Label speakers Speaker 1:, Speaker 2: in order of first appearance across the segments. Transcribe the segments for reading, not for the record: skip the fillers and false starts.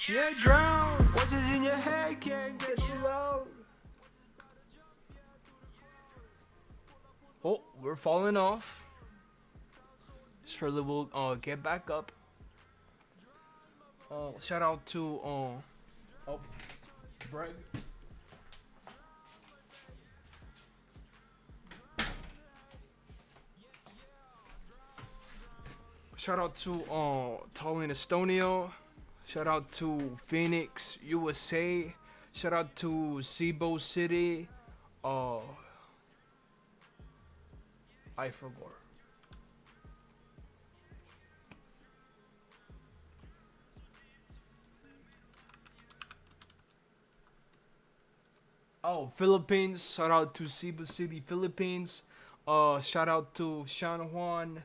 Speaker 1: Yeah, drown. What's in your head can't get you out. Oh, we're falling off. Surely we'll get back up. Shout out to Brug. Shout out to Tallinn, Estonia. Shout out to Phoenix, USA. Shout out to Cebu City. I forgot. Oh, Philippines. Shout out to Cebu City, Philippines. Shout out to San Juan,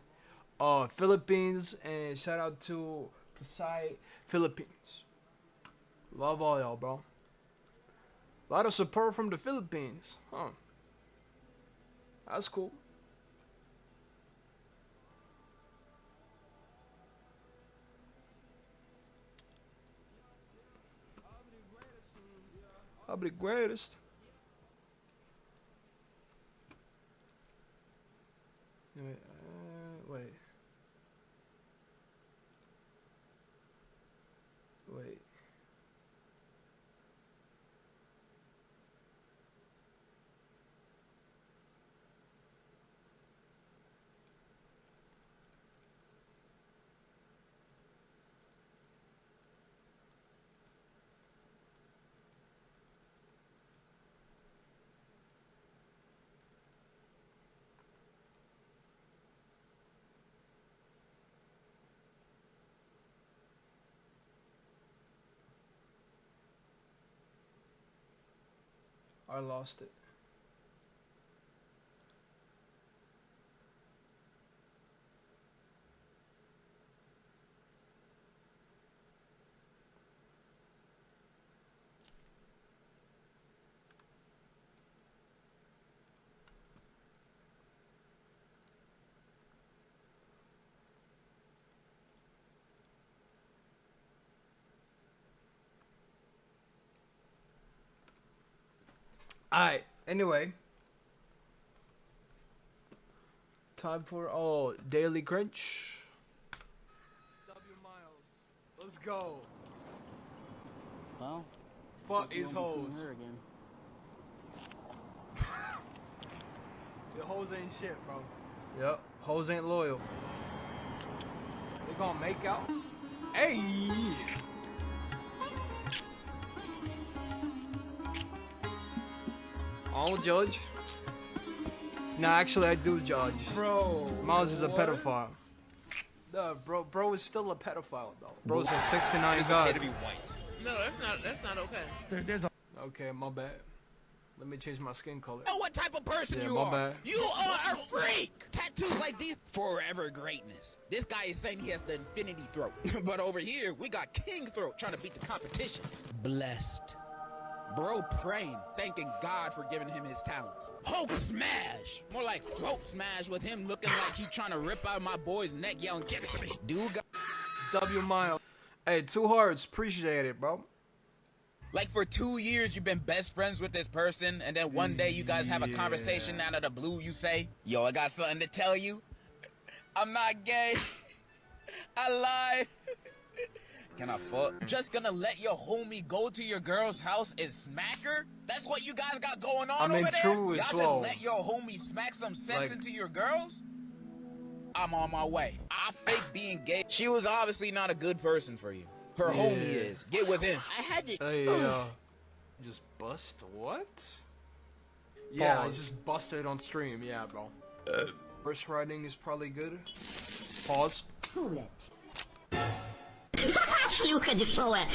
Speaker 1: Philippines, and shout out to Pasay, Philippines. Love all y'all, bro. A lot of support from the Philippines, huh? That's cool. I'll be the greatest. Wait. Wait. I lost it. Alright, anyway. Time for Daily Crunch. W Miles. Let's go.
Speaker 2: Well,
Speaker 1: Fuck is hoes.
Speaker 2: her again.
Speaker 1: The hoes ain't shit, bro. Yep, hoes ain't loyal. They gonna make out? Hey! I don't judge. Nah, actually, I do judge. Bro, Miles is a pedophile. No, bro is still a pedophile though. Bro's a 69
Speaker 3: It's
Speaker 1: god.
Speaker 3: okay to be white.
Speaker 4: No, that's not okay.
Speaker 1: Okay, my bad. Let me change my skin color.
Speaker 5: Know what type of person
Speaker 1: Yeah,
Speaker 5: you
Speaker 1: my
Speaker 5: are.
Speaker 1: bad.
Speaker 5: You are a freak. Tattoos like these, forever greatness. This guy is saying he has the infinity throat. But over here, we got king throat trying to beat the competition. Blessed. Bro praying, thanking God for giving him his talents. Hope smash. More like throat smash with him looking like he trying to rip out my boy's neck yelling, give it to me. Dude got
Speaker 1: W Miles. Hey, 2 hearts. Appreciate it, bro.
Speaker 5: like for 2 years you've been best friends with this person, and then one day you guys have a conversation out of the blue. You say, yo, I got something to tell you. I'm not gay. I lied. Can I fuck? Just gonna let your homie go to your girl's house and smack her? That's what you guys got going on
Speaker 1: I mean,
Speaker 5: over there?
Speaker 1: true
Speaker 5: Y'all
Speaker 1: as
Speaker 5: just
Speaker 1: well.
Speaker 5: let your homie smack some sense
Speaker 1: Like-
Speaker 5: into your girls? I'm on my way. I fake being gay. She was obviously not a good person for you. Her homie is. Get with him. I had to.
Speaker 1: Hey, just bust what? Yeah, I just busted on stream. Yeah, bro. First writing is probably good. Pause.
Speaker 6: Шлюха дешевая.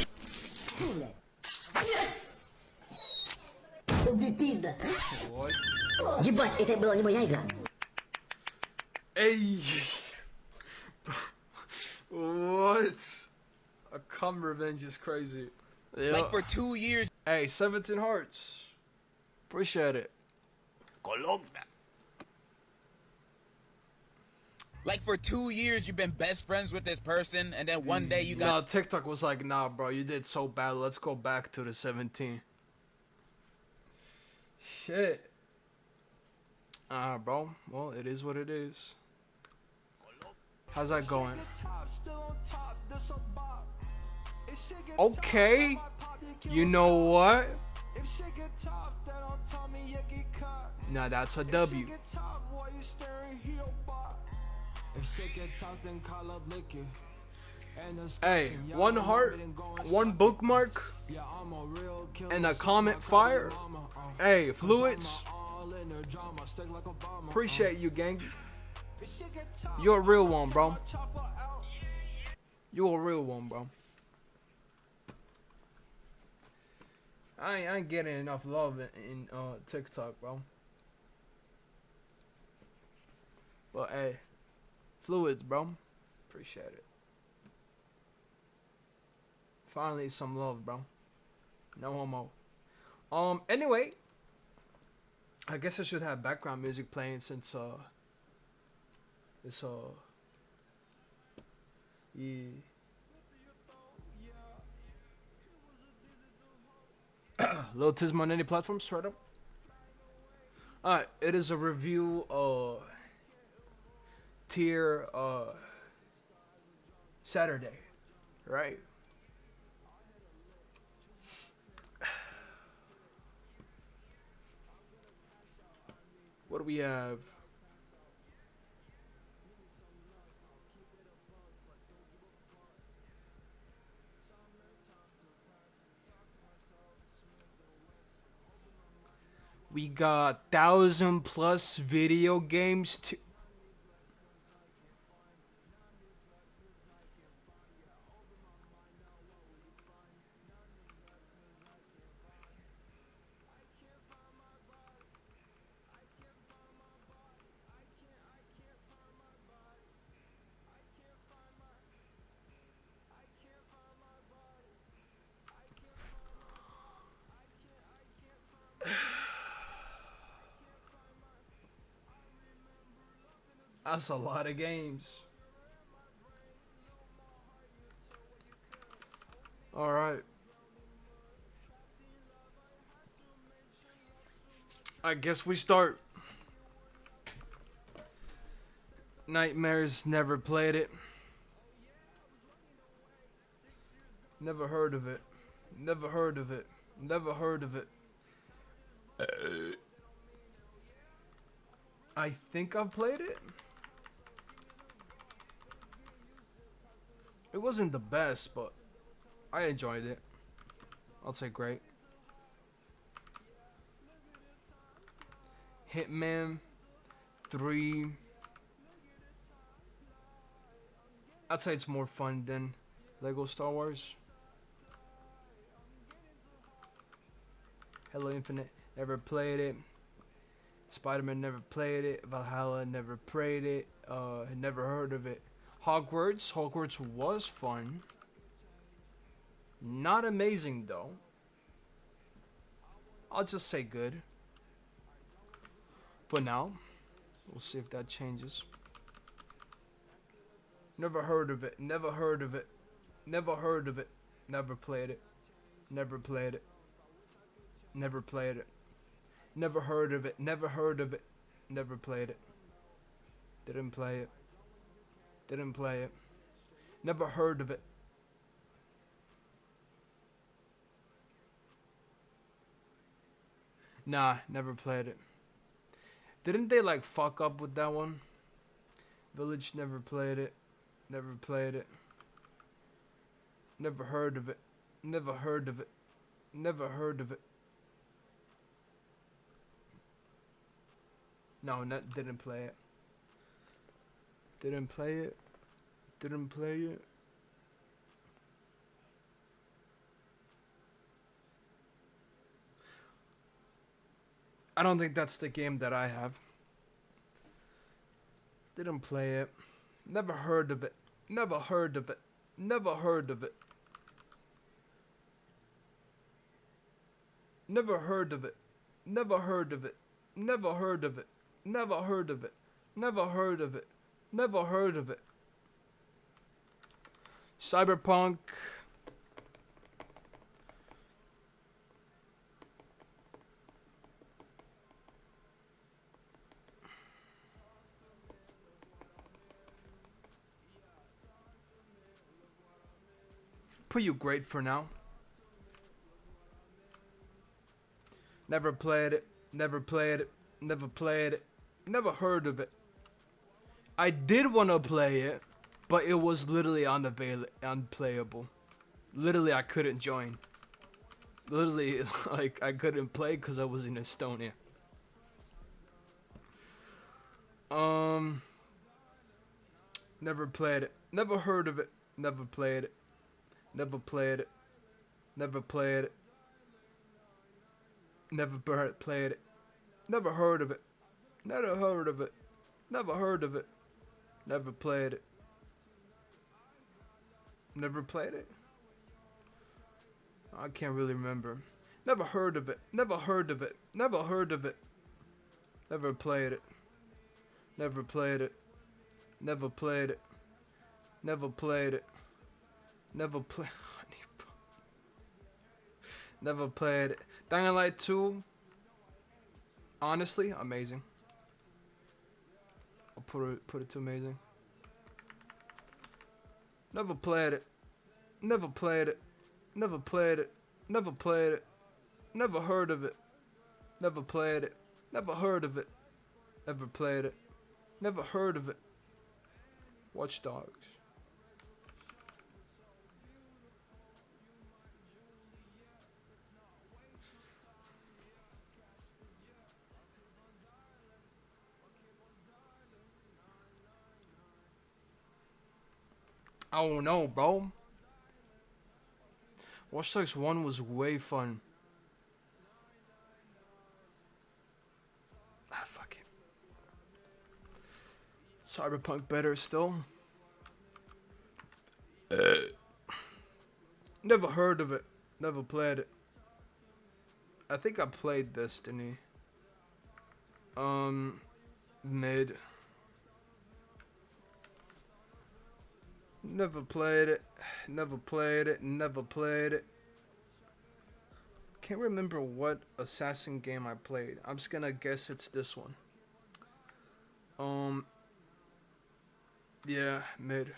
Speaker 6: Убей пизда.
Speaker 1: What?
Speaker 6: Ебать, это была не моя игра.
Speaker 1: Hey. What? A cum revenge is crazy. Yeah.
Speaker 5: Like for 2 years.
Speaker 1: Hey, 17 hearts. Appreciate it.
Speaker 5: Colombia. Like for 2 years you've been best friends with this person, and then one day you got.
Speaker 1: Nah, TikTok was like, nah, bro, you did so bad. Let's go back to the 17. Shit. Bro. Well, it is what it is. How's that going? Okay. You know what? Now that's a W. Hey, one heart, one bookmark, and a comment fire. Hey, Fluids. Appreciate you, gang. You're a real one, bro. You a real one, bro. I ain't getting enough love in TikTok, bro. But hey, Fluids, bro. Appreciate it. Finally, some love, bro. No homo. Anyway, I guess I should have background music playing since it's yeah. Lil Autizmo on any platform, straight up. Alright, it is a review tier Saturday, right? What do we have? We got 1,000+ video games to. That's a lot of games. Alright. I guess we start. Nightmares, never played it. Never heard of it. Never heard of it. Never heard of it. I think I've played it. It wasn't the best, but I enjoyed it. I'll say great. Hitman 3. I'd say it's more fun than Lego Star Wars. Halo Infinite, never played it. Spider-Man, never played it. Valhalla, never played it. Never heard of it. Hogwarts was fun. Not amazing though. I'll just say good. For now, we'll see if that changes. Never heard of it. Never heard of it. Never heard of it. Never played it. Never played it. Never played it. Never heard of it. Never heard of it. Never played it. Didn't play it. Didn't play it. Never heard of it. Nah, never played it. Didn't they like fuck up with that one? Village, never played it. Never played it. Never heard of it. Never heard of it. Never heard of it. No, didn't play it. Didn't play it. Didn't play it. I don't think that's the game that I have. Didn't play it. Never heard of it. Never heard of it. Never heard of it. Never heard of it. Never heard of it. Never heard of it. Never heard of it. Never heard of it. Never heard of it. Cyberpunk. Put you great for now. Never played it. Never played it. Never played it. Never heard of it. I did want to play it, but it was literally unplayable. Literally, I couldn't join. Literally, like, I couldn't play because I was in Estonia. Never played it. Never heard of it. Never played it. Never played it. Never played it. Never played it. Never heard of it. Never heard of it. Never heard of it. Never played it. Never played it? I can't really remember. Never heard of it. Never heard of it. Never heard of it. Never played it. Never played it. Never played it. Never played it. Never played. Never played it. Dying Light 2. Honestly, amazing. I'll put it to amazing. Never played it. Never played it. Never played it. Never played it. Never heard of it. Never played it. Never heard of it. Never played it. Never heard of it. Watch Dogs. I don't know, bro. Watch Dogs 1 was way fun. Ah, fuck it. Cyberpunk better still. Never heard of it. Never played it. I think I played Destiny. Mid. Never played it. Never played it. Never played it. Can't remember what assassin game I played. I'm just gonna guess it's this one. Yeah, mid.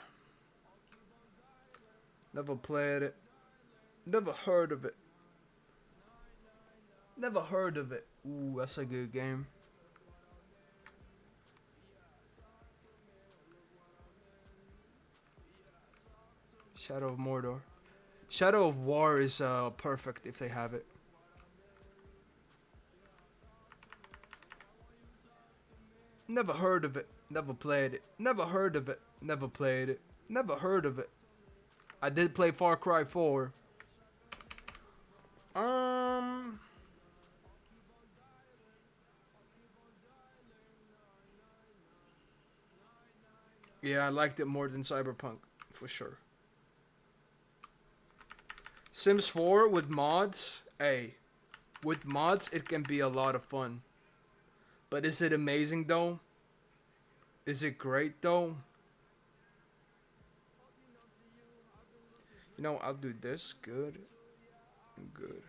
Speaker 1: Never played it. Never heard of it. Never heard of it. Ooh, that's a good game. Shadow of Mordor. Shadow of War is perfect if they have it. Never heard of it. Never played it. Never heard of it. Never played it. Never heard of it. I did play Far Cry 4. Yeah, I liked it more than Cyberpunk, for sure. Sims 4 with mods, hey, with mods it can be a lot of fun. But is it amazing though? Is it great though? You know, I'll do this, good, and good.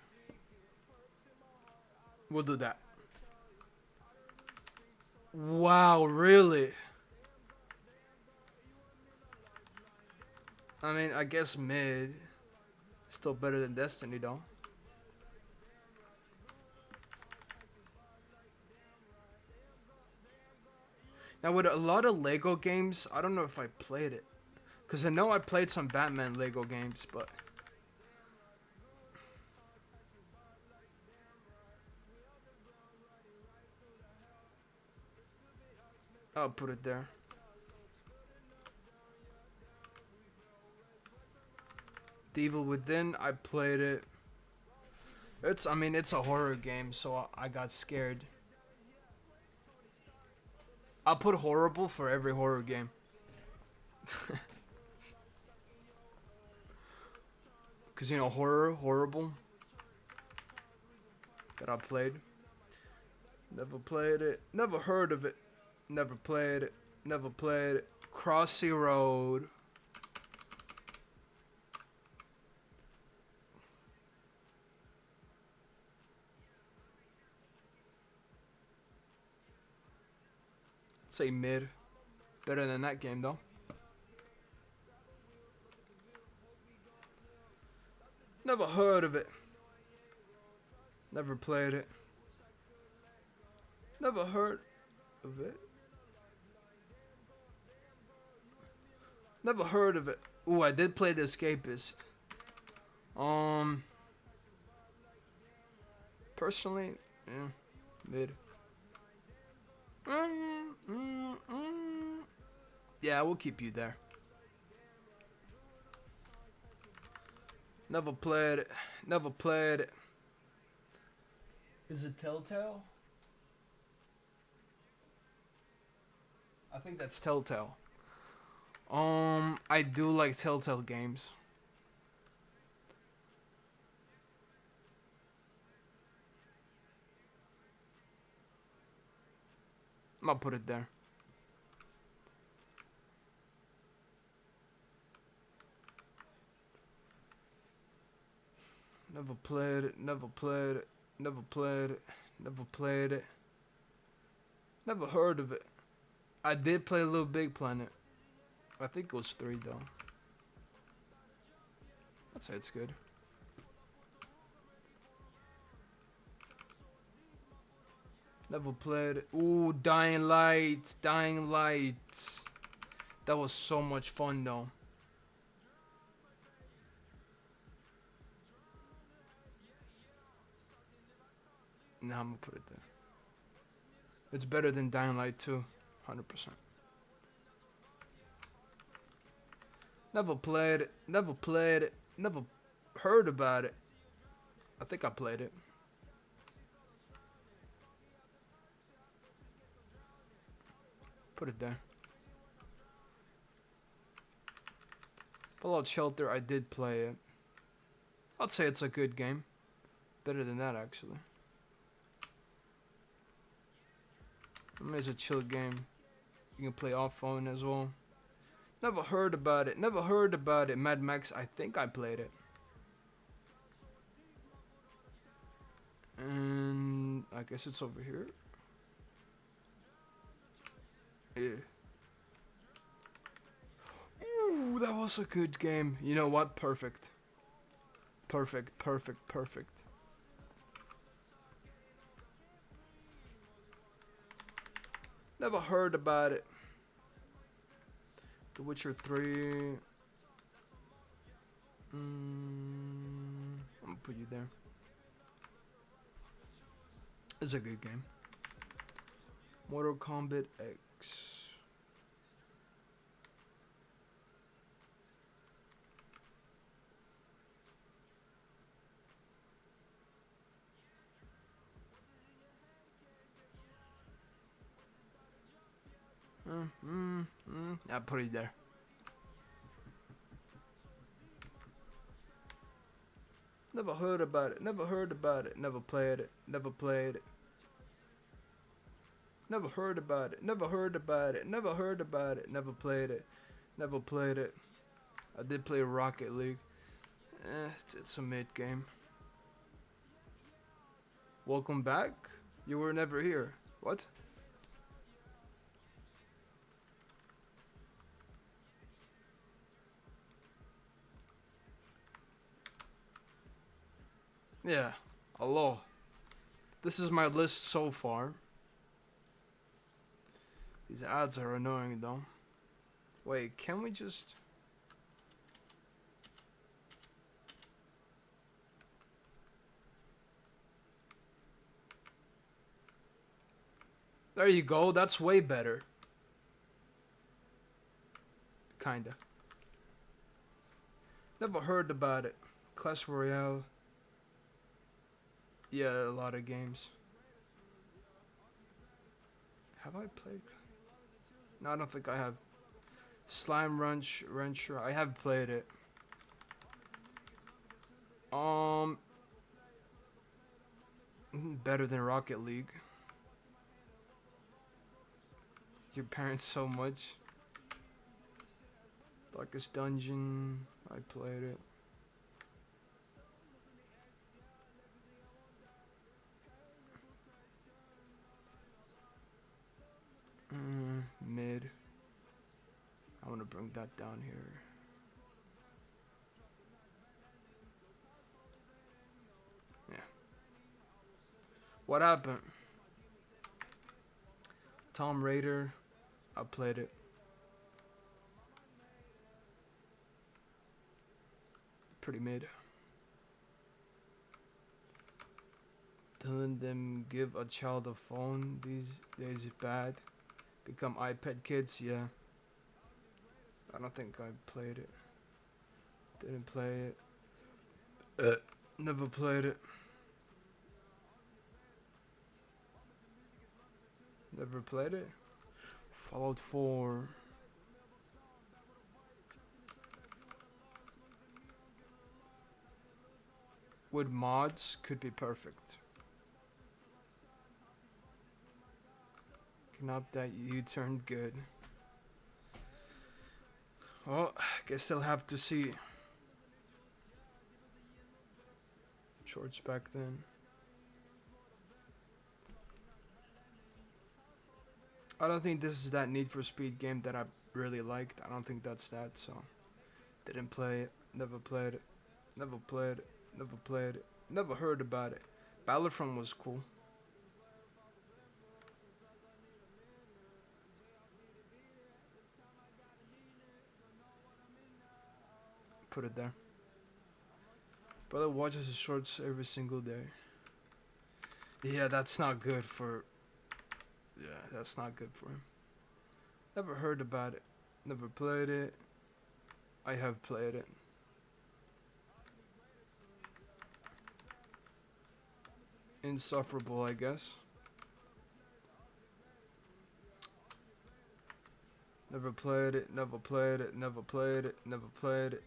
Speaker 1: We'll do that. Wow, really? I mean, I guess mid. Still better than Destiny though. Now with a lot of Lego games, I don't know if I played it. Because I know I played some Batman Lego games, but... I'll put it there. The Evil Within, I played it. I mean, it's a horror game, so I got scared. I'll put horrible for every horror game. Because, you know, horrible. That I played. Never played it. Never heard of it. Never played it. Never played it. Crossy Road. Say mid. Better than that game though. Never heard of it. Never played it. Never heard of it. Never heard of it. Ooh, I did play The Escapist. Personally, yeah, mid. Yeah, we'll keep you there. Never played it. Never played it. Is it Telltale? I think that's Telltale. I do like Telltale games. I'm gonna put it there. Never played it, never played it, never played it, never played it. Never heard of it. I did play Little Big Planet. I think it was 3 though. I'd say it's good. Never played it. Ooh, Dying Light. Dying Light. That was so much fun though. Nah, I'm gonna put it there. It's better than Dying Light 2. 100%. Never played it. Never played it. Never heard about it. I think I played it. Put it there. Fallout Shelter, I did play it. I'd say it's a good game. Better than that, actually. I mean, it's a chill game. You can play off phone as well. Never heard about it. Never heard about it. Mad Max, I think I played it. And I guess it's over here. Yeah. Ooh, that was a good game. You know what? Perfect. Perfect, perfect, perfect. Never heard about it. The Witcher 3. I'm gonna put you there. It's a good game. Mortal Kombat X. I put it there. Never heard about it. Never heard about it. Never played it. Never played it. Never heard about it. Never heard about it. Never heard about it. Never played it. Never played it. I did play Rocket League. It's a mid game. Welcome back. You were never here. What? Yeah. Hello. This is my list so far. These ads are annoying though. Wait, can we just... There you go, that's way better. Kinda. Never heard about it. Clash Royale. Yeah, a lot of games. Have I played? No, I don't think I have. Slime Rancher. I have played it. Better than Rocket League. your parents so much. Darkest Dungeon. I played it. Mid. I want to bring that down here. Yeah. What happened? Tom Raider. I played it. Pretty mid. Telling them give a child a phone these days is bad. Become iPad kids, yeah. I don't think I played it. Didn't play it. Never played it. Never played it. Fallout 4. With mods, could be perfect. Not that you turned good. Well, guess they'll have to see. Shorts back then. I don't think this is that Need for Speed game that I really liked. I don't think that's that, so didn't play it. Never played it. Never played it. Never played it. Never heard about it. Battlefront was cool. Put it there. Brother watches his shorts every single day. Yeah, that's not good for... Yeah, that's not good for him. Never heard about it. Never played it. I have played it. Insufferable, I guess. Never played it. Never played it. Never played it. Never played it.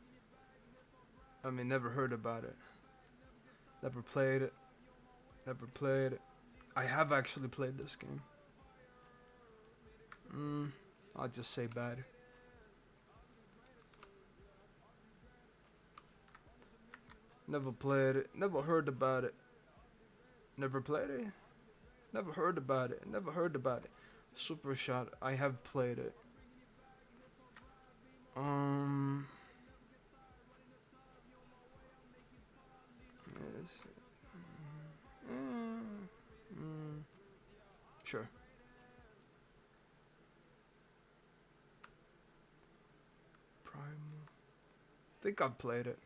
Speaker 1: I mean, never heard about it. Never played it. Never played it. I have actually played this game. I'll just say bad. Never played it. Never heard about it. Never played it. Never heard about it. Never heard about it. Super Shot. I have played it. Yes. Sure. Primal. I think I've played it.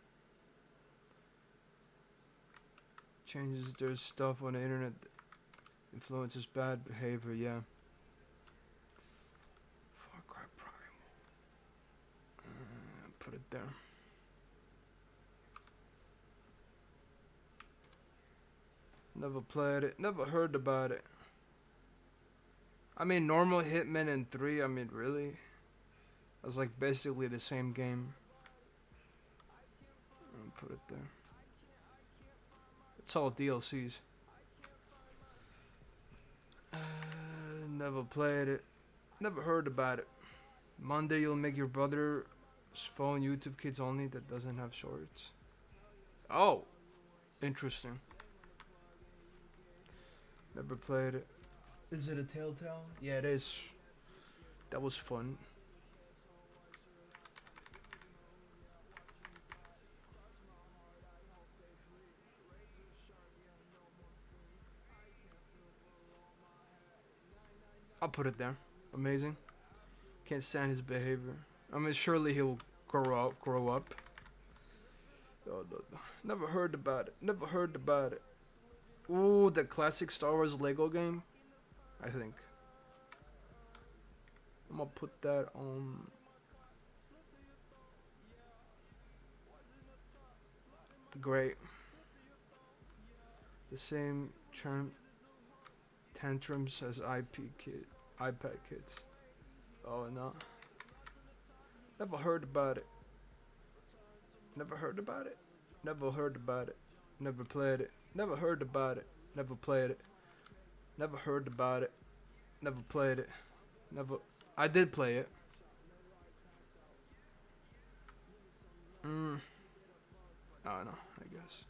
Speaker 1: Changes their stuff on the internet. Influences bad behavior, yeah. Far Cry Primal. Put it there. Never played it. Never heard about it. I mean, normal Hitman and 3, I mean, really? That's like basically the same game. Put it there. It's all DLCs. Never played it. Never heard about it. Monday you'll make your brother's phone YouTube Kids only that doesn't have shorts. Oh, interesting. Never played it. Is it a Telltale? Yeah, it is. That was fun. I'll put it there. Amazing. Can't stand his behavior. I mean, surely he'll grow up. Oh, no. Never heard about it. Never heard about it. Ooh, the classic Star Wars Lego game. I think. I'm gonna put that on. Great. The same tantrums as iPad kids. Oh no. Never heard about it. Never heard about it. Never heard about it. Never played it. Never heard about it. Never played it. Never heard about it. Never played it. Never I did play it. I don't know, I guess.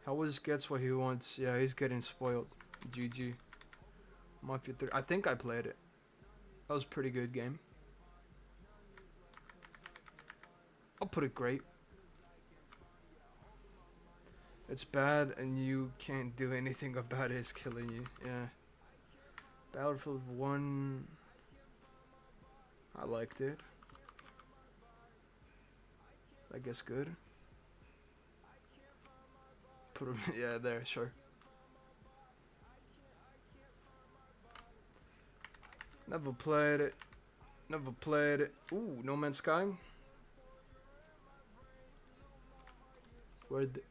Speaker 1: He always gets what he wants. Yeah, he's getting spoiled. GG. Mafia 3. I think I played it. That was a pretty good game. I'll put it great. It's bad and you can't do anything about it. It's killing you. Yeah. Battlefield 1. I liked it. I guess good. Put him. Yeah, there, sure. Never played it. Never played it. Ooh, No Man's Sky. Where the...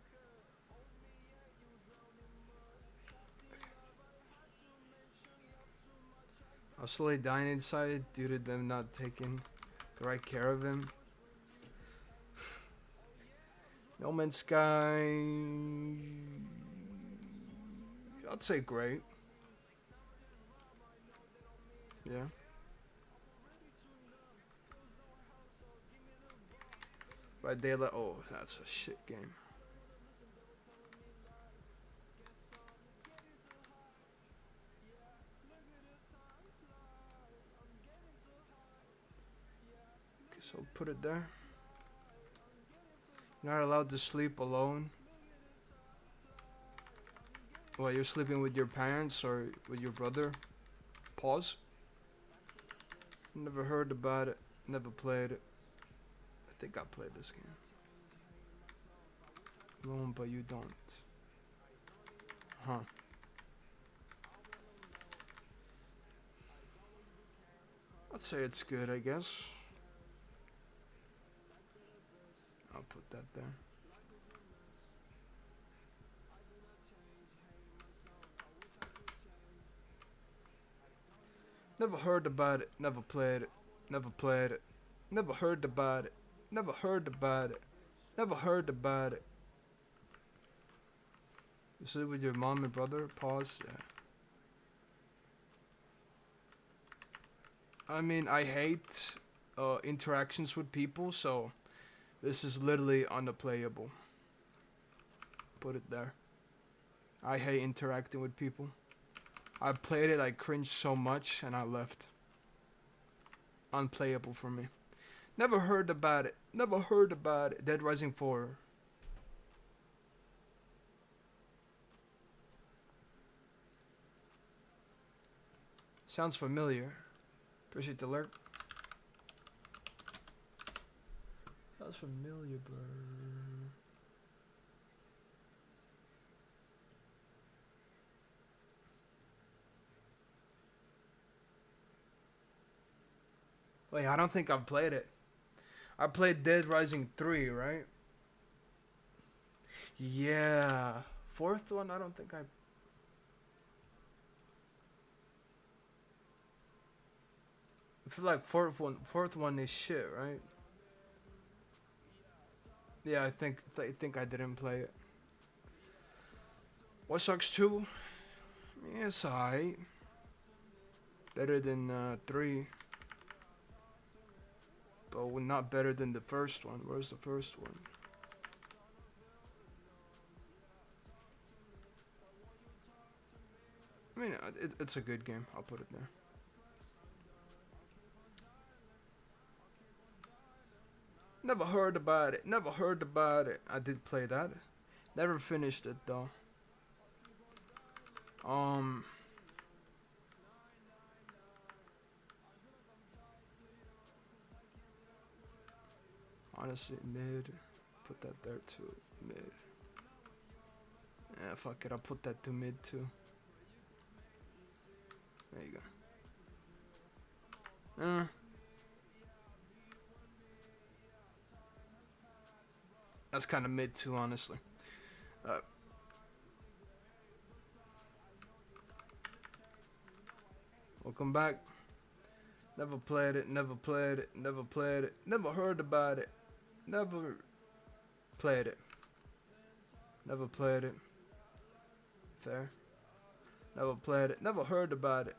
Speaker 1: I was slowly dying inside due to them not taking the right care of him. No Man's Sky. I'd say great. Yeah. By Daylight. Oh, that's a shit game. Okay, so put it there. You're not allowed to sleep alone. Well, you're sleeping with your parents or with your brother. Pause. Never heard about it. Never played it. I think I played this game. Alone, but you don't. Huh. I'd say it's good, I guess. I'll put that there. Never heard about it. Never played it. Never played it. Never heard about it. Never heard about it. Never heard about it. You sleep with your mom and brother? Pause. Yeah. I mean, I hate interactions with people, so this is literally unplayable. Put it there. I hate interacting with people. I played it, I cringed so much, and I left. Unplayable for me. Never heard about it. Never heard about it. Dead Rising 4. Sounds familiar. Appreciate the alert. Sounds familiar, bro. Wait, I don't think I've played it. I played Dead Rising 3, right? Yeah. Fourth one, I don't think I... I feel like fourth one is shit, right? Yeah, I think I didn't play it. Watch Dogs 2? Yeah, it's alright. Better than 3. But not better than the first one. Where's the first one? I mean, it's a good game. I'll put it there. Never heard about it. Never heard about it. I did play that. Never finished it though. Honestly, mid. Put that there too. Mid. Yeah, fuck it. I'll put that to mid too. There you go. That's kind of mid too, honestly. Welcome back. Never played it. Never played it. Never played it. Never heard about it. Never played it. Never played it. Fair. Never played it. Never heard about it.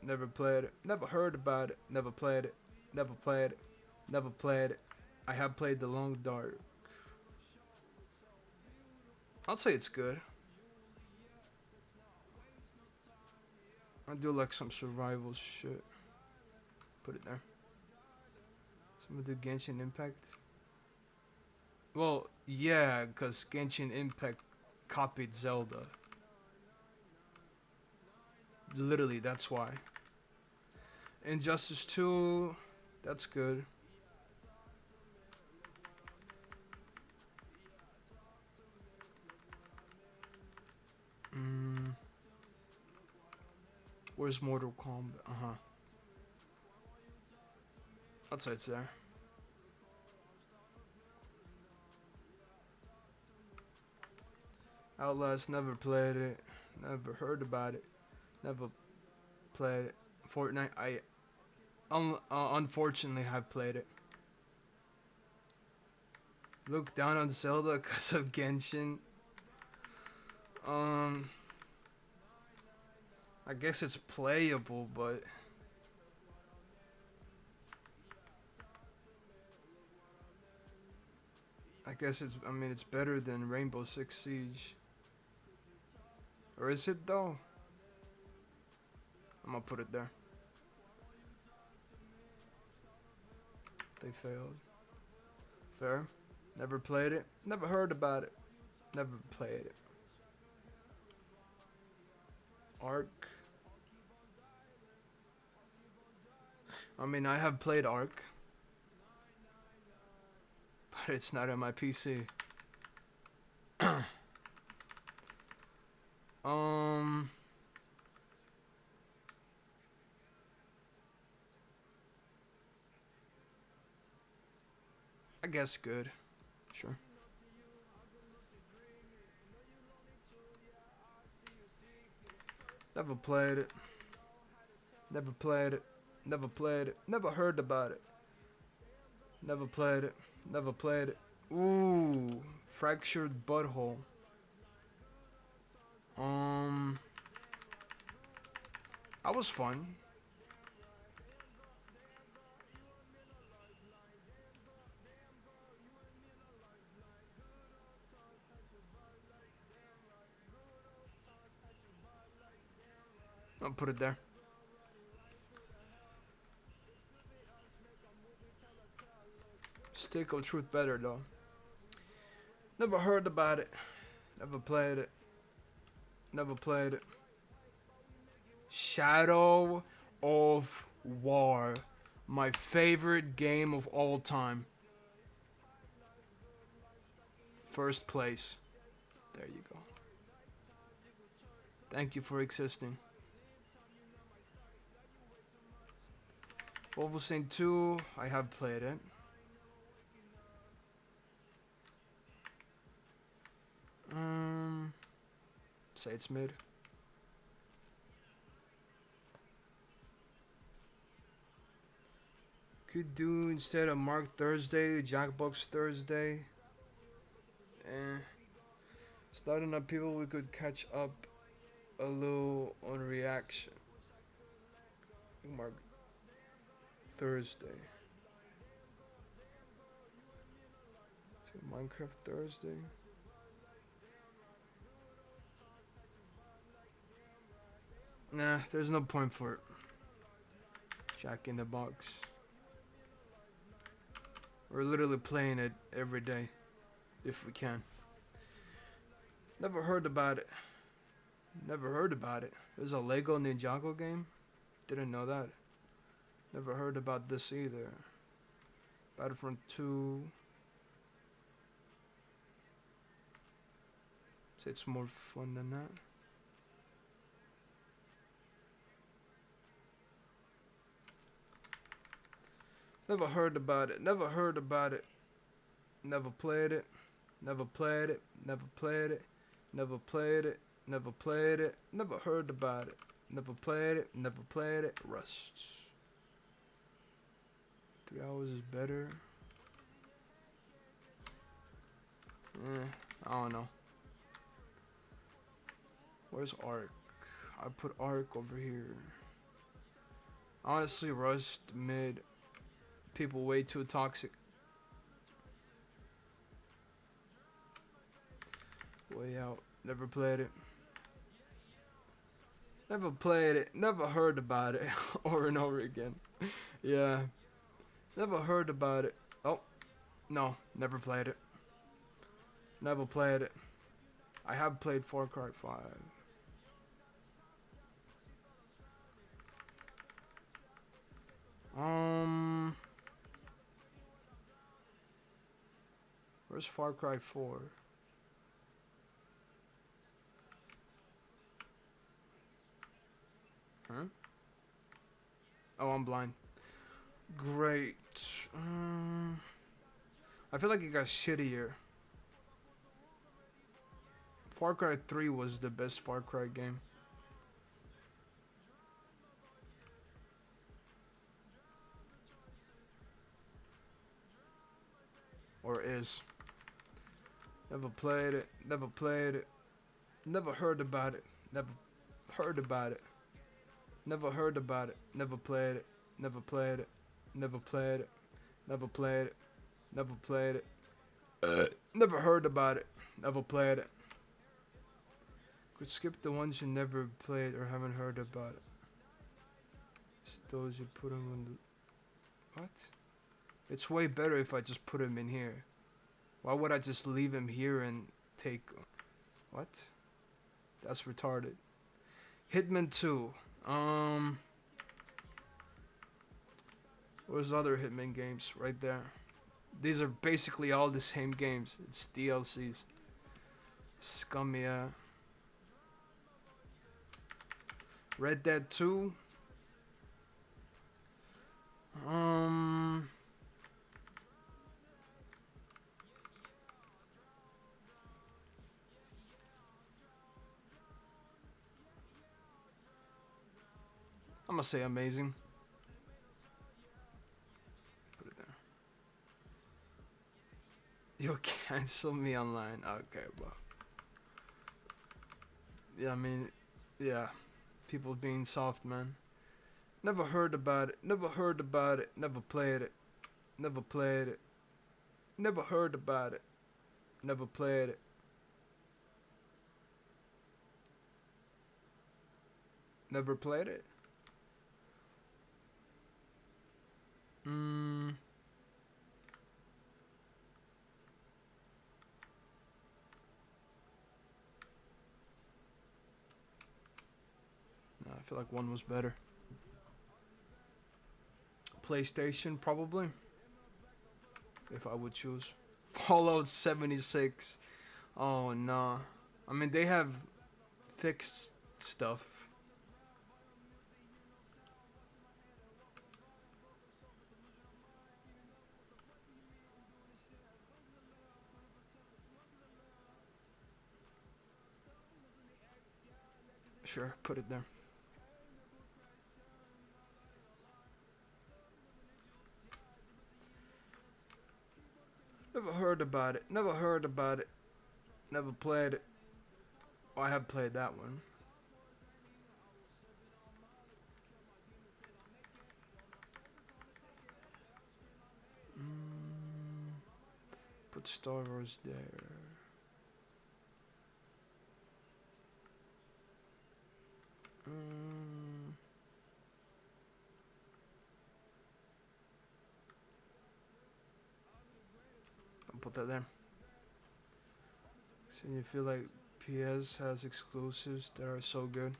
Speaker 1: Never played it. Never heard about it. Never played it. Never played it. Never played it. I have played The Long Dark. I'll say it's good. I do like some survival shit. Put it there. Someone do Genshin Impact? Well, yeah, because Genshin Impact copied Zelda. Literally, that's why. Injustice 2, that's good. Where's Mortal Kombat? I'd say it's there. Outlast, never played it. Never heard about it. Never played it. Fortnite, I unfortunately have played it. Look down on Zelda because of Genshin. I guess it's playable, but I guess it's, I mean, it's better than Rainbow Six Siege. Or is it though? I'm gonna put it there. They failed. Fair. Never played it. Never heard about it. Never played it. Ark. I mean, I have played Ark. But it's not on my PC. I guess good. Sure. Never played it. Never played it. Never played it. Never heard about it. Never played it. Never played it. Ooh, Fractured Butthole. That was fun. I'll put it there. Stick of Truth better though. Never heard about it. Never played it. Never played it. Shadow of War. My favorite game of all time. First place. There you go. Thank you for existing. Wolfenstein 2, I have played it. Say it's mid. Could do instead of Mark Thursday, Jackbox Thursday. It's not enough people we could catch up a little on reaction. Mark Thursday. To Minecraft Thursday. Nah, there's no point for it. Jack in the Box. We're literally playing it every day, if we can. Never heard about it. Never heard about it. There's a Lego Ninjago game. Didn't know that. Never heard about this either. Battlefront 2. So it's more fun than that. Never heard about it. Never heard about it. Never played it. Never played it. Never played it. Never played it. Never played it. Never heard about it. Never played it. Never played it. Rust. 3 hours is better. I don't know. Where's Ark? I put Ark over here. Honestly, Rust made people way too toxic. Way out. Never played it. Never played it. Never heard about it. Over and over again. Yeah. Never heard about it. Oh, no. Never played it. Never played it. I have played Far Cry 5. Where's Far Cry 4? Huh? Oh, I'm blind. Great. I feel like it got shittier. Far Cry 3 was the best Far Cry game. Or is. Never played it. Never played it. Never heard about it. Never heard about it. Never heard about it. Never played it. Never played it. Never played it. Never played it. Never played it. Never heard about it. Never played it. Could skip the ones you never played or haven't heard about it. It's those you put them on the... What? It's way better if I just put him in here. Why would I just leave him here and take... What? That's retarded. Hitman 2. Where's other Hitman games? Right there. These are basically all the same games. It's DLCs. Scumia. Red Dead 2. I'm gonna say amazing. Put it there. You'll cancel me online. Okay, bro. Yeah, I mean, yeah. People being soft, man. Never heard about it. Never heard about it. Never played it. Never played it. Never heard about it. Never played it. Never played it. No, I feel like one was better. PlayStation, probably. If I would choose. Fallout 76. Oh, nah. I mean, they have fixed stuff. Sure, put it there. Never heard about it. Never heard about it. Never played it. Oh, I have played that one. Put Star Wars there. I'll put that there. So you feel like PS has exclusives that are so good.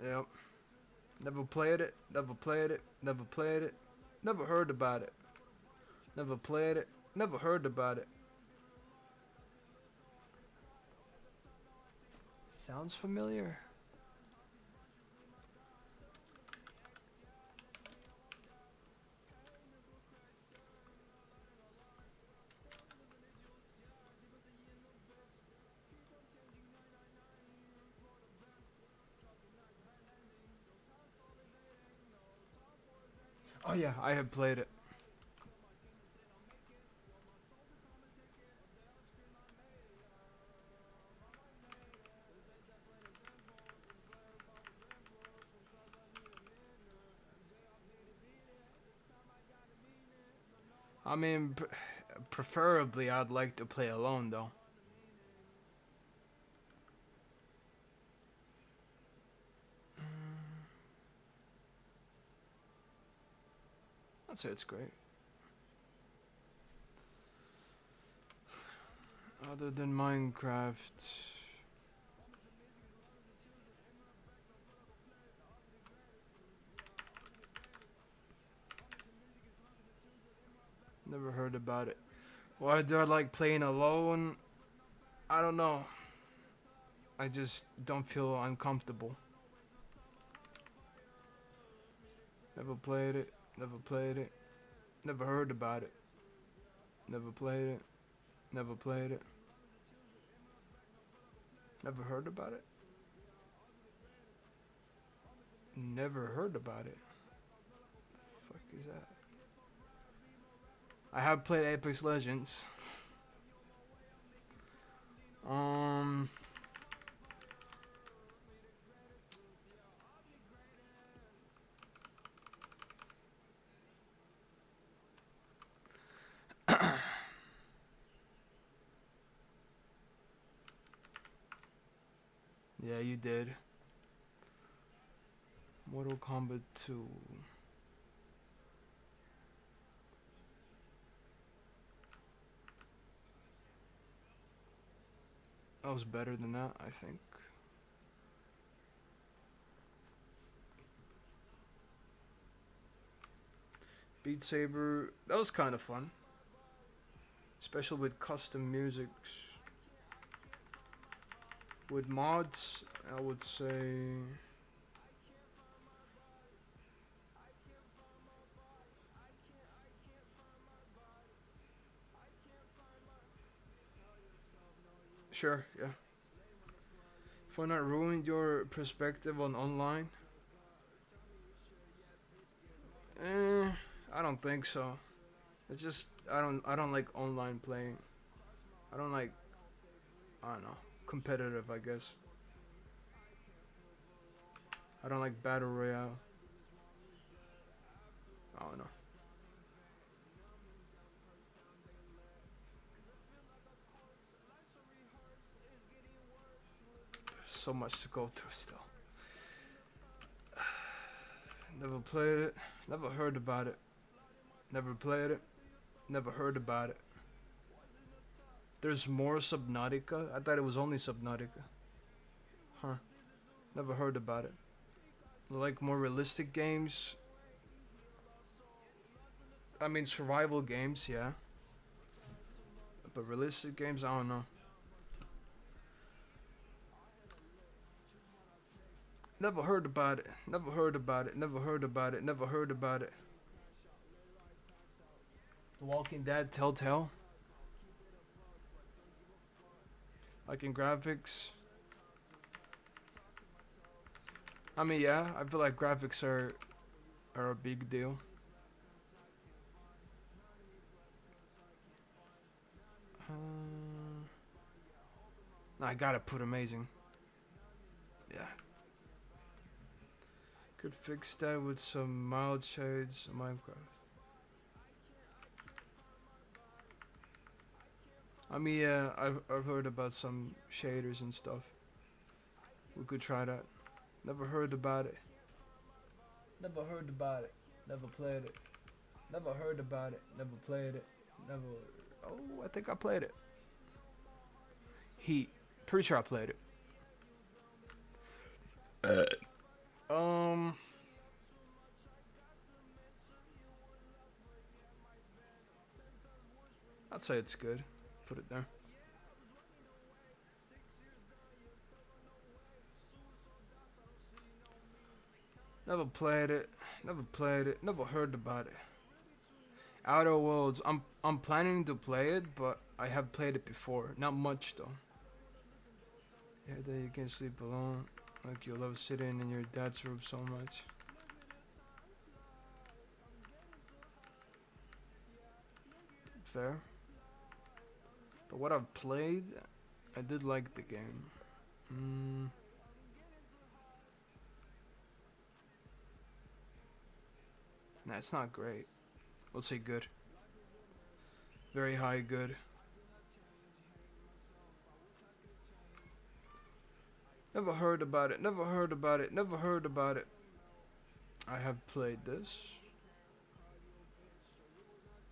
Speaker 1: Yep. Never played it. Never played it. Never played it. Never heard about it. Never played it. Never heard about it. Sounds familiar. Oh yeah, I have played it. I mean, preferably I'd like to play alone though. I'd say it's great. Other than Minecraft, never heard about it. Why do I like playing alone? I don't know. I just don't feel uncomfortable. Never played it. Never played it. Never heard about it. Never played it. Never played it. Never heard about it. Never heard about it. Fuck is that? I have played Apex Legends. Um. Yeah, you did. Mortal Kombat 2. That was better than that, I think. Beat Saber, that was kind of fun. Especially with custom musics. With mods, I would say. Sure, yeah. For not ruining your perspective on online? I don't think so. It's just I don't like online playing. I don't like I don't know, competitive I guess. I don't like battle royale. I don't know. So much to go through still. Never played it. Never heard about it. Never played it. Never heard about it. There's more Subnautica? I thought it was only Subnautica. Huh. Never heard about it. Like more realistic games? I mean, survival games, yeah. But realistic games, I don't know. Never heard about it. Never heard about it. Never heard about it. Never heard about it. The Walking Dead Telltale? Like in graphics? I mean, yeah, I feel like graphics are a big deal. No, I gotta put amazing. Yeah. Could fix that with some mild shades of Minecraft. I mean, yeah, I've heard about some shaders and stuff. We could try that. Never heard about it. Never heard about it. Never played it. Never heard about it. Never played it. Never. Oh, I think I played it. Heat. Pretty sure I played it. Um. I'd say it's good. Put it there. Never played it. Never played it. Never heard about it. Outer Worlds. I'm planning to play it, but I have played it before. Not much though. Yeah, that you can sleep alone. Like you love sitting in your dad's room so much. Fair. But what I've played, I did like the game. Nah, it's not great. We'll say good. Very high good. Never heard about it. Never heard about it. Never heard about it. I have played this.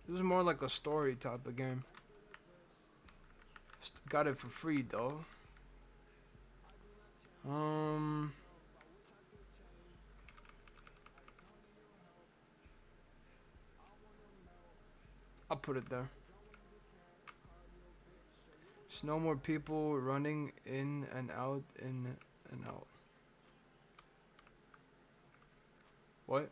Speaker 1: This is more like a story type of game. Got it for free though. I'll put it there. There's no more people running in and out, in and out. What?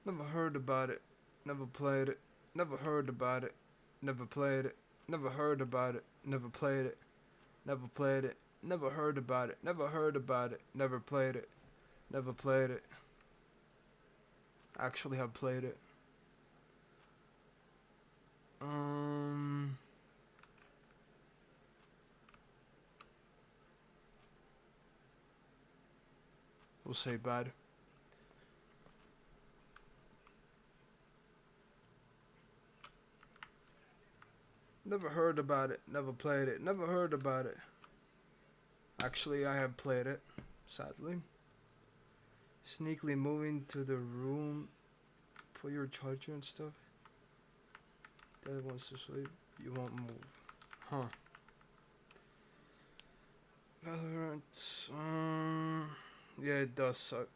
Speaker 1: Never heard about it. Never played it. Never heard about it. Never played it. Never heard about it. Never played it. Never played it. Never heard about it. Never heard about it. Never played it. Never played it. Actually have played it. We'll say bad. Never heard about it. Never played it. Never heard about it. Actually, I have played it. Sadly. Sneakily moving to the room. Put your charger and stuff. Dad wants to sleep. You won't move. Huh. Valorant. Yeah, it does suck.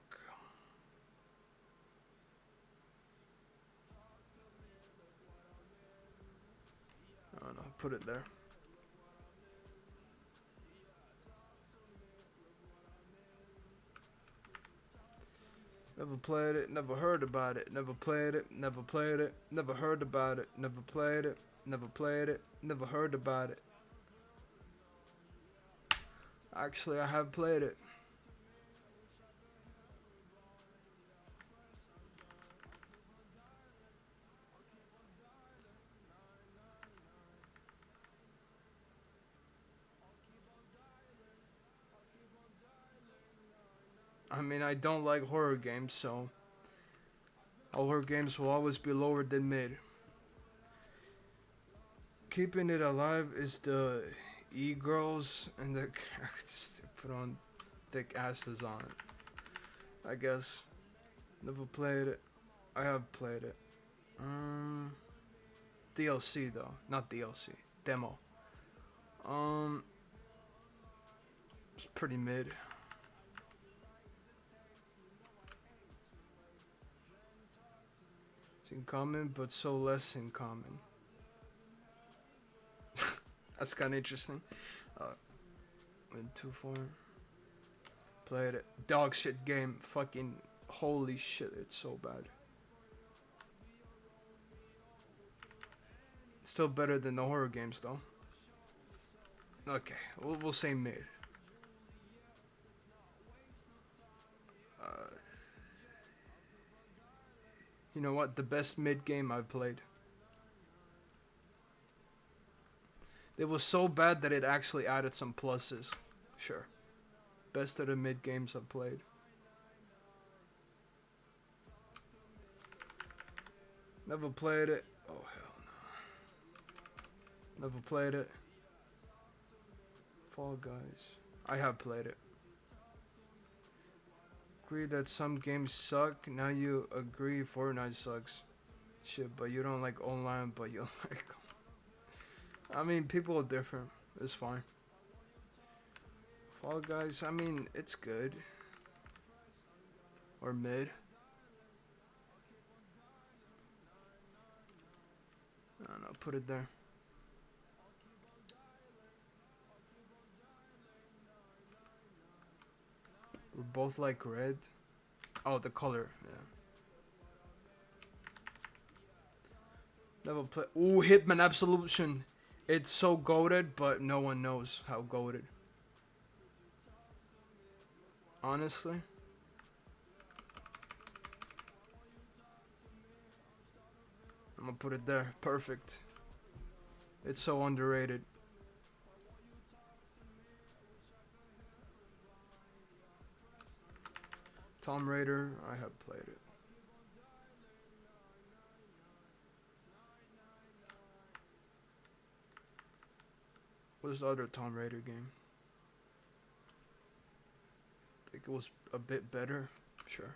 Speaker 1: I don't know. Put it there. Never played it, never heard about it, never played it, never played it, never heard about it, never played it, never played it, never heard about it. Actually, I have played it. I mean, I don't like horror games, so horror games will always be lower than mid. Keeping it alive is the e-girls and the characters they put on thick asses on it. I guess. Never played it. I have played it. DLC though, not DLC. Demo. It's pretty mid. It's in common, but so less in common. That's kind of interesting. Went too far. Played it. Dog shit game. Fucking holy shit, it's so bad. Still better than the horror games though. Okay, we'll say mid. You know what? The best mid game I've played. It was so bad that it actually added some pluses. Sure. Best of the mid games I've played. Never played it. Oh hell no. Never played it. Fall Guys. I have played it. Agree that some games suck. Now you agree Fortnite sucks. Shit, but you don't like online, but you like. I mean, people are different. It's fine. Fall Guys, I mean, it's good. Or mid. I don't know, put it there. We're both like red. Oh, the color, yeah. Never play. Ooh, Hitman Absolution. It's so goated, but no one knows how goated. Honestly. I'm gonna put it there. Perfect. It's so underrated. Tomb Raider, I have played it. was the other Tomb Raider game? I think it was a bit better. Sure.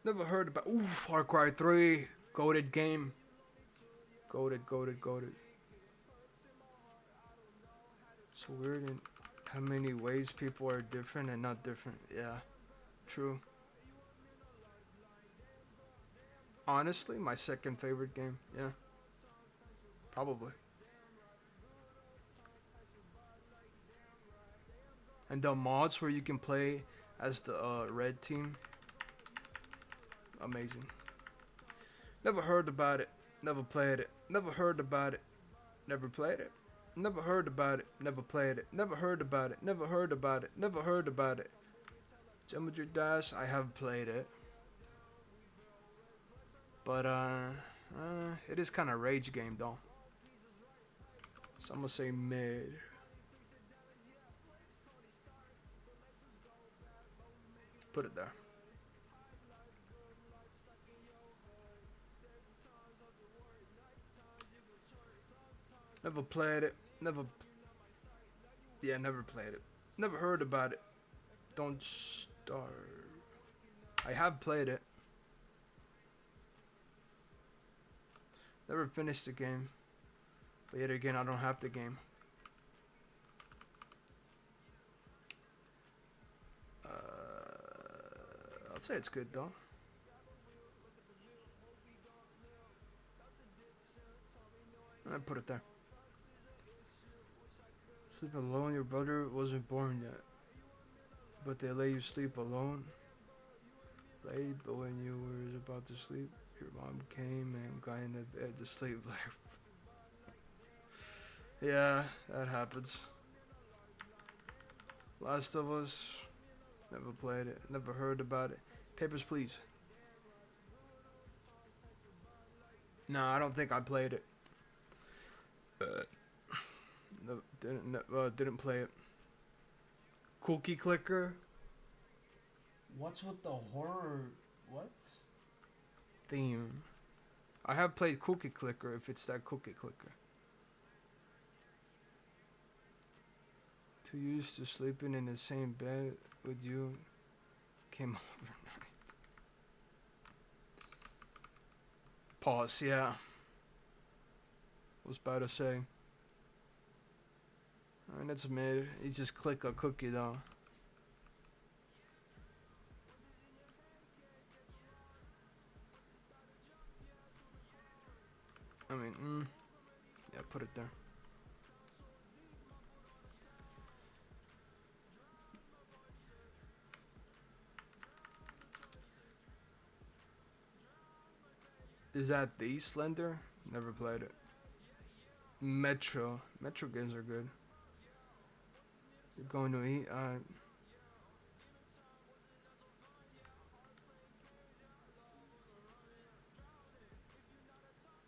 Speaker 1: Never heard about. Ooh, Far Cry 3. Goated game. Goated. It's weird in how many ways people are different and not different. Yeah, true. Honestly, my second favorite game. Yeah, probably. And the mods where you can play as the red team. Amazing. Never heard about it. Never played it. Never heard about it. Never played it. Never heard about it. Never played it. Never heard about it. Never heard about it. Never heard about it. Geometry Dash, I have played it. But it is kind of rage game though. So I'm gonna say mid. Put it there. Never played it. Never. Yeah, never played it. Never heard about it. Don't start. I have played it. Never finished the game. But yet again, I don't have the game. I'd say it's good though. I put it there. Sleep alone. Your brother wasn't born yet, but they let you sleep alone. Late, but when you were about to sleep, your mom came and got in the bed to sleep. Yeah, that happens. Last of Us. Never played it. Never heard about it. Papers, Please. No, I don't think I played it. No, didn't play it. Cookie Clicker. What's with the horror? What? Theme. I have played Cookie Clicker if it's that Cookie Clicker. Too used to sleeping in the same bed with you. Came overnight. Pause, yeah. Was about to say. Alright, that's mid. You just click a cookie though. I mean, yeah, put it there. Is that the Slender? Never played it. Metro. Metro games are good. You're going to eat? I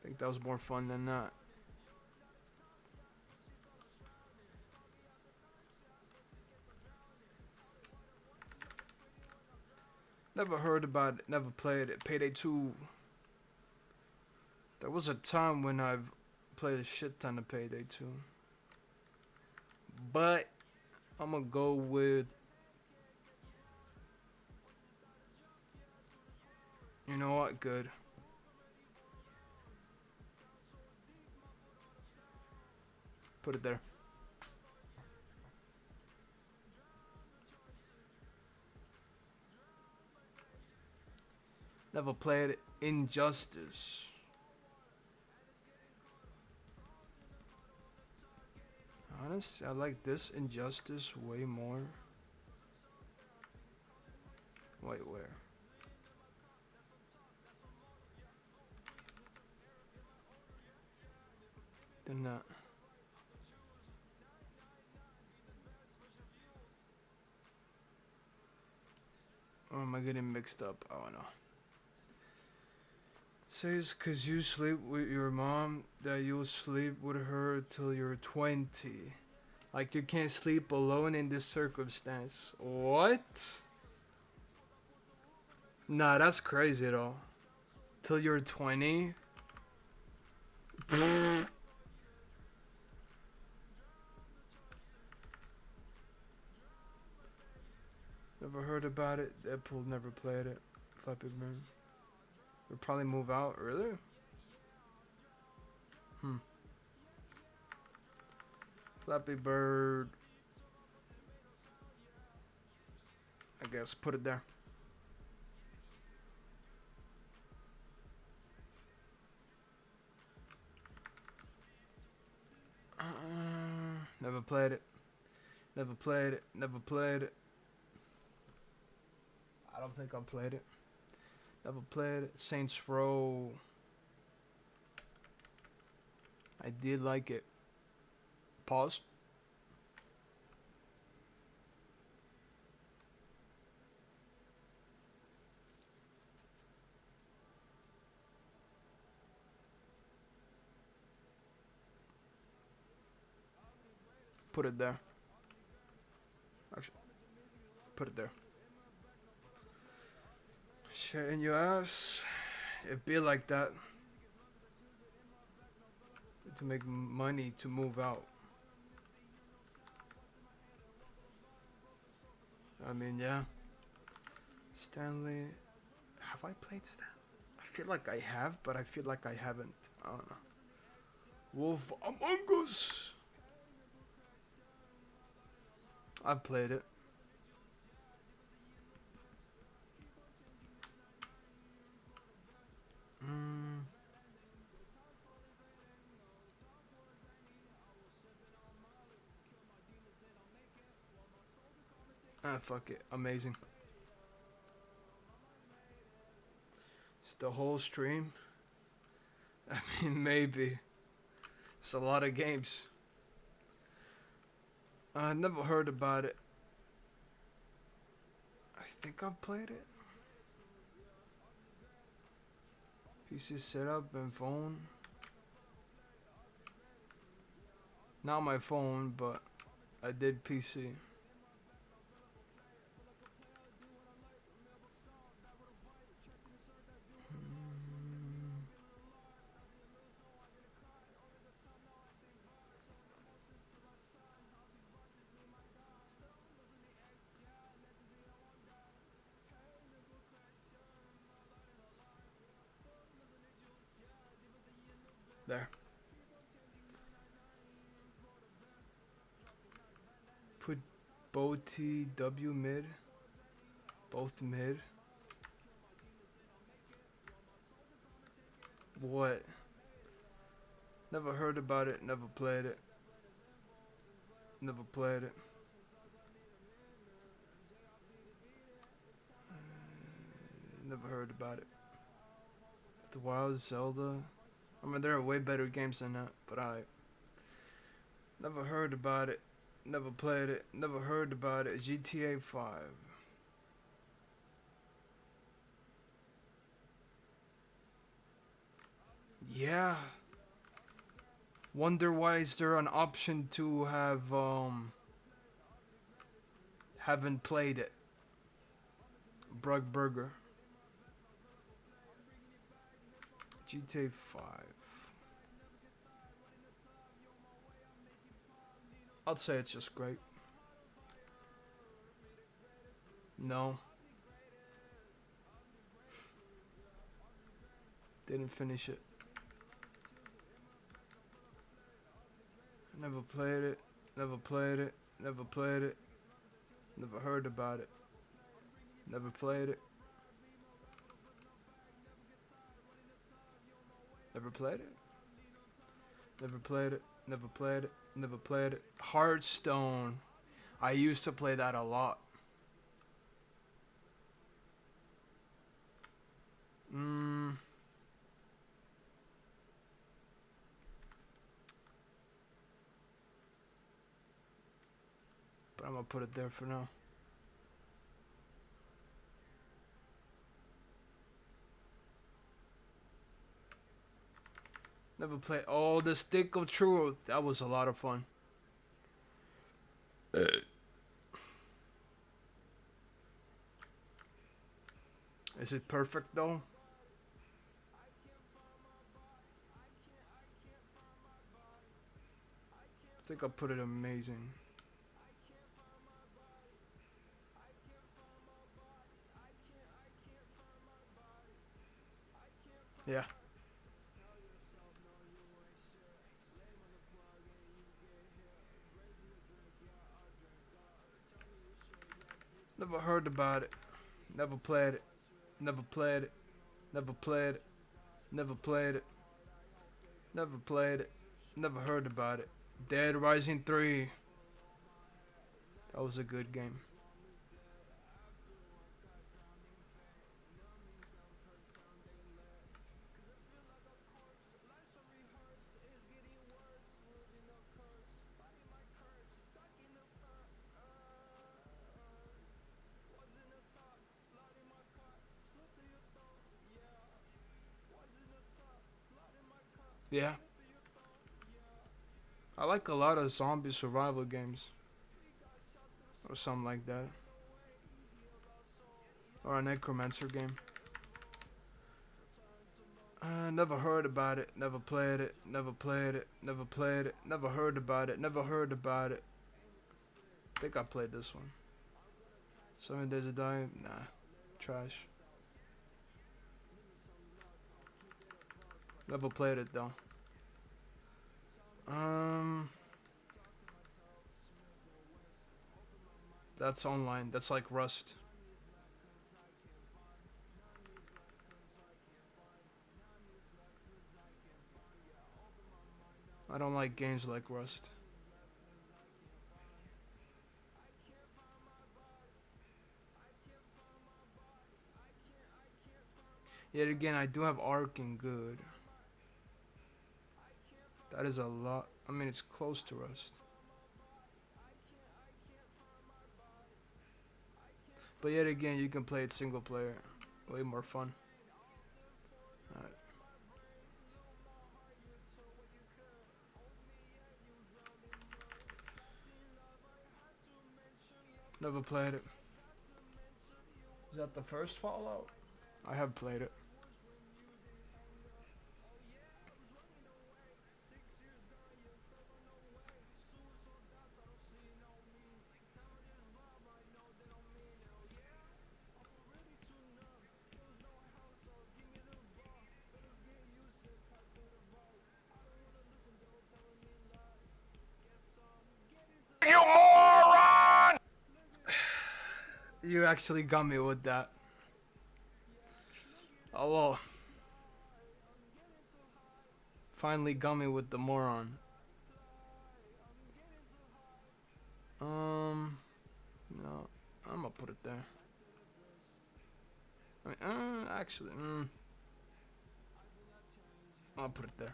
Speaker 1: think that was more fun than that. Never heard about it. Never played it. Payday 2. There was a time when I've played a shit ton of Payday 2. But I'm gonna go with, you know what? Good. Put it there. Never played Injustice. Honestly, I like this Injustice way more. Wait, where? Than that. Or am I getting mixed up? I don't know. Says, cause you sleep with your mom, that you'll sleep with her till you're 20. Like you can't sleep alone in this circumstance. What? Nah, that's crazy though. till you're 20. Never heard about it. Deadpool never played it. Flappy Bird. We'll probably move out. Really? Flappy Bird. I guess put it there. Never played it. Never played it. Never played it. I don't think I played it. Never played it. Saints Row. I did like it. Pause. Put it there. Actually, put it there. Shit in your ass. It be like that. To make money to move out. I mean, yeah. Stanley. Have I played Stanley? I feel like I have, but I feel like I haven't. I don't know. Wolf Among Us. I've played it. Fuck it. Amazing. It's the whole stream. I mean, maybe. It's a lot of games. I never heard about it. I think I've played it. PC setup and phone. Not my phone, but I did PC. There. Put both TW mid. Both mid. What? Never heard about it. Never played it. Never played it. Never heard about it. The Wild Zelda. I mean, there are way better games than that, but I never heard about it. Never played it. Never heard about it. GTA 5. Yeah. Wonder why is there an option to have haven't played it. Brug Burger. GTA 5. I'd say it's just great. No. Didn't finish it. Never played it. Never played it. Never played it. Never heard about it. Never played it. Never played it. Never played it. Never played it. Never played it. Hearthstone. I used to play that a lot. But I'm gonna put it there for now. Never played. Oh, the Stick of Truth. That was a lot of fun. Is it perfect though? think I put it amazing. Yeah. Never heard about it. Never played it. Never played it. Never played it. Never played it. Never played it. Never heard about it. Dead Rising 3. That was a good game. Yeah. I like a lot of zombie survival games. Or something like that. Or a necromancer game. Never heard about it. Never played it. Never played it. Never played it. Never heard about it. Never heard about it. I think I played this one. 7 Days to Die? Nah. Trash. Never played it though. Um, that's online. That's like Rust. I don't like games like Rust. Yet again, I do have Ark and Good. That is a lot. I mean, it's close to Rust. But yet again, you can play it single player. Way more fun. Alright. Never played it. Is that the first Fallout? I have played it. You moron! You actually got me with that. Oh well. Finally got me with the moron. No, I'm gonna put it there. I mean, actually, I'll put it there.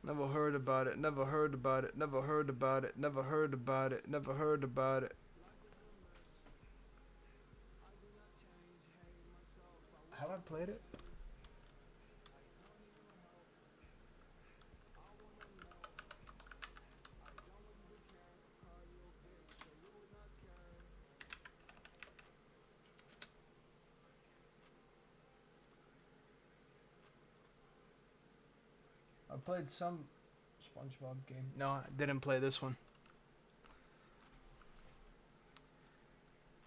Speaker 1: Never heard about it. Never heard about it. Never heard about it. Never heard about it. Never heard about it. Have I played it? I played some SpongeBob game. No, I didn't play this one.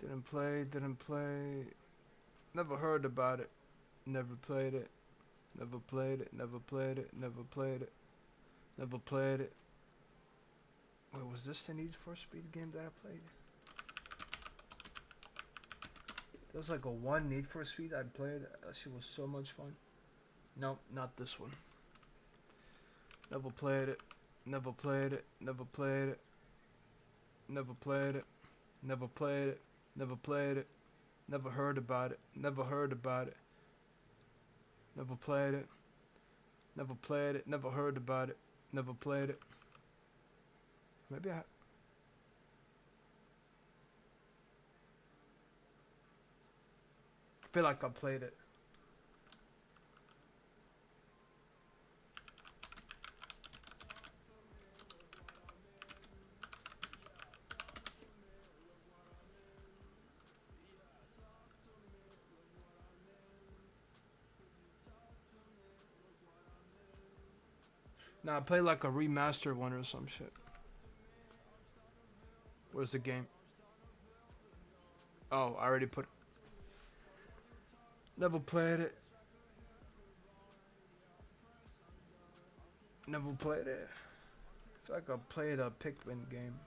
Speaker 1: Didn't play, didn't play. Never heard about it. Never played it. Never played it. Never played it. Never played it. Never played it. Wait, was this the Need for Speed game that I played? There was like a one Need for Speed I played. That shit was so much fun. Nope, not this one. Never played it. Never played it. Never played it. Never played it. Never played it. Never played it. Never heard about it. Never heard about it. Never played it. Never played it. Never heard about it. Never played it. Maybe I feel like I played it. Nah, play like a remastered one or some shit. Where's the game? Oh, I already put. Never played it. Never played it. I feel like I played a Pikmin game.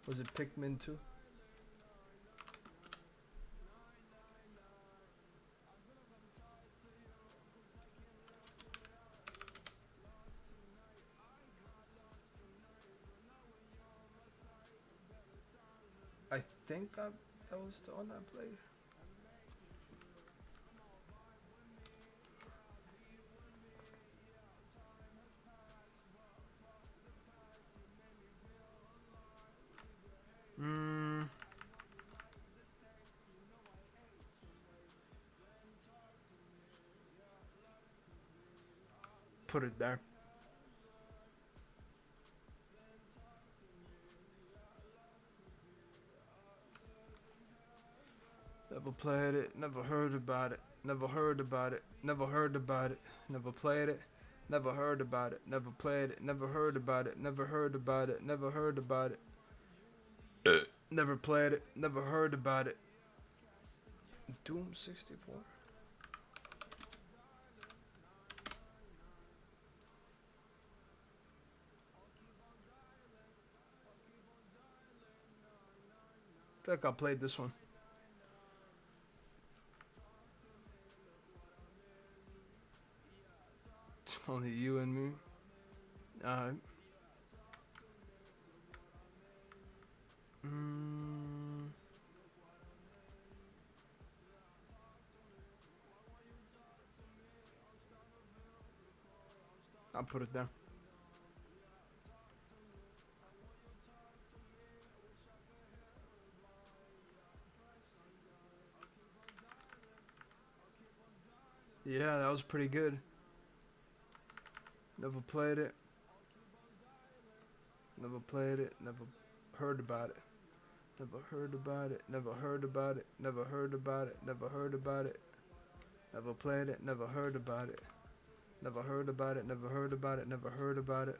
Speaker 1: Was it Pikmin 2? I think that was the one I played. Mm, put it there. Never played it, never heard about it, never heard about it, never heard about it, never played it, never heard about it, never played it, never heard about it, never heard about it, never heard about it, never played it, never heard about it. Doom 64? I feel like I played this one. It's only you and me. Alright. Mm, I'll put it there. Yeah, that was pretty good. Never played it. Never played it. Never heard about it. Never heard about it. Never heard about it. Never heard about it. Never heard about it. Never played it. Never heard about it. Never heard about it. Never heard about it. Never heard about it.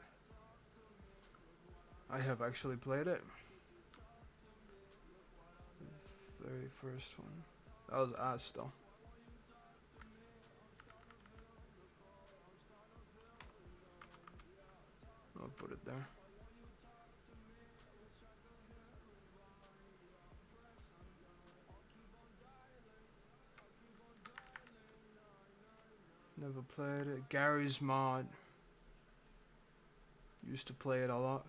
Speaker 1: I have actually played it. Very first one. That was ass though. I'll put it there. Never played it. Gary's Mod. Used to play it a lot.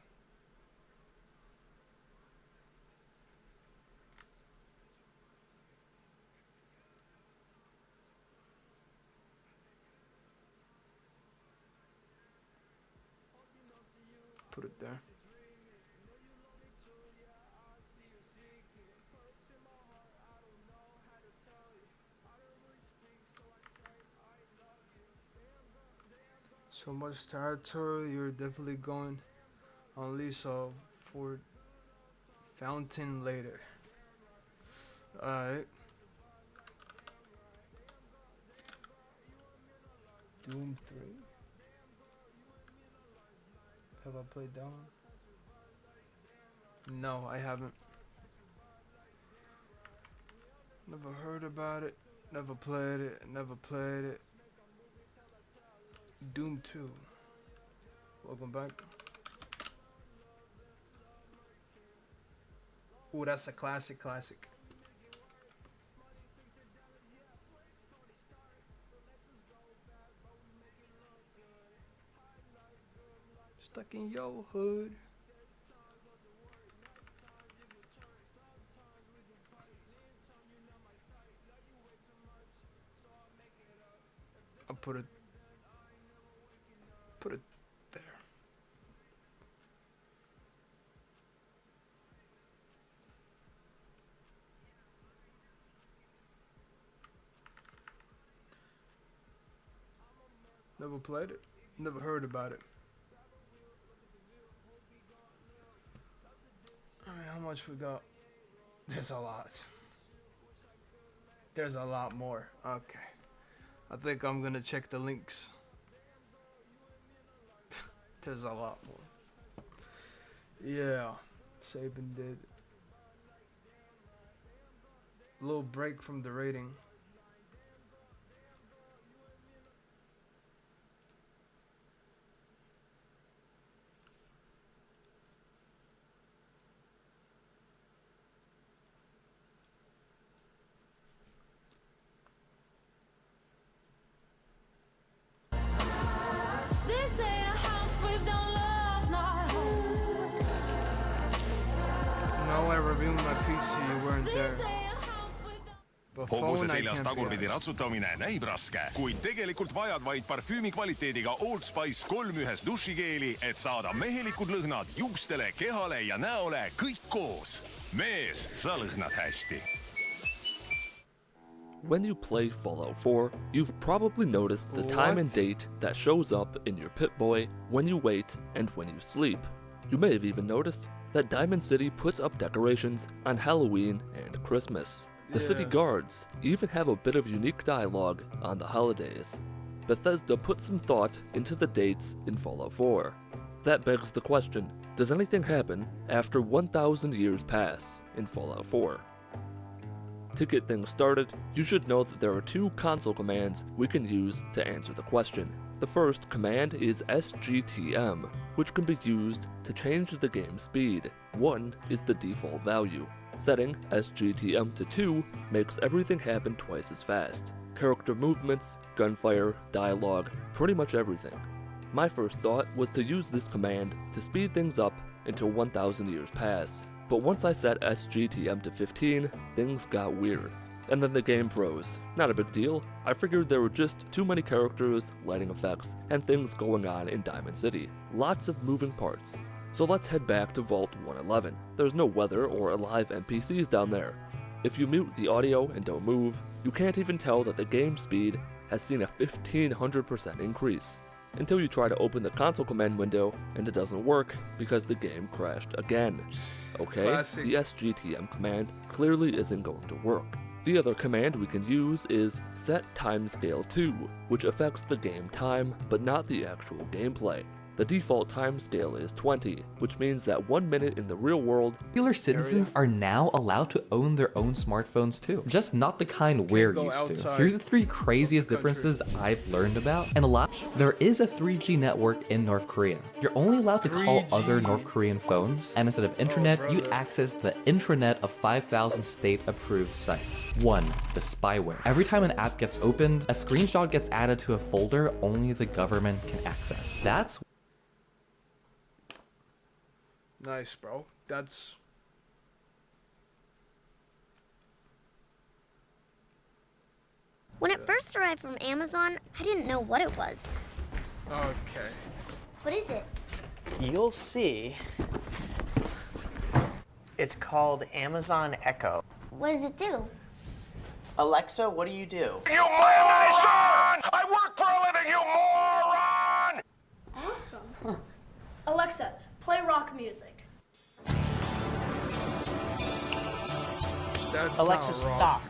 Speaker 1: Put it there. So much territory, you're definitely going on Lisa for Fountain later. Alright. Doom 3? Have I played that one? No, I haven't. Never heard about it. Never played it. Never played it. Doom 2. Welcome back. Ooh, that's a classic. Stuck in your hood. I'll put it there. Never played it. Never heard about it. Alright, how much we got? There's a lot. There's a lot more. Okay. I think I'm gonna check the links. There's a lot more. Yeah, Saban did. Little break from the rating. No, I reviewed my PC, you weren't there.
Speaker 2: hobuse seljas tagurpidi ratsutamine näib raske, kuid tegelikult vajad vaid parfüümi kvaliteediga Old Spice 3 dušikeeli, et saada mehelikud lõhnad juustele, kehale ja näole kõik koos. Mees, sa lõhnad hästi.
Speaker 3: When you play Fallout 4, you've probably noticed the time and date that shows up in your Pip-Boy when you wait and when you sleep. You may have even noticed that Diamond City puts up decorations on Halloween and Christmas. The city guards even have a bit of unique dialogue on the holidays. Bethesda put some thought into the dates in Fallout 4. That begs the question, does anything happen after 1,000 years pass in Fallout 4? To get things started, you should know that there are two console commands we can use to answer the question. The first command is SGTM, which can be used to change the game speed. 1 is the default value. Setting SGTM to 2 makes everything happen twice as fast. Character movements, gunfire, dialogue, pretty much everything. My first thought was to use this command to speed things up until 1,000 years pass. But once I set SGTM to 15, things got weird. And then the game froze. Not a big deal. I figured there were just too many characters, lighting effects, and things going on in Diamond City. Lots of moving parts. So let's head back to Vault 111. There's no weather or alive NPCs down there. If you mute the audio and don't move, you can't even tell that the game speed has seen a 1,500% increase. Until you try to open the console command window and it doesn't work because the game crashed again. Okay,
Speaker 1: Classic.
Speaker 3: the SGTM command clearly isn't going to work. The other command we can use is set timescale 2, which affects the game time but not the actual gameplay. The default timescale is 20, which means that 1 minute in the real world.
Speaker 7: Regular citizens are now allowed to own their own smartphones too, just not the kind we're used to. Here's the 3 craziest differences I've learned about. And a lot, there is a 3G network in North Korea. You're only allowed to call
Speaker 1: 3G?
Speaker 7: other North Korean phones, and instead of internet, you access the intranet of 5,000 state-approved sites. 1. The spyware. Every time an app gets opened, a screenshot gets added to a folder only the government can access. That's
Speaker 1: Nice, bro. That's...
Speaker 8: When it first arrived from Amazon, I didn't know what it was.
Speaker 1: Okay.
Speaker 8: What is it?
Speaker 9: You'll see. It's called Amazon Echo.
Speaker 8: What does it do?
Speaker 9: Alexa, what do you do?
Speaker 2: You moron! I work for a living, you moron!
Speaker 10: Awesome. Alexa, play rock music.
Speaker 1: That's
Speaker 9: Alexa,
Speaker 1: not wrong.
Speaker 9: stop.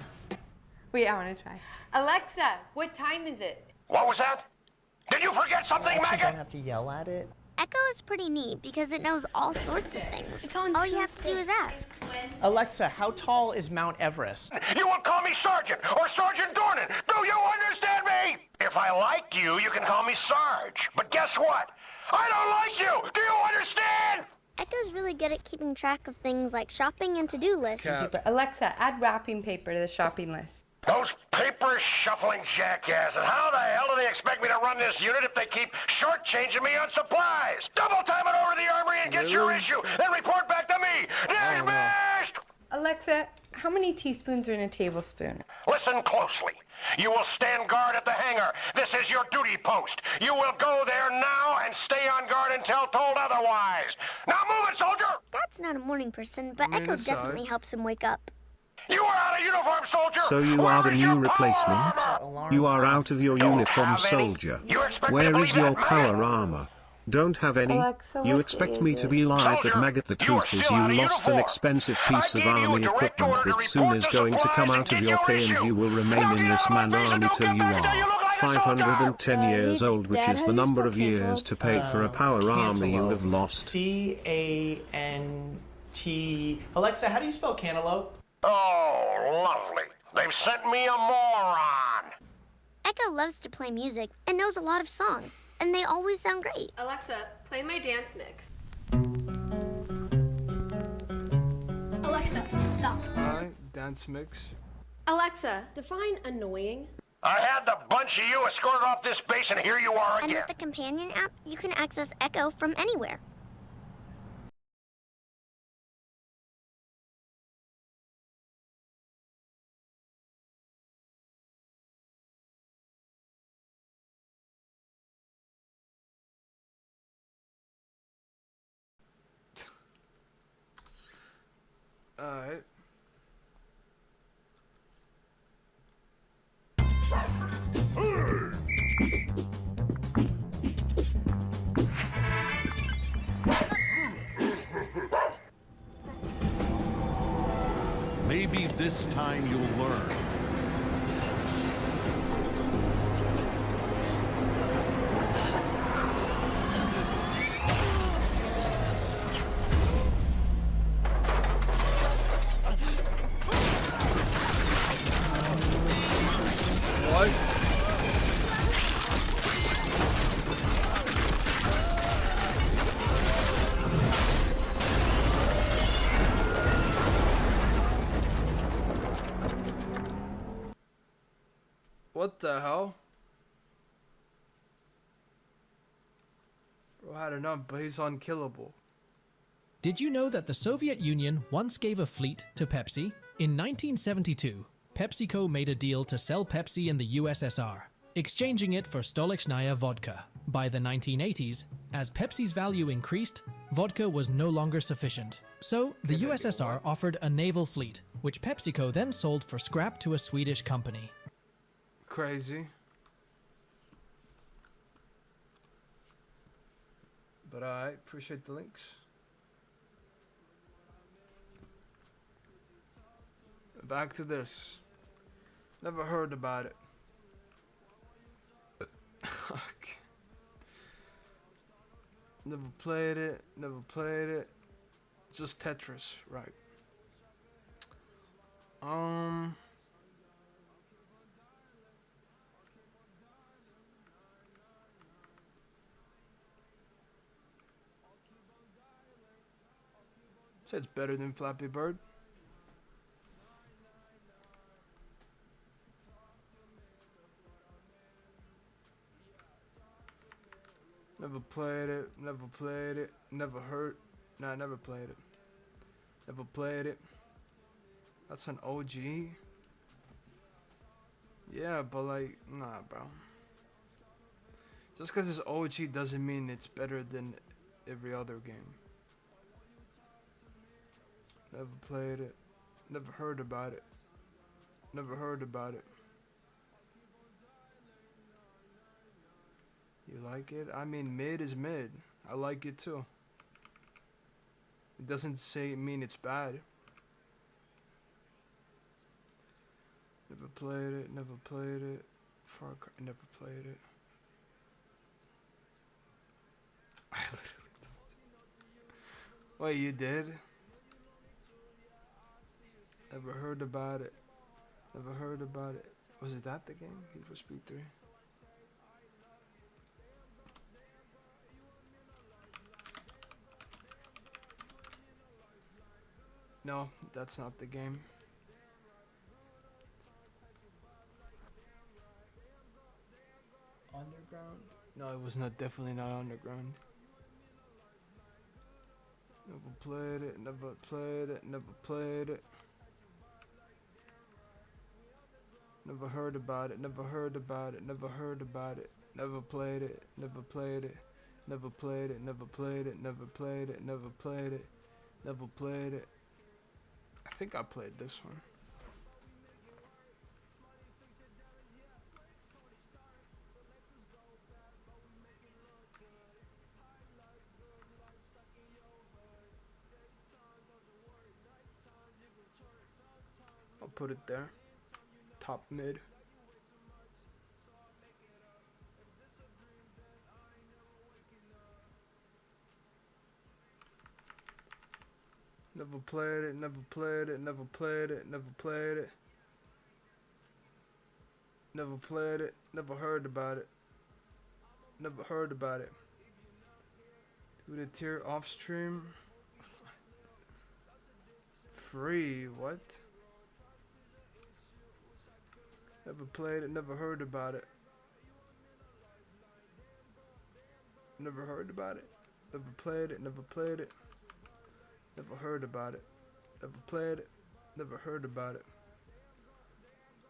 Speaker 11: Wait, I want to try. Alexa, what time is it?
Speaker 2: What was that? Did you forget something,
Speaker 9: You
Speaker 2: maggot?
Speaker 9: don't have to yell at it.
Speaker 8: Echo is pretty neat because it knows all sorts of things.
Speaker 10: It's on
Speaker 8: All you have to do is ask.
Speaker 9: Alexa, how tall is Mount Everest?
Speaker 2: You will call me Sergeant or Sergeant Dornan. Do you understand me? If I like you, you can call me Sarge. But guess what? I don't like you. Do you understand?
Speaker 8: Echo's really good at keeping track of things like shopping and to-do lists.
Speaker 1: Cap.
Speaker 11: Alexa, add wrapping paper to the shopping list.
Speaker 2: Those paper-shuffling jackasses. How the hell do they expect me to run this unit if they keep shortchanging me on supplies? Double time it over to the armory and get your issue, then report back to me. Dismissed!
Speaker 11: Alexa, how many teaspoons are in a tablespoon?
Speaker 2: Listen closely. You will stand guard at the hangar. This is your duty post. You will go there now and stay on guard until told otherwise. Now move it, soldier!
Speaker 8: Dad's not a morning person, but Echo
Speaker 1: inside.
Speaker 8: definitely helps him wake up.
Speaker 2: You are out of uniform, soldier!
Speaker 12: So you
Speaker 2: Where
Speaker 12: are the
Speaker 2: is your
Speaker 12: new
Speaker 2: power
Speaker 12: replacement?
Speaker 2: armor?
Speaker 12: You are out of your
Speaker 2: Don't
Speaker 12: uniform,
Speaker 2: have any.
Speaker 12: soldier.
Speaker 2: You expect me to
Speaker 12: Where
Speaker 2: believe
Speaker 12: is your
Speaker 2: that,
Speaker 12: power
Speaker 2: man?
Speaker 12: armor? Don't have any?
Speaker 11: Alexa,
Speaker 12: You
Speaker 11: what
Speaker 12: expect
Speaker 11: day
Speaker 12: me
Speaker 11: is
Speaker 12: to
Speaker 11: it?
Speaker 12: be live,
Speaker 2: Soldier,
Speaker 12: but maggot, the
Speaker 2: you are
Speaker 12: truth is
Speaker 2: still out
Speaker 12: you
Speaker 2: of
Speaker 12: lost an
Speaker 2: uniform.
Speaker 12: expensive piece
Speaker 2: I
Speaker 12: of
Speaker 2: gave you a
Speaker 12: army
Speaker 2: direct
Speaker 12: equipment
Speaker 2: order to
Speaker 12: which soon
Speaker 2: report
Speaker 12: is
Speaker 2: to
Speaker 12: going to come
Speaker 2: supplies
Speaker 12: out
Speaker 2: and
Speaker 12: of
Speaker 2: get
Speaker 12: your
Speaker 2: your
Speaker 12: pay and
Speaker 2: issue.
Speaker 12: you will remain
Speaker 2: Now
Speaker 12: in
Speaker 2: get
Speaker 12: this
Speaker 2: out of my
Speaker 12: manned
Speaker 2: face and
Speaker 12: army
Speaker 2: don't
Speaker 12: till
Speaker 2: get
Speaker 12: you
Speaker 2: back until you
Speaker 12: are.
Speaker 2: look like
Speaker 12: 510 years old, which is the number of years to pay for a power armor you have lost.
Speaker 9: C-A-N-T... Alexa, how do you spell cantaloupe?
Speaker 13: Oh, lovely. They've sent me a moron.
Speaker 8: Echo loves to play music and knows a lot of songs, and they always sound great.
Speaker 11: Alexa, play my dance mix.
Speaker 10: Alexa, stop.
Speaker 1: Alright, dance mix.
Speaker 11: Alexa, define annoying.
Speaker 13: I had the bunch of you escorted off this base, and here you are
Speaker 8: And
Speaker 13: again.
Speaker 8: with the companion app, you can access Echo from anywhere.
Speaker 1: Alright.
Speaker 14: Maybe this time you'll learn.
Speaker 1: What? What the hell? Bro, I don't know, but he's unkillable.
Speaker 15: Did you know that the Soviet Union once gave a fleet to Pepsi? In 1972, PepsiCo made a deal to sell Pepsi in the USSR, exchanging it for Stolichnaya vodka. By the 1980s, as Pepsi's value increased, vodka was no longer sufficient. So, the USSR offered a naval fleet, which PepsiCo then sold for scrap to a Swedish company.
Speaker 1: Crazy. But I appreciate the links. Back to this. Never heard about it. Okay. Never played it. Never played it. Just Tetris, right? Say it's better than Flappy Bird. Never played it, never played it, never heard. Nah, never played it. Never played it. That's an OG. Yeah, but like, nah, bro. Just because it's OG doesn't mean it's better than every other game. Never played it. Never heard about it. Never heard about it. You like it? I mean, mid is mid. I like it too. It doesn't mean it's bad. Never played it. Never played it. Far Cry. Never played it. I literally don't. Wait, you did? Never heard about it. Never heard about it. Was it that the game? Heat for Speed 3? No, that's not the game. Underground? No, it was not, definitely not Underground. Never played it, never played it, never played it. Never heard about it, never heard about it, never heard about it. Never played it, never played it. Never played it, never played it, never played it, never played it. Never played it. I think I played this one. I'll put it there. Top mid. Never played it, never played it, never played it, never played it. Never played it, never heard about it. Never heard about it. Do the tier off stream. Free, what? Never played it, never heard about it. Never heard about it. Never played it, never played it. Never heard about it. Never played it, never heard about it.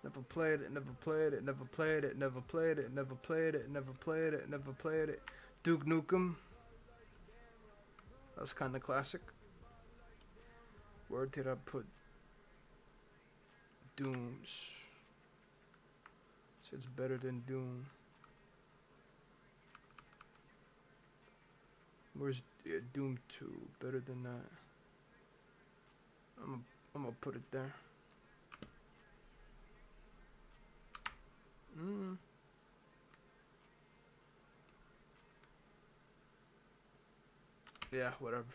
Speaker 1: Never played it, never played it, never played it, never played it, never played it, never played it, never played it. Duke Nukem. That's kind of classic. Where did I put Dooms? So it's better than Doom. Where's Doom 2? Better than that. I'm gonna put it there. Yeah, whatever.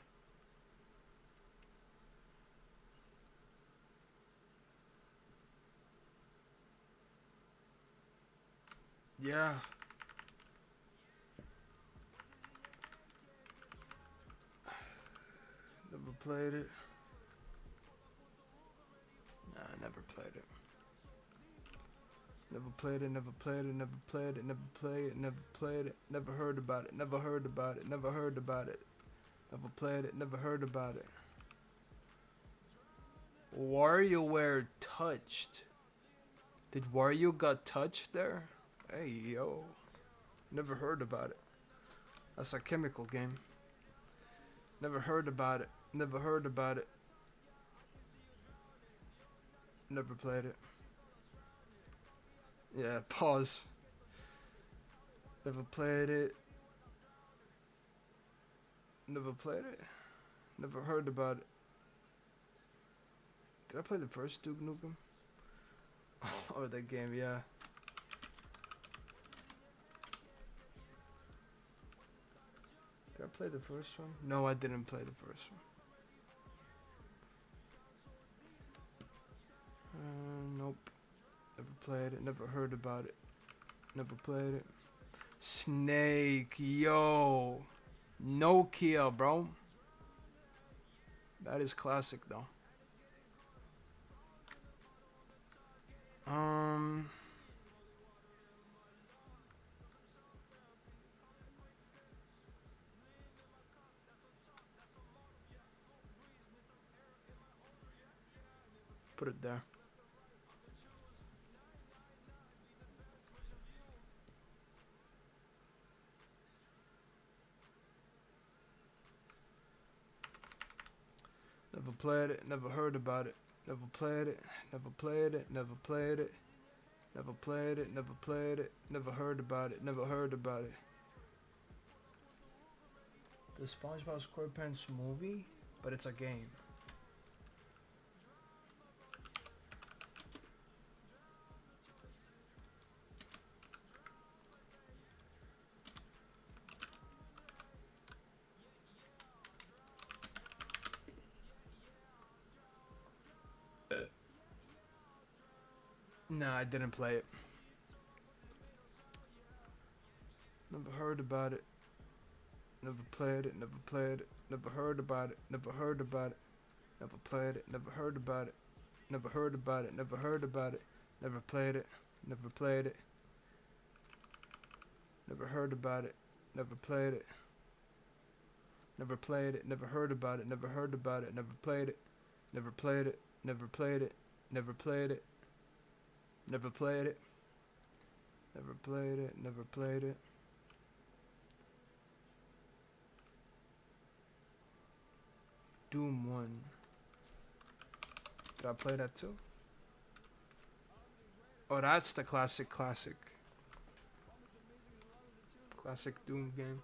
Speaker 1: Yeah. Never played it. Nah, I never played it. Never played it, never played it, never played it, never played it, never played it, never heard about it, never heard about it, never heard about it. Never played it, never heard about it. WarioWare touched. Did Wario got touched there? Hey, yo. Never heard about it. That's a chemical game. Never heard about it. Never heard about it. Never played it. Yeah, pause. Never played it. Never played it. Never heard about it. Did I play the first Duke Nukem? Oh, that game, yeah. Did I play the first one? No, I didn't play the first one. Nope. Never played it. Never heard about it. Never played it. Snake, yo. Nokia, bro. That is classic, though. Put it there. Never played it, never heard about it. Never played it, never played it, never played it. Never played it, never played it, never heard about it, never heard about it. The SpongeBob SquarePants movie, but it's a game. Nah, I didn't play it. Never heard about it. Never played it, never played it, never heard about it, never heard about it. Never played it, never heard about it. Never heard about it, never heard about it. Never played it, never played it. Never heard about it, never played it. Never played it, never heard about it, never heard about it, never played it. Never played it, never played it, never played it. Never played it. Never played it, never played it. Doom 1. Did I play that too? Oh, that's the classic. Classic Doom game.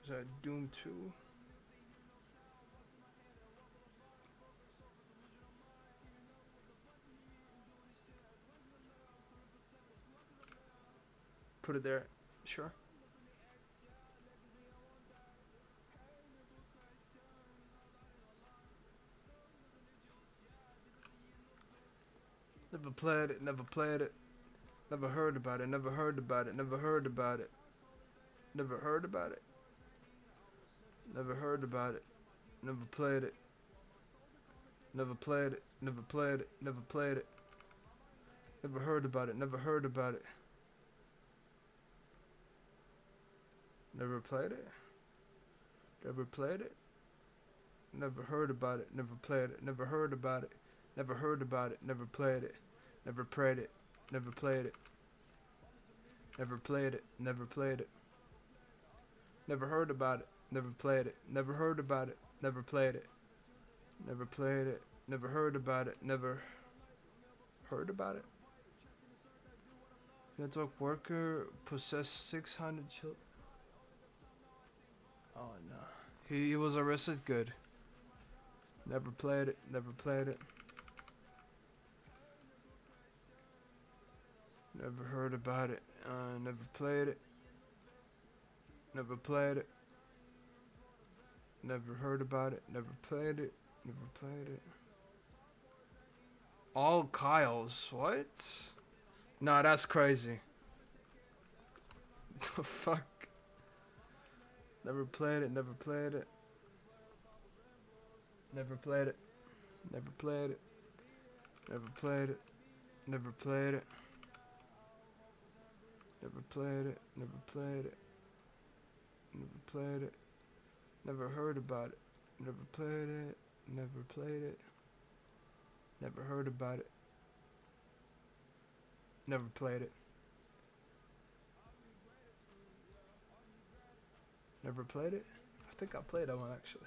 Speaker 1: Is that Doom 2? Put it there. Sure. Never played it, never played it. Never heard about it, never heard about it, never heard about it. Never heard about it. Never heard about it. Never played it. Never played it, never played it, never played it. Never heard about it, never heard about it. Never played it. Never played it. Never heard about it, never played it, never heard about it. Never heard about it, never played it. Never prayed it, never played it. Never played it, never played it. Never heard about it, never played it. Never heard about it, never played it. Never played it, never heard about it, never heard about it. Network worker possessed 600 children. Oh no. He was arrested, good. Never played it, never played it. Never heard about it, never played it. Never played it. Never heard about it, never played it, never played it. All Kyles, what? Nah, that's crazy. The fuck? Never played it, never played it. Never played it. Never played it. Never played it. Never played it. Never played it. Never played it. Never played it. Never heard about it. Never played it. Never played it. Never heard about it. Never played it. Never played it? I think I played that one actually.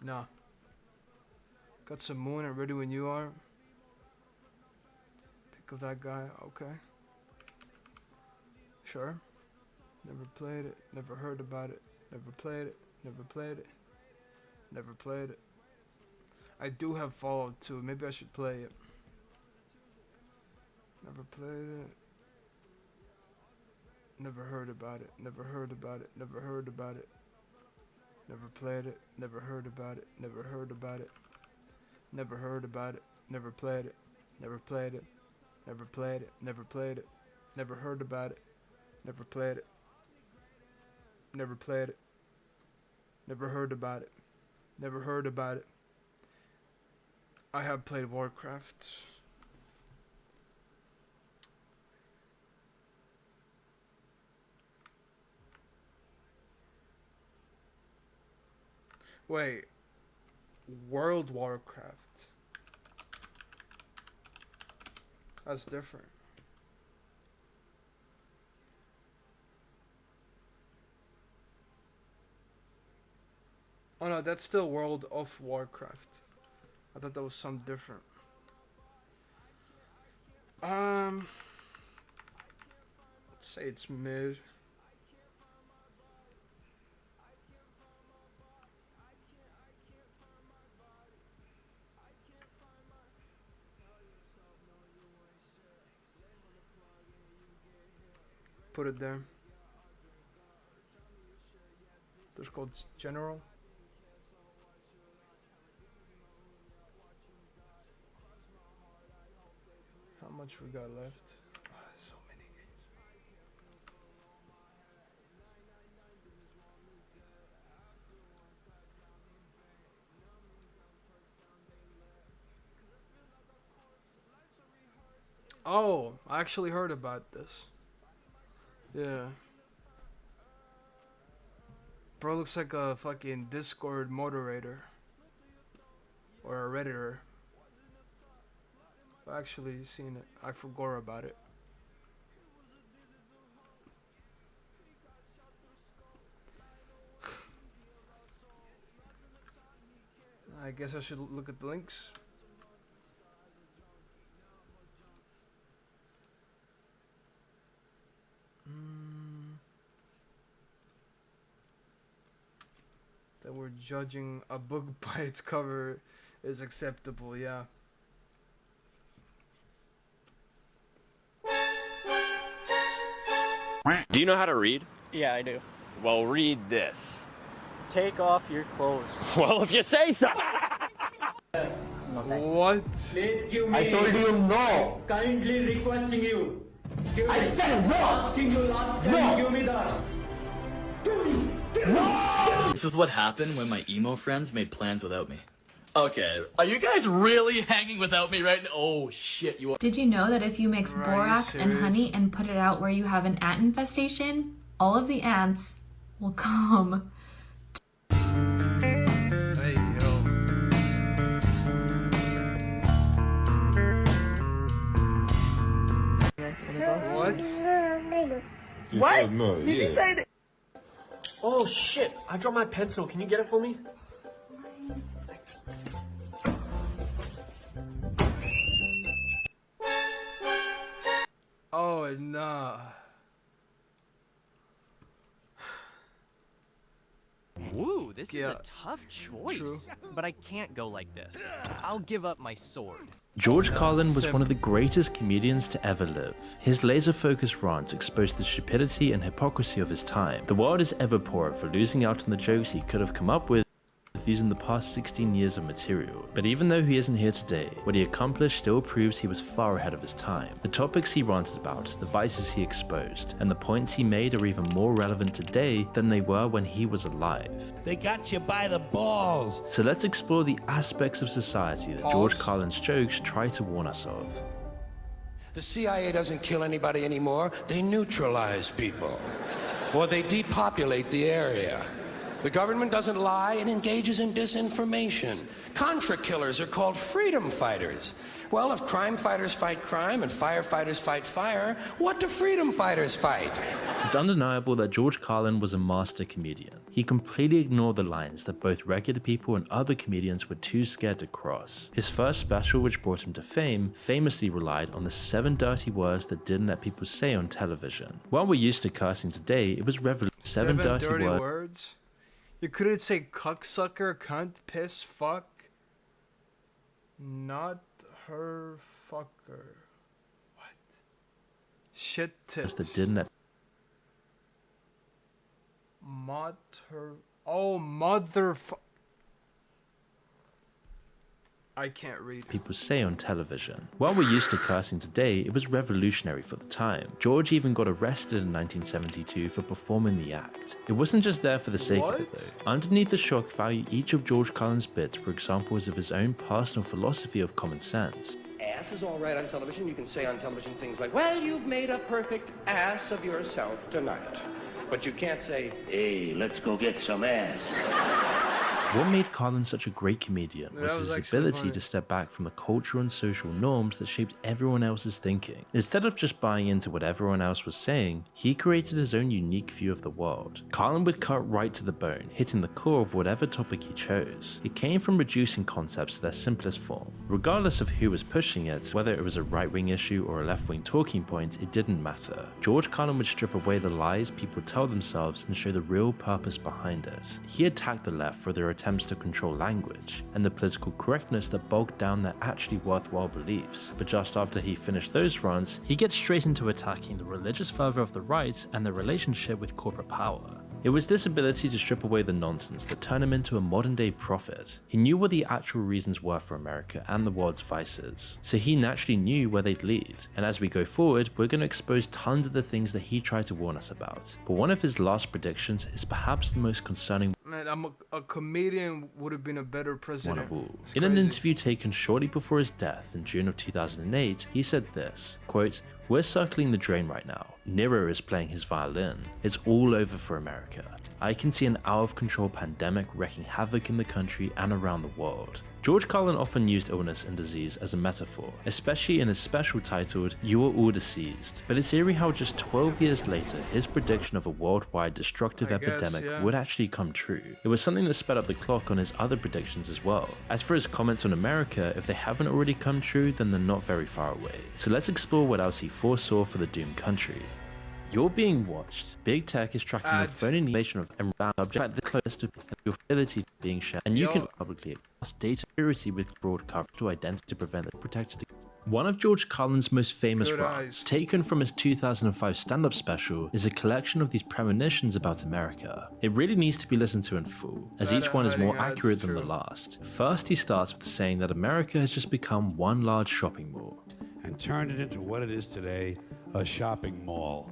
Speaker 1: Nah. Got some moon and ready when you are. Pick of that guy, okay. Sure. Never played it, never heard about it, never played it, never played it, never played it. I do have Fallout 2, maybe I should play it. Never played it. Never heard about it, never heard about it, never heard about it. Never played it, never heard about it, never heard about it. Never heard about it, never played it, never played it, never played it, never played it, never heard about it, never played it, never played it, never heard about it, never heard about it. I have played Warcraft. Wait, World Warcraft. That's different. Oh no, that's still World of Warcraft. I thought that was something different. Let's say it's mid. Put it there. There's called General. How much we got left? So many games. Oh, I actually heard about this. Yeah. Bro looks like a fucking Discord moderator. Or a Redditor. I've actually seen it. I forgot about it. I guess I should look at the links. That we're judging a book by its cover is acceptable, yeah.
Speaker 16: Do you know how to read?
Speaker 17: Yeah, I do.
Speaker 16: Well, read this.
Speaker 17: Take off your clothes.
Speaker 16: Well, if you say so.
Speaker 1: What?
Speaker 17: I told you no. Kindly requesting you. I said no. Asking you last time. Give me that.
Speaker 18: This is what happened when my emo friends made plans without me. Okay, are you guys really hanging without me right now? Oh shit, you are.
Speaker 19: Did you know that if you mix borax and honey and put it out where you have an ant infestation, all of the ants will come?
Speaker 1: Hey, yo. What?
Speaker 11: What? Did you say that?
Speaker 9: Oh shit, I dropped my pencil. Can you get it for me?
Speaker 1: Oh, nah.
Speaker 20: Woo, this is
Speaker 1: Yeah.
Speaker 20: a tough choice.
Speaker 1: True.
Speaker 20: But I can't go like this. I'll give up my sword.
Speaker 21: George Carlin was one of the greatest comedians to ever live. His laser-focused rants exposed the stupidity and hypocrisy of his time. The world is ever poorer for losing out on the jokes he could have come up with using the past 16 years of material. But even though he isn't here today, what he accomplished still proves he was far ahead of his time. The topics he ranted about, the vices he exposed, and the points he made are even more relevant today than they were when he was alive.
Speaker 22: They got you by the balls.
Speaker 21: So let's explore the aspects of society that George Carlin's jokes try to warn us of.
Speaker 23: The CIA doesn't kill anybody anymore. They neutralize people. Or they depopulate the area. The government doesn't lie, it engages in disinformation. Contra killers are called freedom fighters. Well, if crime fighters fight crime and firefighters fight fire, what do freedom fighters fight?
Speaker 21: It's undeniable that George Carlin was a master comedian. He completely ignored the lines that both regular people and other comedians were too scared to cross. His first special, which brought him to fame, famously relied on the 7 dirty words that didn't let people say on television. While we're used to cursing today, it was revolutionary. 7 dirty
Speaker 1: words? You couldn't say cucksucker, cunt, piss, fuck. Not her fucker. What? Shit tits.
Speaker 21: That didn't let
Speaker 1: Mother. Oh, motherfucker. I can't read.
Speaker 21: People say on television. While we're used to cursing today, it was revolutionary for the time. George even got arrested in 1972 for performing the act. It wasn't just there for the sake of it though. Underneath the shock value, each of George Carlin's bits were examples of his own personal philosophy of common sense.
Speaker 24: Ass is all right on television. You can say on television things like, well, you've made a perfect ass of yourself tonight. But you can't say, hey, let's go get some ass.
Speaker 21: What made Carlin such a great comedian was his ability to step back from the cultural and social norms that shaped everyone else's thinking. Instead of just buying into what everyone else was saying, he created his own unique view of the world. Carlin would cut right to the bone, hitting the core of whatever topic he chose. It came from reducing concepts to their simplest form. Regardless of who was pushing it, whether it was a right-wing issue or a left-wing talking point, it didn't matter. George Carlin would strip away the lies people tell themselves and show the real purpose behind it. He attacked the left for their attempts to control language and the political correctness that bogged down their actually worthwhile beliefs. But just after he finished those runs, he gets straight into attacking the religious fervor of the right and their relationship with corporate power. It was this ability to strip away the nonsense that turned him into a modern-day prophet. He knew what the actual reasons were for America and the world's vices, so he naturally knew where they'd lead. And as we go forward, we're going to expose tons of the things that he tried to warn us about. But one of his last predictions is perhaps the most concerning.
Speaker 1: Man, a comedian would have been a better president.
Speaker 21: One of all. In an interview taken shortly before his death in June of 2008, he said this, quote, "We're circling the drain right now. Nero is playing his violin. It's all over for America. I can see an out-of-control pandemic wreaking havoc in the country and around the world." George Carlin often used illness and disease as a metaphor, especially in his special titled You Are All Deceased. But it's eerie how just 12 years later, his prediction of a worldwide destructive epidemic would actually come true. It was something that sped up the clock on his other predictions as well. As for his comments on America, if they haven't already come true, then they're not very far away. So let's explore what else he foresaw for the doomed country. You're being watched. Big tech is tracking your phone information of and subject the closest to your ability to being shared, and you can publicly exhaust data security with broad coverage to identity to prevent the protected. One of George Carlin's most famous
Speaker 1: Good
Speaker 21: rants,
Speaker 1: eyes.
Speaker 21: taken from his 2005 stand-up special, is a collection of these premonitions about America. It really needs to be listened to in full, as
Speaker 1: Better
Speaker 21: each one is more
Speaker 1: hiding ads,
Speaker 21: accurate than the
Speaker 1: true.
Speaker 21: last. First, he starts with saying that America has just become one large shopping mall.
Speaker 3: And turned it into what it is today, a shopping mall.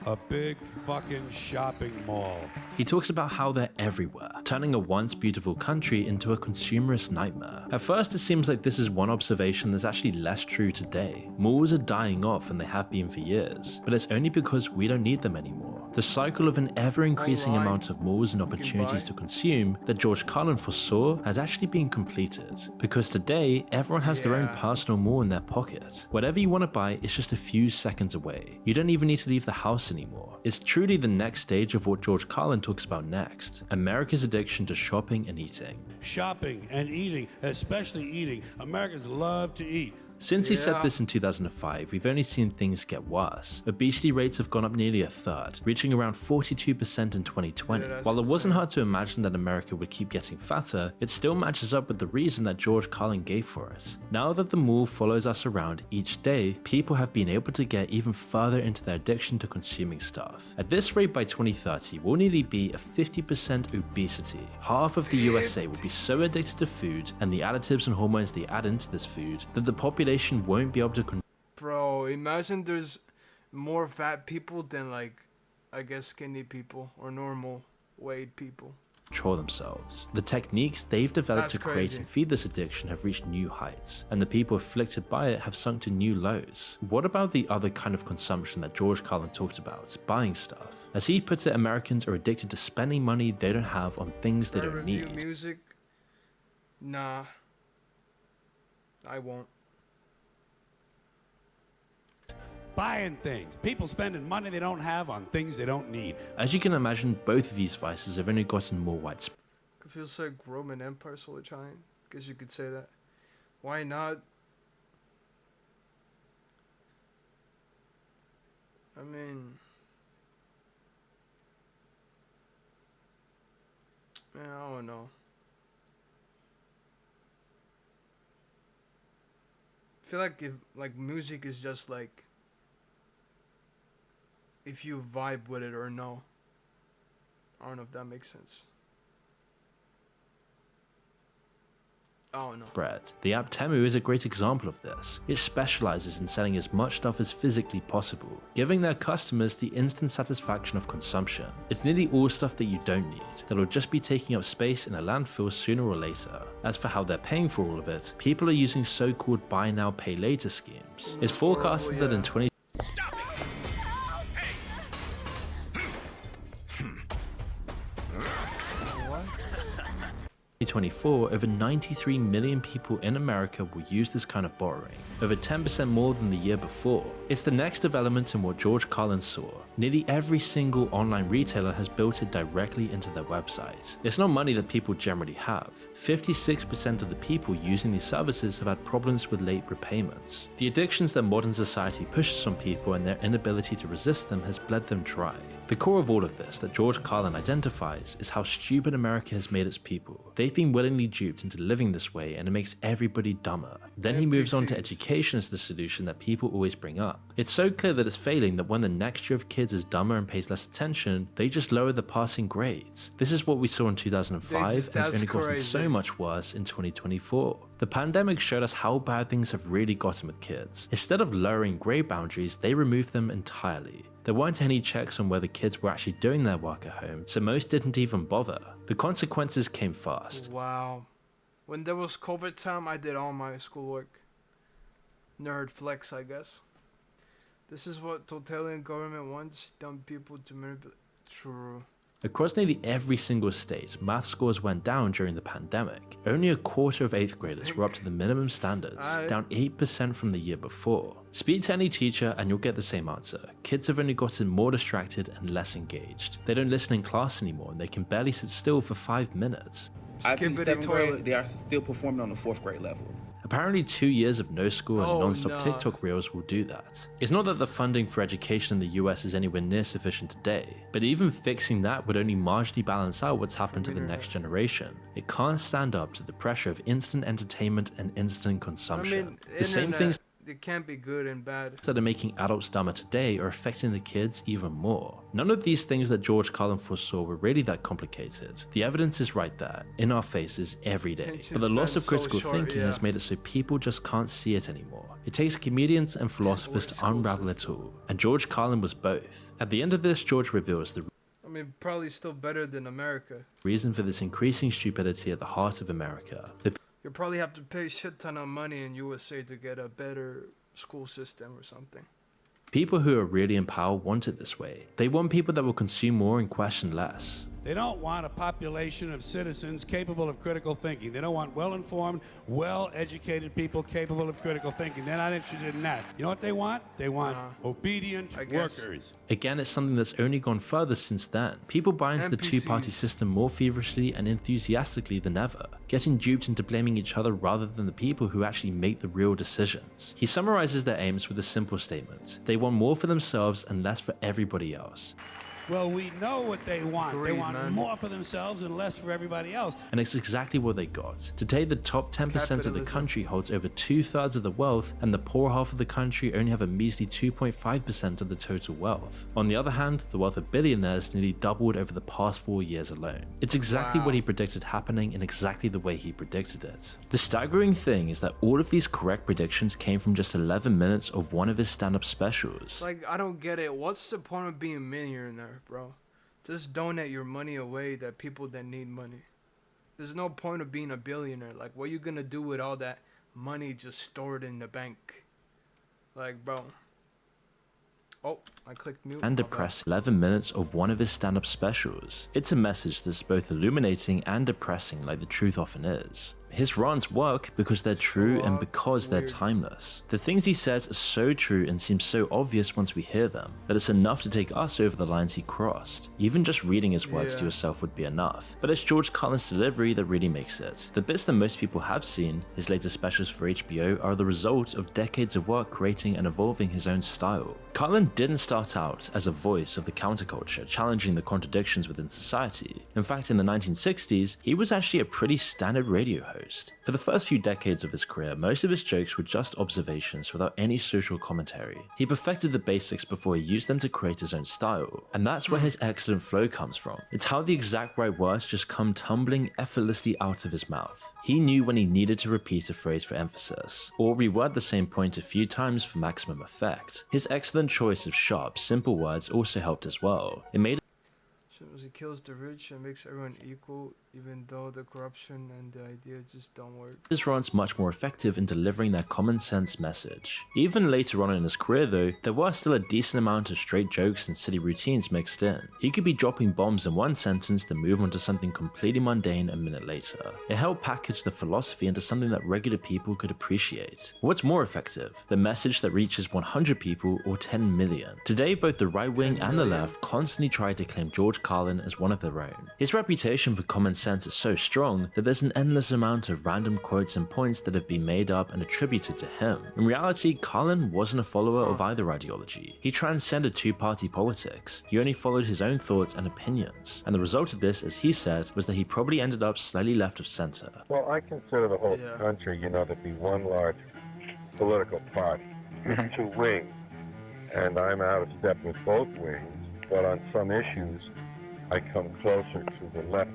Speaker 3: A big fucking shopping mall.
Speaker 21: He talks about how they're everywhere, turning a once beautiful country into a consumerist nightmare. At first, it seems like this is one observation that's actually less true today. Malls are dying off and they have been for years, but it's only because we don't need them anymore. The cycle of an ever-increasing
Speaker 1: Online,
Speaker 21: amount of malls and opportunities to consume that George Carlin foresaw has actually been completed. Because today, everyone has their own personal mall in their pocket. Whatever you want to buy is just a few seconds away. You don't even need to leave the house anymore. It's truly the next stage of what George Carlin talks about next: America's addiction to shopping and eating.
Speaker 3: Shopping and eating, especially eating. Americans love to eat.
Speaker 21: Since he said this in 2005, we've only seen things get worse. Obesity rates have gone up nearly a third, reaching around 42% in 2020. While it wasn't hard to imagine that America would keep getting fatter, it still matches up with the reason that George Carlin gave for it. Now that the mall follows us around each day, people have been able to get even further into their addiction to consuming stuff. At this rate, by 2030, we'll nearly be a 50% obesity. Half of the USA will be so addicted to food and the additives and hormones they add into this food that the population won't be able to
Speaker 1: Bro, imagine there's more fat people than, like, I guess skinny people or normal weight people.
Speaker 21: control themselves. The techniques they've developed to create and feed this addiction have reached new heights, and the people afflicted by it have sunk to new lows. What about the other kind of consumption that George Carlin talked about, buying stuff? As he puts it, Americans are addicted to spending money they don't have on things they don't need.
Speaker 1: Music? Nah. I won't.
Speaker 3: Buying things. People spending money they don't have on things they don't need.
Speaker 21: As you can imagine, both of these vices have only gotten more widespread.
Speaker 1: It feels like Roman Empire sort of trying. Guess you could say that. Why not? I mean, man, I don't know. I feel like if music is just like if you vibe with it or no. I don't know if that makes sense. Oh no.
Speaker 21: The app Temu is a great example of this. It specializes in selling as much stuff as physically possible, giving their customers the instant satisfaction of consumption. It's nearly all stuff that you don't need, that'll just be taking up space in a landfill sooner or later. As for how they're paying for all of it, people are using so-called buy now pay later schemes. It's forecasted that in 2024, over 93 million people in America will use this kind of borrowing, over 10% more than the year before. It's the next development in what George Carlin saw. Nearly every single online retailer has built it directly into their website. It's not money that people generally have. 56% of the people using these services have had problems with late repayments. The addictions that modern society pushes on people and their inability to resist them has bled them dry. The core of all of this that George Carlin identifies is how stupid America has made its people. They've been willingly duped into living this way, and it makes everybody dumber. Then he moves on to education as the solution that people always bring up. It's so clear that it's failing that when the next year of kids is dumber and pays less attention, they just lower the passing grades. This is what we saw in 2005 and has only gotten so much worse in 2024. The pandemic showed us how bad things have really gotten with kids. Instead of lowering grade boundaries, they removed them entirely. There weren't any checks on whether kids were actually doing their work at home, so most didn't even bother. The consequences came fast.
Speaker 1: Wow. When there was COVID time, I did all my schoolwork. Nerd flex, I guess. This is what totalitarian government wants dumb people to manipulate. True.
Speaker 21: Across nearly every single state, math scores went down during the pandemic. Only a quarter of 8th graders were up to the minimum standards, down 8% from the year before. Speak to any teacher and you'll get the same answer. Kids have only gotten more distracted and less engaged. They don't listen in class anymore and they can barely sit still for 5 minutes.
Speaker 4: I think 7th grade, they are still performing on the 4th grade level.
Speaker 21: Apparently 2 years of no school and non-stop TikTok reels will do that. It's not that the funding for education in the US is anywhere near sufficient today, but even fixing that would only marginally balance out what's happened to the next generation. It can't stand up to the pressure of instant entertainment and instant consumption. The same things
Speaker 1: it can't be good and bad.
Speaker 21: That are making adults dumber today are affecting the kids even more. None of these things that George Carlin foresaw were really that complicated. The evidence is right there, in our faces every day. But the loss of critical thinking has made it so people just can't see it anymore. It takes comedians and philosophers to unravel it all, and George Carlin was both. At the end of this, George reveals the
Speaker 1: I mean, probably still better than America.
Speaker 21: reason for this increasing stupidity at the heart of America.
Speaker 1: You probably have to pay a shit ton of money in USA to get a better school system or something.
Speaker 21: People who are really in power want it this way. They want people that will consume more and question less.
Speaker 3: They don't want a population of citizens capable of critical thinking. They don't want well-informed, well-educated people capable of critical thinking. They're not interested in that. You know what they want? They want obedient workers.
Speaker 21: Again, it's something that's only gone further since then. People buy into the two-party system more feverishly and enthusiastically than ever, getting duped into blaming each other rather than the people who actually make the real decisions. He summarizes their aims with a simple statement. They want more for themselves and less for everybody else.
Speaker 3: Well, we know what they want. They want more for themselves and less for everybody else.
Speaker 21: And it's exactly what they got. Today, the top 10% of the country holds over 2/3 of the wealth, and the poor half of the country only have a measly 2.5% of the total wealth. On the other hand, the wealth of billionaires nearly doubled over the past 4 years alone. It's exactly what he predicted happening in exactly the way he predicted it. The staggering thing is that all of these correct predictions came from just 11 minutes of one of his stand-up specials.
Speaker 1: Like, I don't get it. What's the point of being a millionaire, bro? Just donate your money away to people that need money. There's no point of being a billionaire. Like, what are you gonna do with all that money just stored in the bank? Like, bro. Oh, I clicked mute.
Speaker 21: And depress 11 minutes of one of his stand-up specials. It's a message that's both illuminating and depressing, like the truth often is. His rants work because they're true and because they're timeless. The things he says are so true and seem so obvious once we hear them, that it's enough to take us over the lines he crossed. Even just reading his words to yourself would be enough, but it's George Carlin's delivery that really makes it. The bits that most people have seen, his latest specials for HBO, are the result of decades of work creating and evolving his own style. Carlin didn't start out as a voice of the counterculture, challenging the contradictions within society. In fact, in the 1960s, he was actually a pretty standard radio host. For the first few decades of his career, most of his jokes were just observations without any social commentary. He perfected the basics before he used them to create his own style, and that's where his excellent flow comes from. It's how the exact right words just come tumbling effortlessly out of his mouth. He knew when he needed to repeat a phrase for emphasis, or reword the same point a few times for maximum effect. His excellent choice of sharp, simple words also helped as well. It made
Speaker 1: He kills the rich and makes everyone equal, even though the corruption and the ideas just don't work.
Speaker 21: his rants much more effective in delivering their common sense message. Even later on in his career though, there were still a decent amount of straight jokes and silly routines mixed in. He could be dropping bombs in one sentence then move on to something completely mundane a minute later. It helped package the philosophy into something that regular people could appreciate. What's more effective? The message that reaches 100 people or 10 million. Today, both the right wing and the left constantly try to claim George Carlin as one of their own. His reputation for common sense is so strong that there's an endless amount of random quotes and points that have been made up and attributed to him. In reality, Carlin wasn't a follower of either ideology. He transcended two-party politics. He only followed his own thoughts and opinions. And the result of this, as he said, was that he probably ended up slightly left of center.
Speaker 2: Well, I consider the whole country, to be one large political party with two wings. And I'm out of step with both wings, but on some issues, I come closer to the left.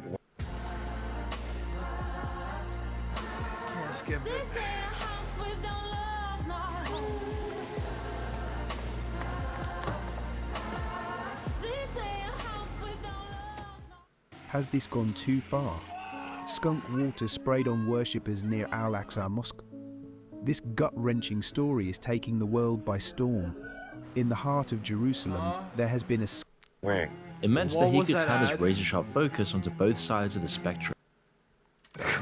Speaker 1: Skip it.
Speaker 5: Has this gone too far? Skunk water sprayed on worshippers near Al-Aqsa Mosque. This gut-wrenching story is taking the world by storm. In the heart of Jerusalem, there has been a
Speaker 21: It meant that he could turn his razor-sharp focus onto both sides of the spectrum,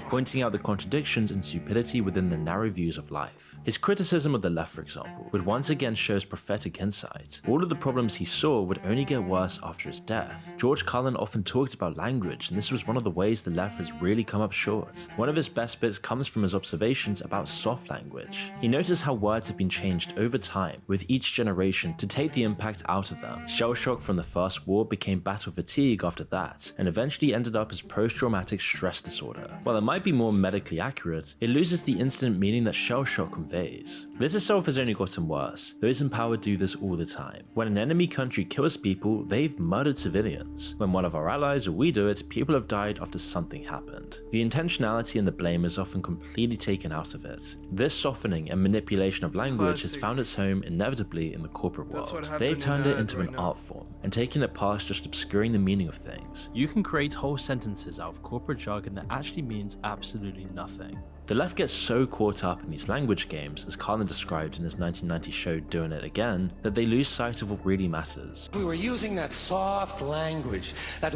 Speaker 21: pointing out the contradictions and stupidity within the narrow views of life. His criticism of the left, for example, would once again show his prophetic insight. All of the problems he saw would only get worse after his death. George Carlin often talked about language, and this was one of the ways the left has really come up short. One of his best bits comes from his observations about soft language. He noticed how words have been changed over time, with each generation, to take the impact out of them. Shell shock from the First War became battle fatigue after that, and eventually ended up as post-traumatic stress disorder. While it might might be more medically accurate, it loses the instant meaning that shell shock conveys. This itself has only gotten worse. Those in power do this all the time. When an enemy country kills people, they've murdered civilians. When one of our allies or we do it, people have died after something happened. The intentionality and the blame is often completely taken out of it. This softening and manipulation of language has found its home inevitably in the corporate world. They've turned it into an art form and taken it past just obscuring the meaning of things. You can create whole sentences out of corporate jargon that actually means absolutely nothing. The left gets so caught up in these language games, as Carlin described in his 1990 show Doing It Again, that they lose sight of what really matters.
Speaker 23: We were using that soft language that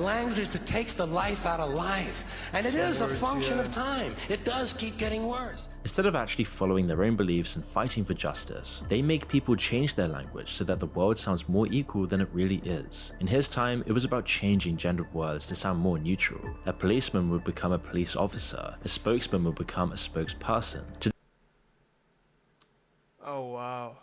Speaker 23: takes the life out of life. And it is a function of time. It does keep getting worse.
Speaker 21: Instead of actually following their own beliefs and fighting for justice, they make people change their language so that the world sounds more equal than it really is. In his time, it was about changing gendered words to sound more neutral. A policeman would become a police officer, a spokesman would become a spokesperson.
Speaker 1: Oh, wow.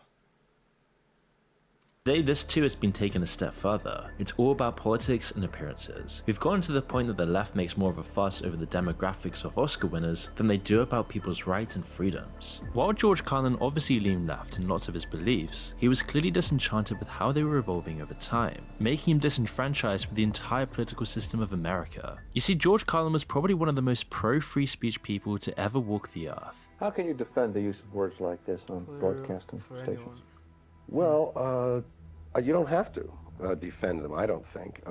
Speaker 21: Today, this too has been taken a step further. It's all about politics and appearances. We've gotten to the point that the left makes more of a fuss over the demographics of Oscar winners than they do about people's rights and freedoms. While George Carlin obviously leaned left in lots of his beliefs, he was clearly disenchanted with how they were evolving over time, making him disenfranchised with the entire political system of America. You see, George Carlin was probably one of the most pro-free speech people to ever walk the earth.
Speaker 2: How can you defend the use of words like this on broadcasting stations? Well, you don't have to defend them, I don't think.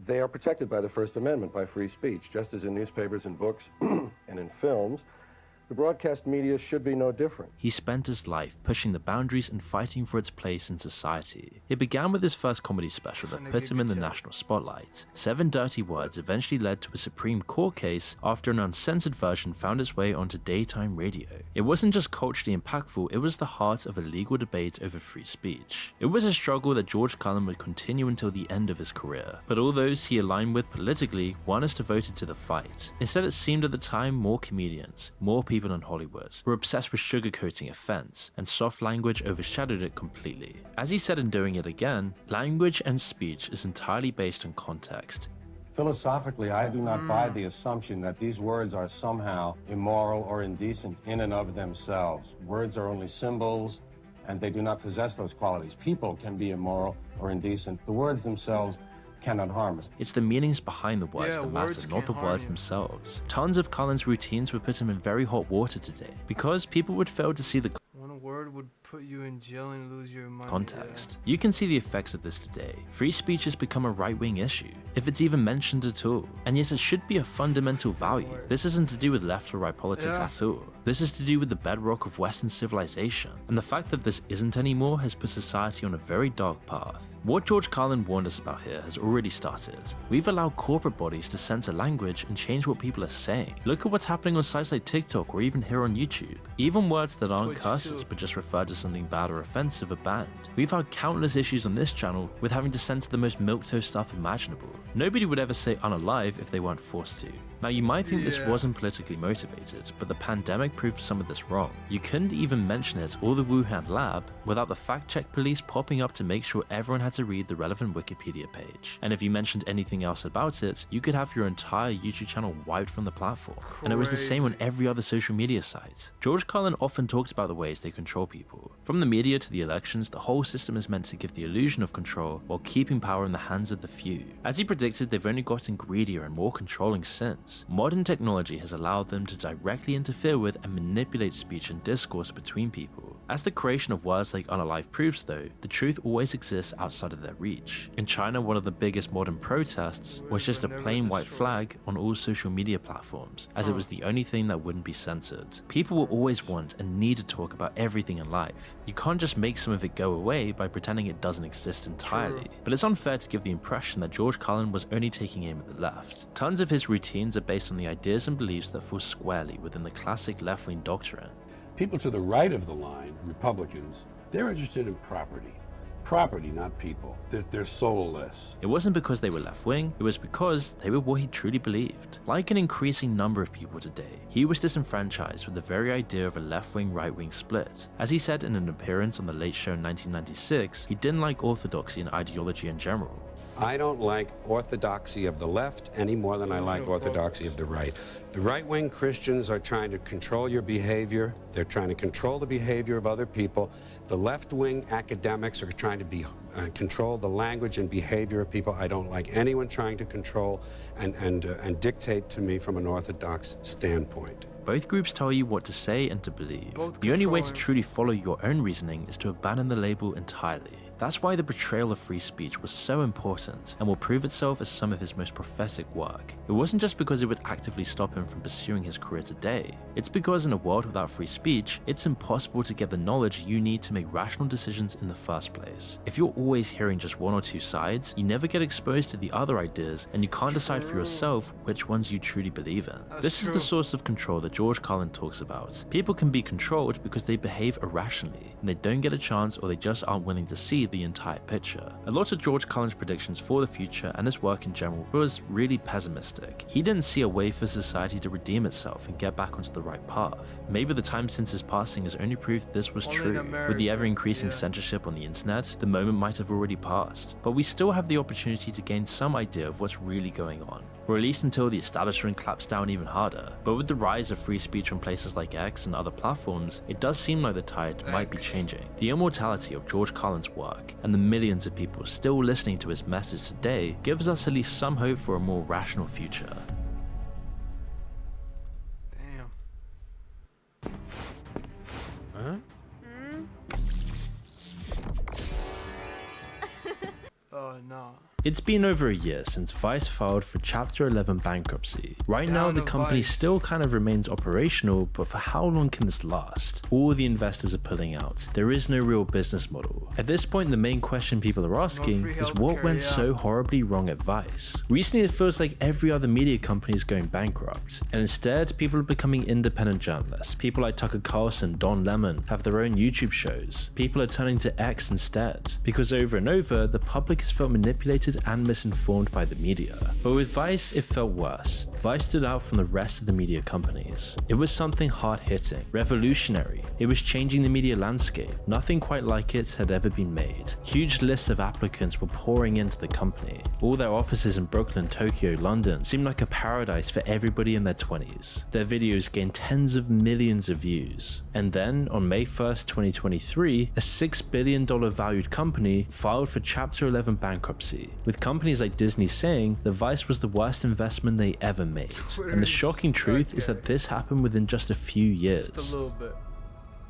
Speaker 2: They are protected by the First Amendment, by free speech, just as in newspapers and books and in films. The broadcast media should be no different.
Speaker 21: He spent his life pushing the boundaries and fighting for its place in society. It began with his first comedy special that put him in the national spotlight. 7 Dirty Words eventually led to a Supreme Court case after an uncensored version found its way onto daytime radio. It wasn't just culturally impactful, it was the heart of a legal debate over free speech. It was a struggle that George Carlin would continue until the end of his career, but all those he aligned with politically weren't as devoted to the fight. Instead, it seemed at the time more comedians, more people in Hollywood were obsessed with sugarcoating offense, and soft language overshadowed it completely. As he said in Doing It Again, language and speech is entirely based on context.
Speaker 23: Philosophically, I do not buy the assumption that these words are somehow immoral or indecent in and of themselves. Words are only symbols, and they do not possess those qualities. People can be immoral or indecent. The words themselves cannot harm us.
Speaker 21: It's the meanings behind the words that matter, not the words themselves. Tons of Carlin's routines would put him in very hot water today, because people would fail to see the
Speaker 1: One word would put you in jail and lose your mind.
Speaker 21: Context. You can see the effects of this today. Free speech has become a right-wing issue, if it's even mentioned at all. And yes, it should be a fundamental value. This isn't to do with left or right politics at all. This is to do with the bedrock of Western civilization. And the fact that this isn't anymore has put society on a very dark path. What George Carlin warned us about here has already started. We've allowed corporate bodies to censor language and change what people are saying. Look at what's happening on sites like TikTok or even here on YouTube. Even words that aren't curses but just refer to something bad or offensive are banned. We've had countless issues on this channel with having to censor the most milquetoast stuff imaginable. Nobody would ever say unalive if they weren't forced to. Now you might think this wasn't politically motivated, but the pandemic proved some of this wrong. You couldn't even mention it or the Wuhan lab without the fact-check police popping up to make sure everyone had to read the relevant Wikipedia page. And if you mentioned anything else about it, you could have your entire YouTube channel wiped from the platform. And it was the same on every other social media site. George Carlin often talked about the ways they control people. From the media to the elections, the whole system is meant to give the illusion of control while keeping power in the hands of the few. As he predicted, they've only gotten greedier and more controlling since. Modern technology has allowed them to directly interfere with and manipulate speech and discourse between people. As the creation of words like unalive proves though, the truth always exists outside of their reach. In China, one of the biggest modern protests was just a plain white flag on all social media platforms, as it was the only thing that wouldn't be censored. People will always want and need to talk about everything in life. You can't just make some of it go away by pretending it doesn't exist entirely. But it's unfair to give the impression that George Carlin was only taking aim at the left. Tons of his routines are based on the ideas and beliefs that fall squarely within the classic left-wing doctrine.
Speaker 3: People to the right of the line, Republicans, they're interested in property.
Speaker 23: property, not people. They're soulless.
Speaker 21: It wasn't because they were left-wing, it was because they were what he truly believed. Like an increasing number of people today, he was disenfranchised with the very idea of a left-wing, right-wing split. As he said in an appearance on The Late Show in 1996, he didn't like orthodoxy and ideology in general.
Speaker 23: I don't like orthodoxy of the left any more than I like orthodoxy of the right. The right-wing Christians are trying to control your behavior. They're trying to control the behavior of other people. The left-wing academics are trying to control the language and behavior of people. I don't like anyone trying to control and dictate to me from an orthodox standpoint.
Speaker 21: Both groups tell you what to say and to believe. The only way to truly follow your own reasoning is to abandon the label entirely. That's why the portrayal of free speech was so important and will prove itself as some of his most prophetic work. It wasn't just because it would actively stop him from pursuing his career today. It's because in a world without free speech, it's impossible to get the knowledge you need to make rational decisions in the first place. If you're always hearing just one or two sides, you never get exposed to the other ideas and you can't decide for yourself which ones you truly believe in. This is the source of control that George Carlin talks about. People can be controlled because they behave irrationally and they don't get a chance or they just aren't willing to see the entire picture. A lot of George Carlin's predictions for the future and his work in general was really pessimistic. He didn't see a way for society to redeem itself and get back onto the right path. Maybe the time since his passing has only proved this was true. With the ever-increasing censorship on the internet, the moment might have already passed. But we still have the opportunity to gain some idea of what's really going on, or at least until the establishment claps down even harder. But with the rise of free speech on places like X and other platforms, it does seem like the tide might be changing. The immortality of George Carlin's work and the millions of people still listening to his message today gives us at least some hope for a more rational future.
Speaker 1: Damn.
Speaker 21: Huh?
Speaker 1: Oh no.
Speaker 21: It's been over a year since Vice filed for Chapter 11 bankruptcy. Right now, the company still kind of remains operational, but for how long can this last? All the investors are pulling out. There is no real business model. At this point, the main question people are asking is what went so horribly wrong at Vice? Recently, it feels like every other media company is going bankrupt, and instead, people are becoming independent journalists. People like Tucker Carlson, Don Lemon have their own YouTube shows. People are turning to X instead, because over and over, the public has felt manipulated and misinformed by the media. But with Vice, it felt worse. Vice stood out from the rest of the media companies. It was something hard-hitting, revolutionary. It was changing the media landscape. Nothing quite like it had ever been made. Huge lists of applicants were pouring into the company. All their offices in Brooklyn, Tokyo, London seemed like a paradise for everybody in their 20s. Their videos gained tens of millions of views. And then, on May 1st, 2023, a $6 billion valued company filed for Chapter 11 bankruptcy, with companies like Disney saying that Vice was the worst investment they ever made. And the shocking truth is that this happened within just a few years.
Speaker 1: Just a little bit.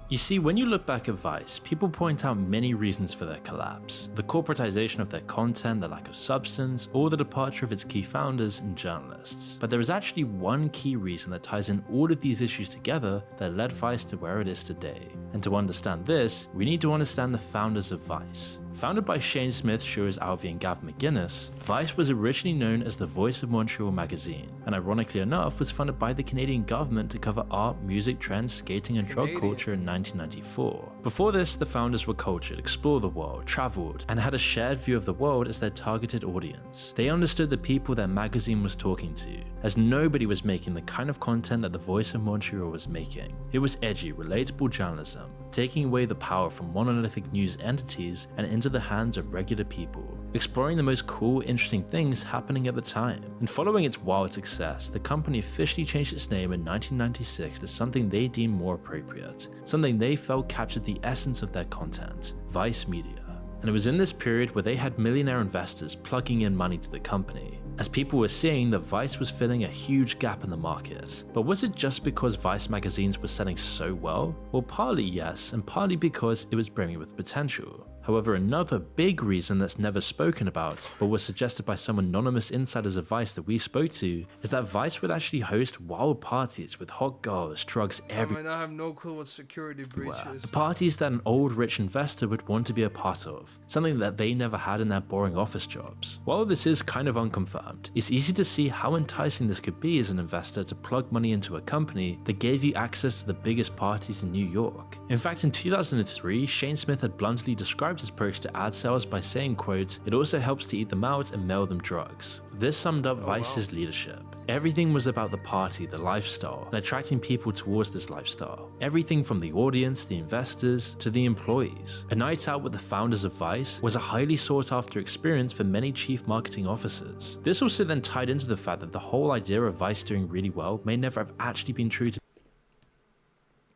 Speaker 21: You see, when you look back at Vice, people point out many reasons for their collapse. The corporatization of their content, the lack of substance, or the departure of its key founders and journalists. But there is actually one key reason that ties in all of these issues together that led Vice to where it is today. And to understand this, we need to understand the founders of Vice. Founded by Shane Smith, Shores Alvey, and Gav McGuinness, Vice was originally known as the Voice of Montreal magazine, and ironically enough was funded by the Canadian government to cover art, music, trends, skating, and drug culture in 1994. Before this, the founders were cultured, explored the world, traveled, and had a shared view of the world as their targeted audience. They understood the people their magazine was talking to, as nobody was making the kind of content that the Voice of Montreal was making. It was edgy, relatable journalism, taking away the power from monolithic news entities and into the hands of regular people, exploring the most cool, interesting things happening at the time. And following its wild success, the company officially changed its name in 1996 to something they deemed more appropriate, something they felt captured the essence of their content, Vice Media. And it was in this period where they had millionaire investors plugging in money to the company, as people were seeing that Vice was filling a huge gap in the market. But was it just because Vice magazines were selling so well? Well, partly yes, and partly because it was brimming with potential. However, another big reason that's never spoken about, but was suggested by some anonymous insiders of Vice that we spoke to, is that Vice would actually host wild parties with hot girls, drugs everywhere.
Speaker 1: I have no clue what security breach is.
Speaker 21: Parties that an old rich investor would want to be a part of, something that they never had in their boring office jobs. While this is kind of unconfirmed, scammed. It's easy to see how enticing this could be as an investor to plug money into a company that gave you access to the biggest parties in New York. In fact, in 2003, Shane Smith had bluntly described his approach to ad sales by saying, quote, "It also helps to eat them out and mail them drugs." This summed up Vice's leadership. Everything was about the party, the lifestyle, and attracting people towards this lifestyle. Everything from the audience, the investors, to the employees. A night out with the founders of Vice was a highly sought after experience for many chief marketing officers. This also then tied into the fact that the whole idea of Vice doing really well may never have actually been true to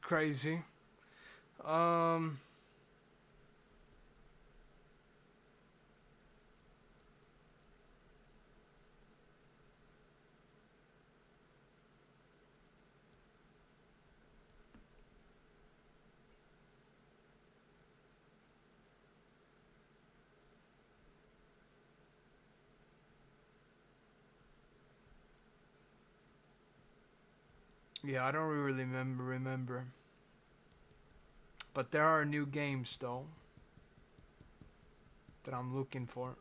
Speaker 1: crazy. Yeah, I don't really remember. But there are new games though that I'm looking for.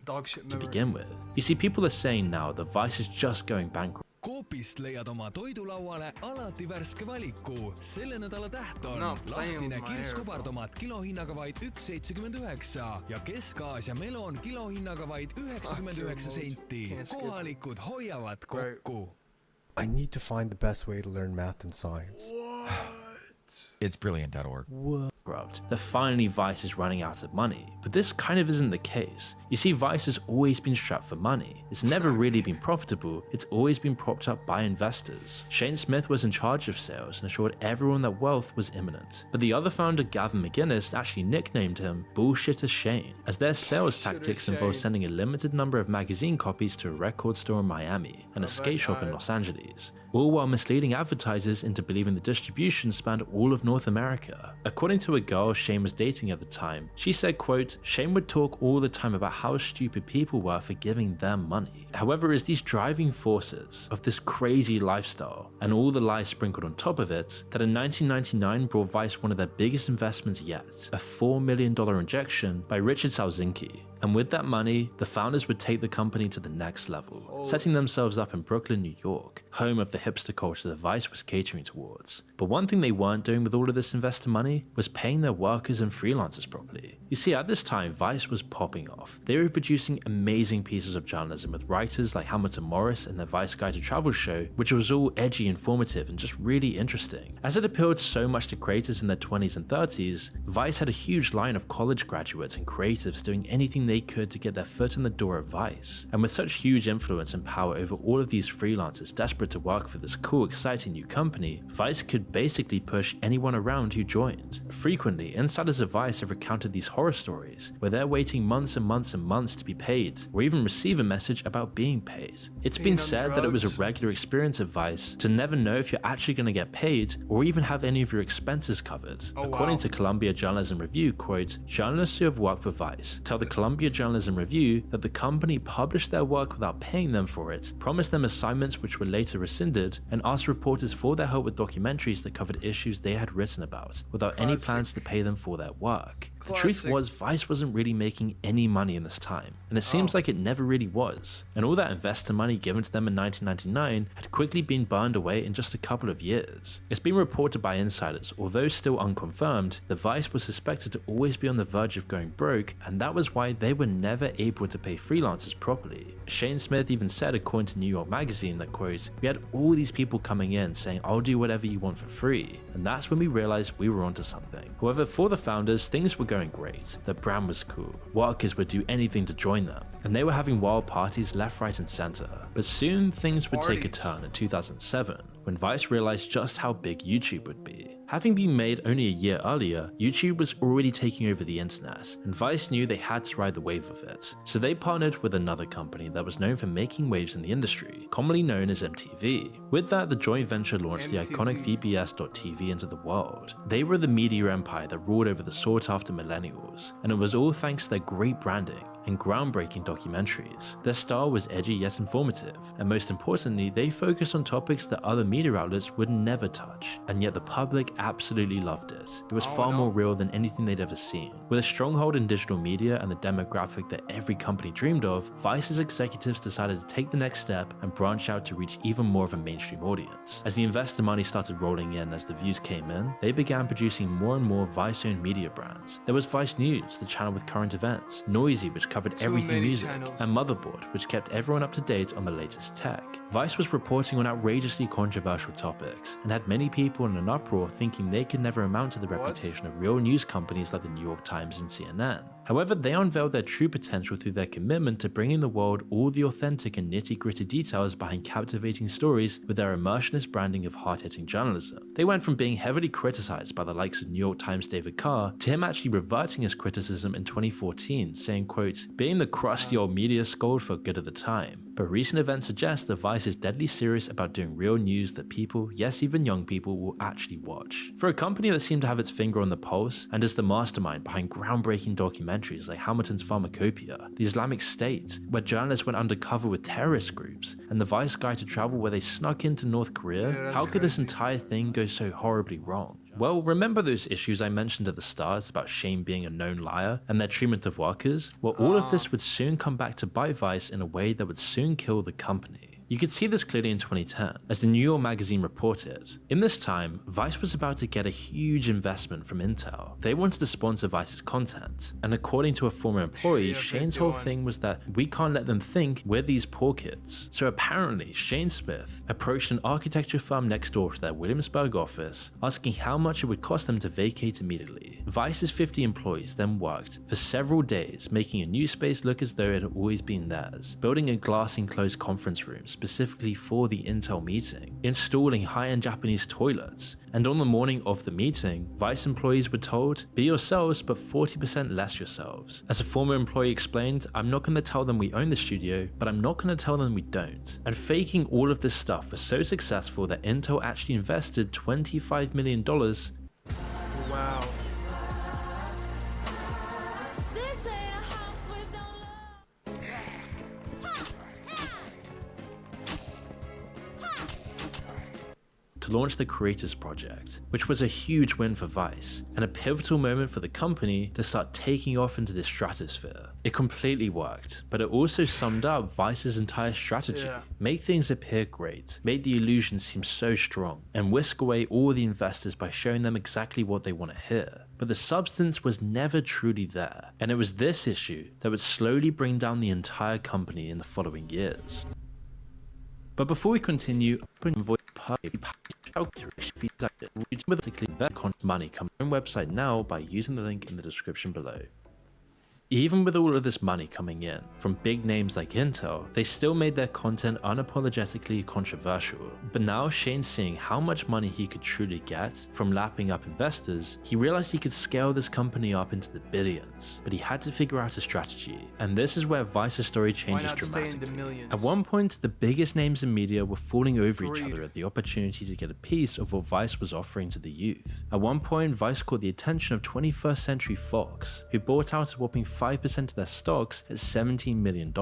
Speaker 1: Dog shit memory.
Speaker 21: To begin with. You see, people are saying now that Vice is just going bankrupt.
Speaker 6: Coopist leiad oma toidulauale alati värske valiku. Selle nädala täht on lahtine kirskkobartomaat kilohinnaga vaid 1,79 ja Kesk-Aasia melon kilohinnaga vaid 99 senti. Kohalikud hoiavad kokku.
Speaker 7: I need to find the best way to learn math and science.
Speaker 6: It's brilliant.org.
Speaker 21: That finally Vice is running out of money. But this kind of isn't the case. You see, Vice has always been strapped for money. It's never really been profitable. It's always been propped up by investors. Shane Smith was in charge of sales and assured everyone that wealth was imminent. But the other founder, Gavin McInnes, actually nicknamed him Bullshitter Shane, as their sales tactics involved sending a limited number of magazine copies to a record store in Miami and a skate shop in Los Angeles, all while misleading advertisers into believing the distribution spanned all of North America. According to a girl Shane was dating at the time, she said, quote, "Shane would talk all the time about how stupid people were for giving them money." However, it's these driving forces of this crazy lifestyle and all the lies sprinkled on top of it that in 1999 brought Vice one of their biggest investments yet, a $4 million injection by Richard Salzinski. And with that money, the founders would take the company to the next level, setting themselves up in Brooklyn, New York, home of the hipster culture that Vice was catering towards. But one thing they weren't doing with all of this investor money was paying their workers and freelancers properly. You see, at this time, Vice was popping off. They were producing amazing pieces of journalism with writers like Hamilton Morris and their Vice Guide to Travel show, which was all edgy, informative, and just really interesting. As it appealed so much to creators in their 20s and 30s, Vice had a huge line of college graduates and creatives doing anything they could to get their foot in the door at Vice. And with such huge influence and power over all of these freelancers desperate to work for this cool, exciting new company, Vice could basically push anyone around who joined. Frequently, insiders of Vice have recounted these horror stories where they're waiting months and months and months to be paid, or even receive a message about being paid. It's been said that it was a regular experience at Vice to never know if you're actually going to get paid or even have any of your expenses covered. According to Columbia Journalism Review, quote, "Journalists who have worked for Vice tell the Columbia Journalism Review that the company published their work without paying them for it, promised them assignments which were later rescinded, and asked reporters for their help with documentaries that covered issues they had written about, without any plans to pay them for their work." The truth was, Vice wasn't really making any money in this time, and it seems like it never really was. And all that investor money given to them in 1999 had quickly been burned away in just a couple of years. It's been reported by insiders, although still unconfirmed, that Vice was suspected to always be on the verge of going broke, and that was why they were never able to pay freelancers properly. Shane Smith even said, according to New York Magazine, that, quote, "We had all these people coming in saying, 'I'll do whatever you want for free,' and that's when we realized we were onto something." However, for the founders, things were going great. The brand was cool. Workers would do anything to join them, and they were having wild parties left, right, and center. But soon things would take a turn in 2007 when Vice realized just how big YouTube would be. Having been made only a year earlier, YouTube was already taking over the internet, and Vice knew they had to ride the wave of it. So they partnered with another company that was known for making waves in the industry, commonly known as MTV. With that, the joint venture launched the iconic VBS.TV into the world. They were the media empire that ruled over the sought-after millennials, and it was all thanks to their great branding and groundbreaking documentaries. Their style was edgy yet informative, and most importantly, they focused on topics that other media outlets would never touch, and yet the public absolutely loved it. It was far more real than anything they'd ever seen. With a stronghold in digital media and the demographic that every company dreamed of, Vice's executives decided to take the next step and branch out to reach even more of a mainstream audience. As the investor money started rolling in as the views came in, they began producing more and more Vice-owned media brands. There was Vice News, the channel with current events, Noisy, which covered everything music, and Motherboard, which kept everyone up to date on the latest tech. Vice was reporting on outrageously controversial topics, and had many people in an uproar thinking they could never amount to the reputation of real news companies like the New York Times and CNN. However, they unveiled their true potential through their commitment to bringing the world all the authentic and nitty-gritty details behind captivating stories with their immersionist branding of hard-hitting journalism. They went from being heavily criticized by the likes of New York Times' David Carr to him actually reverting his criticism in 2014, saying, quote, "Being the crusty old media scold felt good at the time, but recent events suggest that Vice is deadly serious about doing real news that people, yes even young people, will actually watch." For a company that seemed to have its finger on the pulse and is the mastermind behind groundbreaking documentaries like Hamilton's Pharmacopoeia, The Islamic State, where journalists went undercover with terrorist groups, and the Vice Guide to Travel where they snuck into North Korea, how could this entire thing go so horribly wrong? Well, remember those issues I mentioned at the start about Shane being a known liar and their treatment of workers? Well, all of this would soon come back to bite Vice in a way that would soon kill the company. You could see this clearly in 2010, as the New York Magazine reported. In this time, Vice was about to get a huge investment from Intel. They wanted to sponsor Vice's content, and according to a former employee, Shane's whole thing was that we can't let them think we're these poor kids. So apparently, Shane Smith approached an architecture firm next door to their Williamsburg office, asking how much it would cost them to vacate immediately. Vice's 50 employees then worked for several days, making a new space look as though it had always been theirs, building a glass-enclosed conference room specifically for the Intel meeting, installing high-end Japanese toilets, and on the morning of the meeting, Vice employees were told, "Be yourselves, but 40% less yourselves." As a former employee explained, "I'm not going to tell them we own the studio, but I'm not going to tell them we don't." And faking all of this stuff was so successful that Intel actually invested $25 million.
Speaker 1: Wow.
Speaker 21: to launch the Creators Project, which was a huge win for Vice, and a pivotal moment for the company to start taking off into the stratosphere. It completely worked, but it also summed up Vice's entire strategy. Make things appear great, make the illusion seem so strong, and whisk away all the investors by showing them exactly what they want to hear. But the substance was never truly there, and it was this issue that would slowly bring down the entire company in the following years. But before we continue, money come on website now by using the link in the description below. Even with all of this money coming in from big names like Intel, they still made their content unapologetically controversial. But now Shane's seeing how much money he could truly get from lapping up investors, he realized he could scale this company up into the billions. But he had to figure out a strategy, and this is where Vice's story changes dramatically. At one point, the biggest names in media were falling over each other at the opportunity to get a piece of what Vice was offering to the youth. At one point, Vice caught the attention of 21st Century Fox, who bought out a whopping 5% of their stocks at $17 million,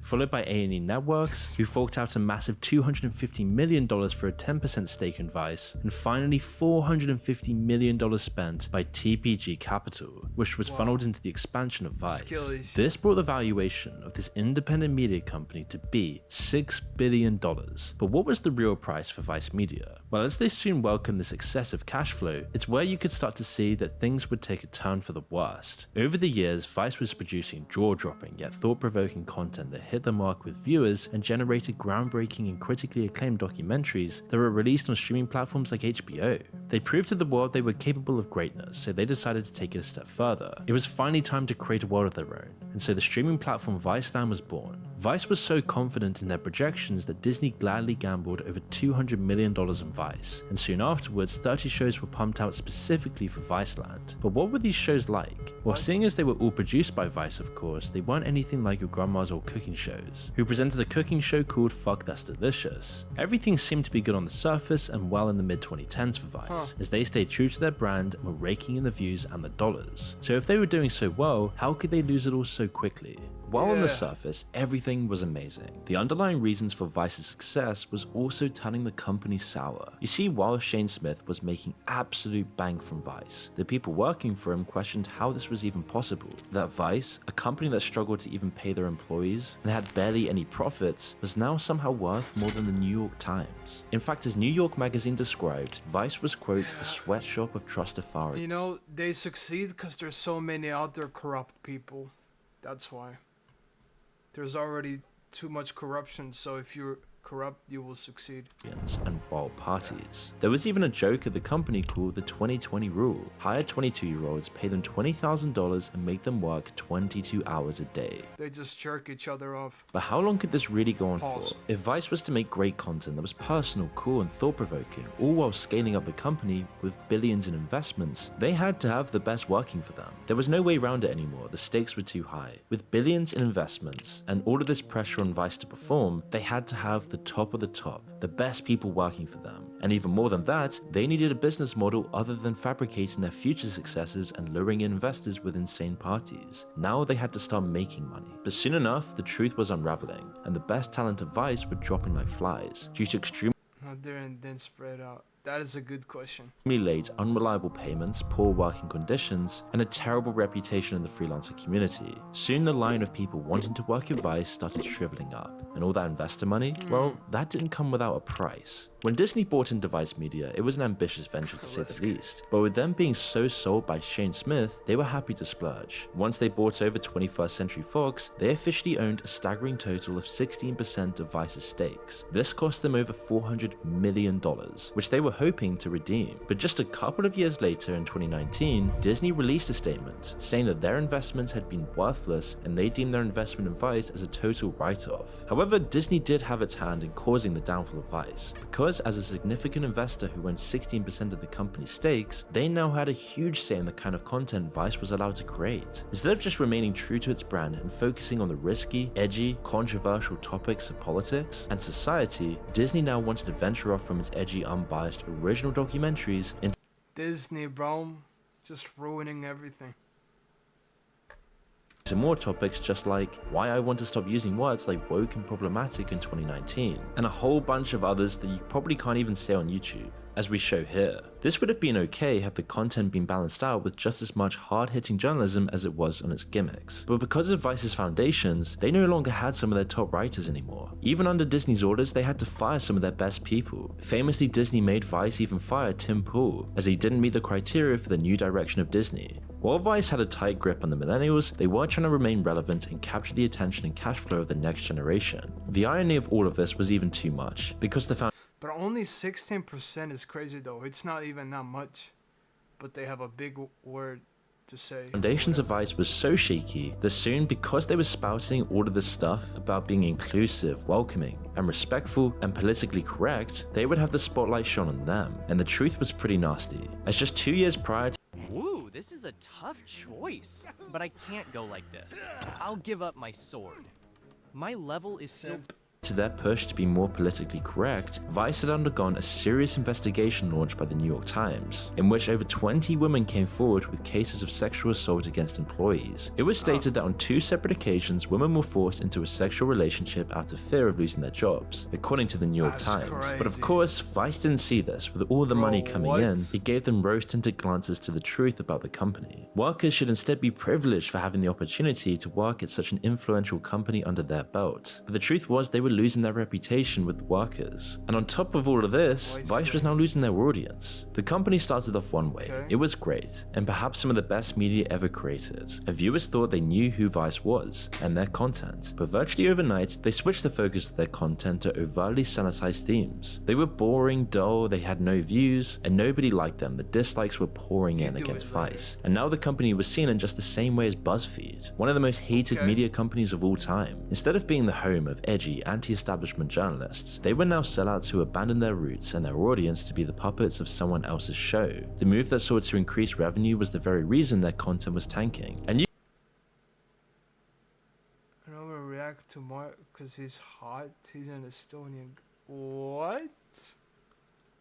Speaker 21: followed by A&E Networks, who forked out a massive $250 million for a 10% stake in Vice, and finally $450 million spent by TPG Capital, which was funneled into the expansion of Vice. This brought the valuation of this independent media company to be $6 billion. But what was the real price for Vice Media? Well, as they soon welcomed this excessive cash flow, it's where you could start to see that things would take a turn for the worst. Over the years, Vice was producing jaw-dropping yet thought-provoking content that hit the mark with viewers and generated groundbreaking and critically acclaimed documentaries that were released on streaming platforms like HBO. They proved to the world they were capable of greatness, so they decided to take it a step further. It was finally time to create a world of their own, and so the streaming platform Viceland was born. Vice was so confident in their projections that Disney gladly gambled over $200 million in Vice, and soon afterwards 30 shows were pumped out specifically for Viceland. But what were these shows like? Well, seeing as they were all produced by Vice, of course, they weren't anything like your grandma's old cooking shows, who presented a cooking show called Fuck That's Delicious. Everything seemed to be good on the surface and well in the mid-2010s for Vice, as they stayed true to their brand and were raking in the views and the dollars. So if they were doing so well, how could they lose it all so quickly? While on the surface, everything was amazing, the underlying reasons for Vice's success was also turning the company sour. You see, while Shane Smith was making absolute bank from Vice, the people working for him questioned how this was even possible. That Vice, a company that struggled to even pay their employees and had barely any profits, was now somehow worth more than the New York Times. In fact, as New York Magazine described, Vice was, quote, a sweatshop of trust authority.
Speaker 1: You know, they succeed because there's so many other corrupt people. That's why. There's already too much corruption, so if you're corrupt, you will succeed.
Speaker 21: And wild parties. There was even a joke at the company called the 2020 rule. Hire 22-year-olds, pay them $20,000 and make them work 22 hours a day.
Speaker 1: They just jerk each other off.
Speaker 21: But how long could this really go on for? If Vice was to make great content that was personal, cool, and thought-provoking, all while scaling up the company with billions in investments, they had to have the best working for them. There was no way around it anymore, the stakes were too high. With billions in investments, and all of this pressure on Vice to perform, they had to have the top of the top, the best people working for them. And even more than that, they needed a business model other than fabricating their future successes and luring in investors with insane parties. Now they had to start making money. But soon enough, the truth was unraveling, and the best talent of Vice were dropping like flies due to extreme
Speaker 1: Not there and then spread out. That is a good question.
Speaker 21: Late, unreliable payments, poor working conditions, and a terrible reputation in the freelancer community. Soon the line of people wanting to work at Vice started shriveling up, and all that investor money, well, that didn't come without a price. When Disney bought into Vice Media, it was an ambitious venture to say the least, but with them being so sold by Shane Smith, they were happy to splurge. Once they bought over 21st Century Fox, they officially owned a staggering total of 16% of Vice's stakes. This cost them over $400 million, which they were hoping to redeem. But just a couple of years later in 2019, Disney released a statement saying that their investments had been worthless and they deemed their investment in Vice as a total write-off. However, Disney did have its hand in causing the downfall of Vice, because as a significant investor who owned 16% of the company's stakes, they now had a huge say in the kind of content Vice was allowed to create. Instead of just remaining true to its brand and focusing on the risky, edgy, controversial topics of politics and society, Disney now wanted to venture off from its edgy, unbiased original documentaries into
Speaker 1: Disney, bro, just ruining everything.
Speaker 21: More topics just like why I want to stop using words like woke and problematic in 2019, and a whole bunch of others that you probably can't even say on YouTube, as we show here. This would have been okay had the content been balanced out with just as much hard-hitting journalism as it was on its gimmicks. But because of Vice's foundations, they no longer had some of their top writers anymore. Even under Disney's orders, they had to fire some of their best people. Famously, Disney made Vice even fire Tim Pool, as he didn't meet the criteria for the new direction of Disney. While Vice had a tight grip on the millennials, they were trying to remain relevant and capture the attention and cash flow of the next generation. The irony of all of this was even too much, because the
Speaker 1: But only 16% is crazy though. It's not even that much. But they have a big word to say.
Speaker 21: Foundations of Vice was so shaky that soon, because they were spouting all of this stuff about being inclusive, welcoming, and respectful and politically correct, they would have the spotlight shone on them. And the truth was pretty nasty, as just 2 years prior to
Speaker 20: Woo, this is a tough choice. But I can't go like this. I'll give up my sword. My level is still...
Speaker 21: To their push to be more politically correct, Vice had undergone a serious investigation launched by the New York Times, in which over 20 women came forward with cases of sexual assault against employees. It was stated that on 2 separate occasions, women were forced into a sexual relationship out of fear of losing their jobs, according to the New York Times.
Speaker 1: Crazy.
Speaker 21: But of course, Vice didn't see this. With all the money coming in, it gave them rose-tinted glances to the truth about the company. Workers should instead be privileged for having the opportunity to work at such an influential company under their belt. But the truth was, they were losing their reputation with workers. And on top of all of this, Vice was now losing their audience. The company started off one way. It was great, and perhaps some of the best media ever created. And viewers thought they knew who Vice was and their content. But virtually overnight, they switched the focus of their content to overtly sanitized themes. They were boring, dull, they had no views, and nobody liked them. The dislikes were pouring in against Vice. And now the company was seen in just the same way as BuzzFeed, one of the most hated media companies of all time. Instead of being the home of edgy, anti-establishment journalists, they were now sellouts who abandoned their roots and their audience to be the puppets of someone else's show. The move that sought to increase revenue was the very reason their content was tanking. And you
Speaker 1: I don't react to Mark because he's hot. He's an Estonian. What?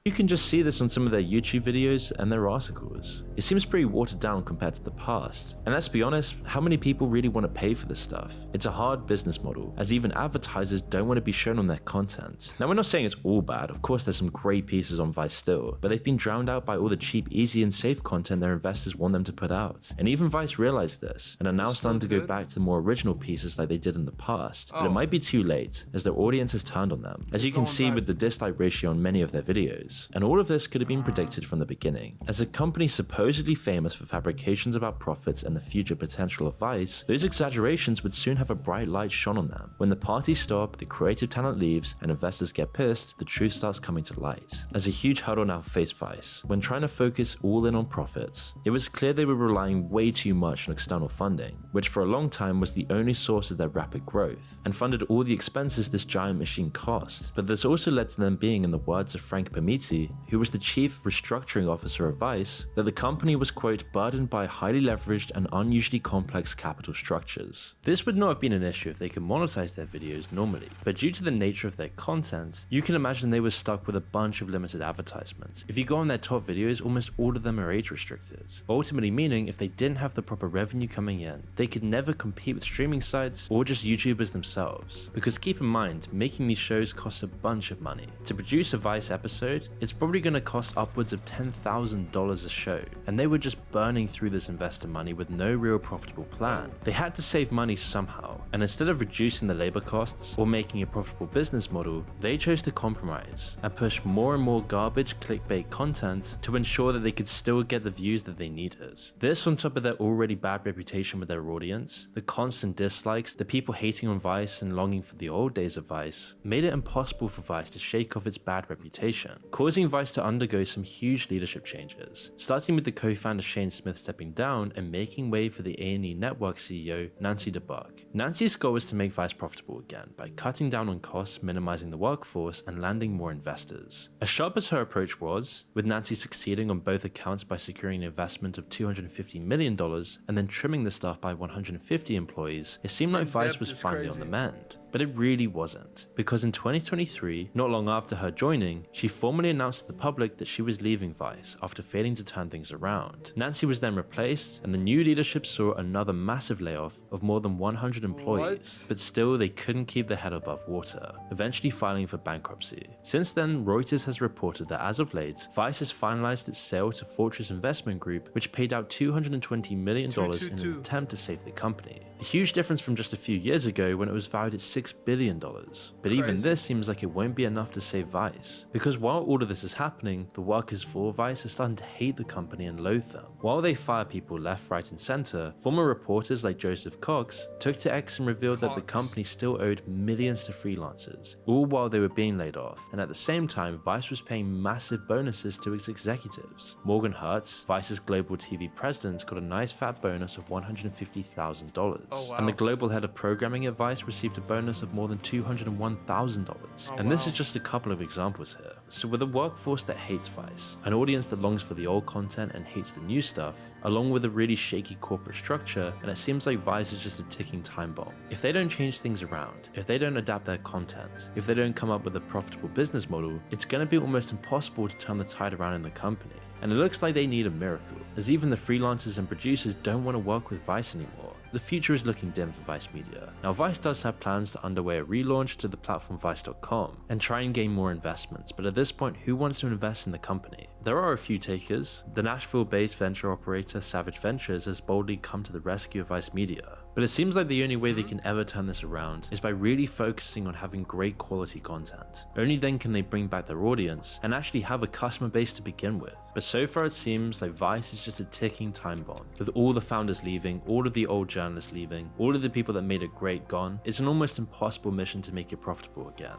Speaker 21: You can just see this on some of their YouTube videos and their articles. It seems pretty watered down compared to the past. And let's be honest, how many people really want to pay for this stuff? It's a hard business model, as even advertisers don't want to be shown on their content. Now, we're not saying it's all bad. Of course, there's some great pieces on Vice still, but they've been drowned out by all the cheap, easy, and safe content their investors want them to put out. And even Vice realized this, and are now starting to go back to the more original pieces like they did in the past. But it might be too late, as their audience has turned on them, as you can see with the dislike ratio on many of their videos. And all of this could have been predicted from the beginning. As a company supposedly famous for fabrications about profits and the future potential of Vice, those exaggerations would soon have a bright light shone on them. When the parties stop, the creative talent leaves, and investors get pissed, the truth starts coming to light. As a huge hurdle now faced Vice, when trying to focus all in on profits, it was clear they were relying way too much on external funding, which for a long time was the only source of their rapid growth, and funded all the expenses this giant machine cost. But this also led to them being, in the words of Frank Permiti, who was the chief restructuring officer of Vice, that the company was, quote, burdened by highly leveraged and unusually complex capital structures. This would not have been an issue if they could monetize their videos normally, but due to the nature of their content, you can imagine they were stuck with a bunch of limited advertisements. If you go on their top videos, almost all of them are age restricted, ultimately meaning if they didn't have the proper revenue coming in, they could never compete with streaming sites or just YouTubers themselves. Because keep in mind, making these shows costs a bunch of money. To produce a Vice episode, it's probably going to cost upwards of $10,000 a show, and they were just burning through this investor money with no real profitable plan. They had to save money somehow, and instead of reducing the labor costs or making a profitable business model, they chose to compromise and push more and more garbage clickbait content to ensure that they could still get the views that they needed. This, on top of their already bad reputation with their audience, the constant dislikes, the people hating on Vice and longing for the old days of Vice, made it impossible for Vice to shake off its bad reputation, causing Vice to undergo some huge leadership changes, starting with the co-founder Shane Smith stepping down and making way for the A&E Network CEO Nancy DeBuck. Nancy's goal was to make Vice profitable again by cutting down on costs, minimizing the workforce, and landing more investors. As sharp as her approach was, with Nancy succeeding on both accounts by securing an investment of $250 million and then trimming the staff by 150 employees, it seemed like Vice was finally on the mend. But it really wasn't, because in 2023, not long after her joining, she formally announced to the public that she was leaving Vice after failing to turn things around. Nancy was then replaced, and the new leadership saw another massive layoff of more than 100 employees, but still they couldn't keep their head above water, eventually filing for bankruptcy. Since then, Reuters has reported that as of late, Vice has finalized its sale to Fortress Investment Group, which paid out $220 million in an attempt to save the company. A huge difference from just a few years ago when it was valued at $6 billion. But even this seems like it won't be enough to save Vice, because while all of this is happening, the workers for Vice are starting to hate the company and loathe them. While they fire people left, right, and center, former reporters like Joseph Cox took to X and revealed that the company still owed millions to freelancers, all while they were being laid off, and at the same time, Vice was paying massive bonuses to its executives. Morgan Hertz, Vice's global TV president, got a nice fat bonus of $150,000, and the global head of programming at Vice received a bonus of more than $201,000. And this is just a couple of examples here. So with a workforce that hates Vice, an audience that longs for the old content and hates the new stuff, along with a really shaky corporate structure, and it seems like Vice is just a ticking time bomb. If they don't change things around, if they don't adapt their content, if they don't come up with a profitable business model, it's going to be almost impossible to turn the tide around in the company. And it looks like they need a miracle, as even the freelancers and producers don't want to work with Vice anymore. The future is looking dim for Vice Media. Now, Vice does have plans to underway a relaunch to the platform Vice.com and try and gain more investments, but at this point, who wants to invest in the company? There are a few takers. The Nashville-based venture operator Savage Ventures has boldly come to the rescue of Vice Media. But it seems like the only way they can ever turn this around is by really focusing on having great quality content. Only then can they bring back their audience and actually have a customer base to begin with. But so far it seems like Vice is just a ticking time bomb. With all the founders leaving, all of the old journalists leaving, all of the people that made it great gone, it's an almost impossible mission to make it profitable again.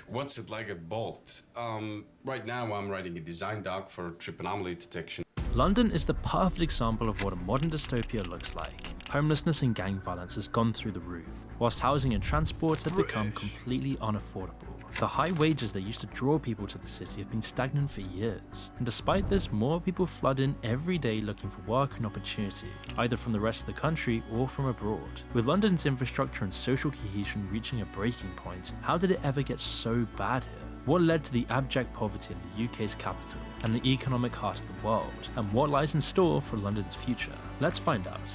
Speaker 8: What's it like at Bolt? Right now I'm writing a design doc for trip anomaly detection.
Speaker 15: London is the perfect example of what a modern dystopia looks like.
Speaker 21: homelessness and gang violence has gone through the roof, whilst housing and transport have become completely unaffordable. The high wages that used to draw people to the city have been stagnant for years, and despite this, more people flood in every day looking for work and opportunity, either from the rest of the country or from abroad. With London's infrastructure and social cohesion reaching a breaking point, how did it ever get so bad here? What led to the abject poverty in the UK's capital and the economic heart of the world, and what lies in store for London's future? Let's find out.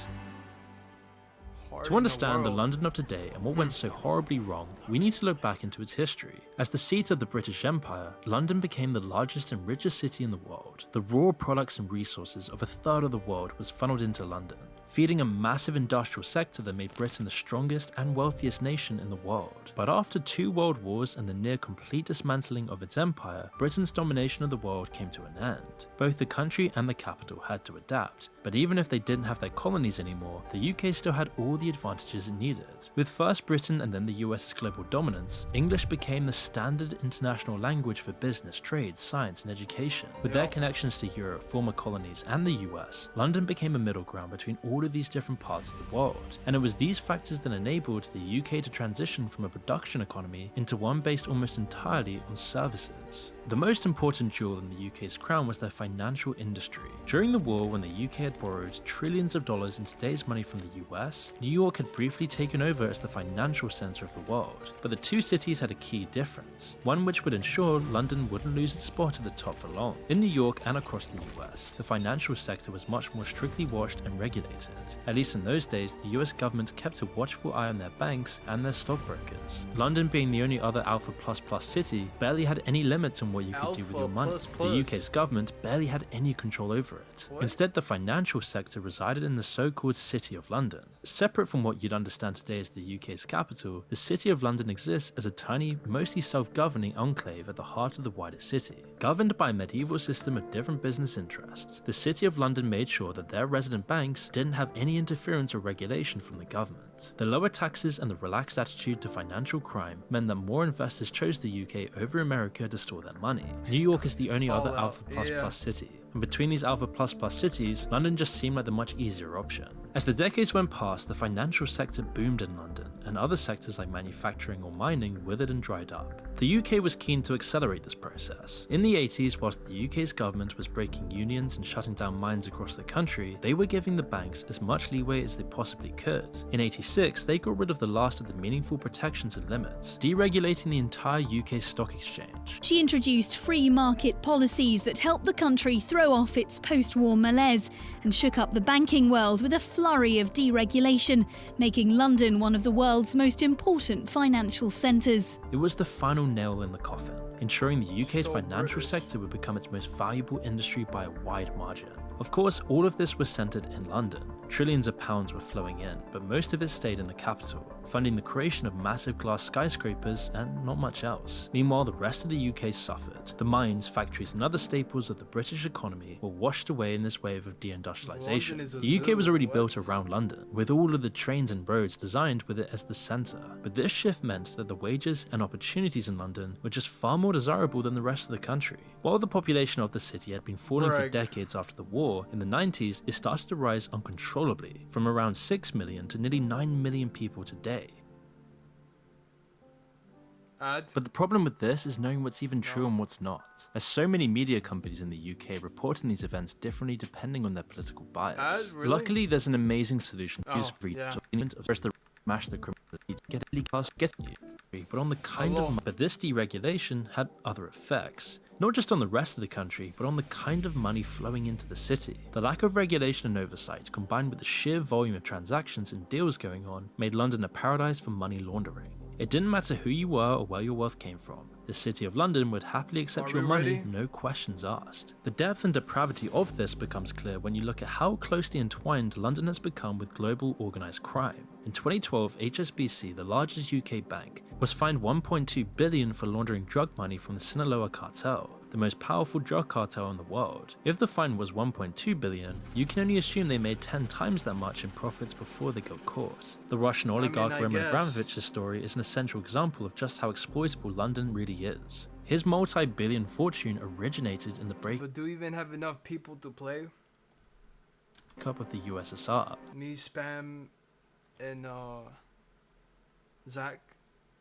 Speaker 21: To understand the London of today and what went so horribly wrong, we need to look back into its history. As the seat of the British Empire, London became the largest and richest city in the world. The raw products and resources of a third of the world was funneled into London, feeding a massive industrial sector that made Britain the strongest and wealthiest nation in the world. But after 2 world wars and the near complete dismantling of its empire, Britain's domination of the world came to an end. Both the country and the capital had to adapt, but even if they didn't have their colonies anymore, the UK still had all the advantages it needed. With first Britain and then the US's global dominance, English became the standard international language for business, trade, science and education. With their connections to Europe, former colonies and the US, London became a middle ground between all of these different parts of the world, and it was these factors that enabled the UK to transition from a production economy into one based almost entirely on services. The most important jewel in the UK's crown was their financial industry. During the war, when the UK had borrowed trillions of dollars in today's money from the US, New York had briefly taken over as the financial centre of the world. But the two cities had a key difference, one which would ensure London wouldn't lose its spot at the top for long. In New York and across the US, the financial sector was much more strictly watched and regulated. At least in those days, the US government kept a watchful eye on their banks and their stockbrokers. London, being the only other Alpha++ city, barely had any limits on what you could do with your money. The UK's government barely had any control over it. Instead, the financial sector resided in the so-called City of London. Separate from what you'd understand today as the UK's capital, the City of London exists as a tiny, mostly self-governing enclave at the heart of the wider city. Governed by a medieval system of different business interests, the City of London made sure that their resident banks didn't have any interference or regulation from the government. The lower taxes and the relaxed attitude to financial crime meant that more investors chose the UK over America to store their money. New York is the only other Alpha++ city, and between these Alpha++ cities, London just seemed like the much easier option. As the decades went past, the financial sector boomed in London, and other sectors like manufacturing or mining withered and dried up. The UK was keen to accelerate this process. In the 80s, whilst the UK's government was breaking unions and shutting down mines across the country, they were giving the banks as much leeway as they possibly could. In 86, they got rid of the last of the meaningful protections and limits, deregulating the entire UK stock exchange.
Speaker 10: She introduced free market policies that helped the country throw off its post-war malaise and shook up the banking world with a flurry of deregulation, making London one of the world's most important financial centres.
Speaker 21: It was the final nail in the coffin, ensuring the UK's financial sector would become its most valuable industry by a wide margin. Of course, all of this was centred in London. Trillions of pounds were flowing in, but most of it stayed in the capital, funding the creation of massive glass skyscrapers and not much else. Meanwhile, the rest of the UK suffered. The mines, factories and other staples of the British economy were washed away in this wave of deindustrialisation. The UK was already built around London, with all of the trains and roads designed with it as the centre. But this shift meant that the wages and opportunities in London were just far more desirable than the rest of the country. While the population of the city had been falling for decades after the war, in the 90s it started to rise uncontrollably, from around 6 million to nearly 9 million people today. But the problem with this is knowing what's even true and what's not, as so many media companies in the UK report on these events differently depending on their political bias.
Speaker 1: Really?
Speaker 21: Luckily, there's an amazing solution to use the mash the criminality to get you, but on the kind of but this deregulation had other effects. Not just on the rest of the country, but on the kind of money flowing into the city. The lack of regulation and oversight, combined with the sheer volume of transactions and deals going on, made London a paradise for money laundering. It didn't matter who you were or where your wealth came from. The City of London would happily accept your money, no questions asked. The depth and depravity of this becomes clear when you look at how closely entwined London has become with global organised crime. In 2012, HSBC, the largest UK bank, was fined $1.2 billion for laundering drug money from the Sinaloa cartel, the most powerful drug cartel in the world. If the fine was $1.2 billion, you can only assume they made 10 times that much in profits before they got caught. The Russian oligarch Roman Abramovich's story is an essential example of just how exploitable London really is. His multi-billion fortune originated in the break.
Speaker 1: But do we even have enough people to play?
Speaker 21: cup of the USSR.
Speaker 1: Me, Spam, and Zach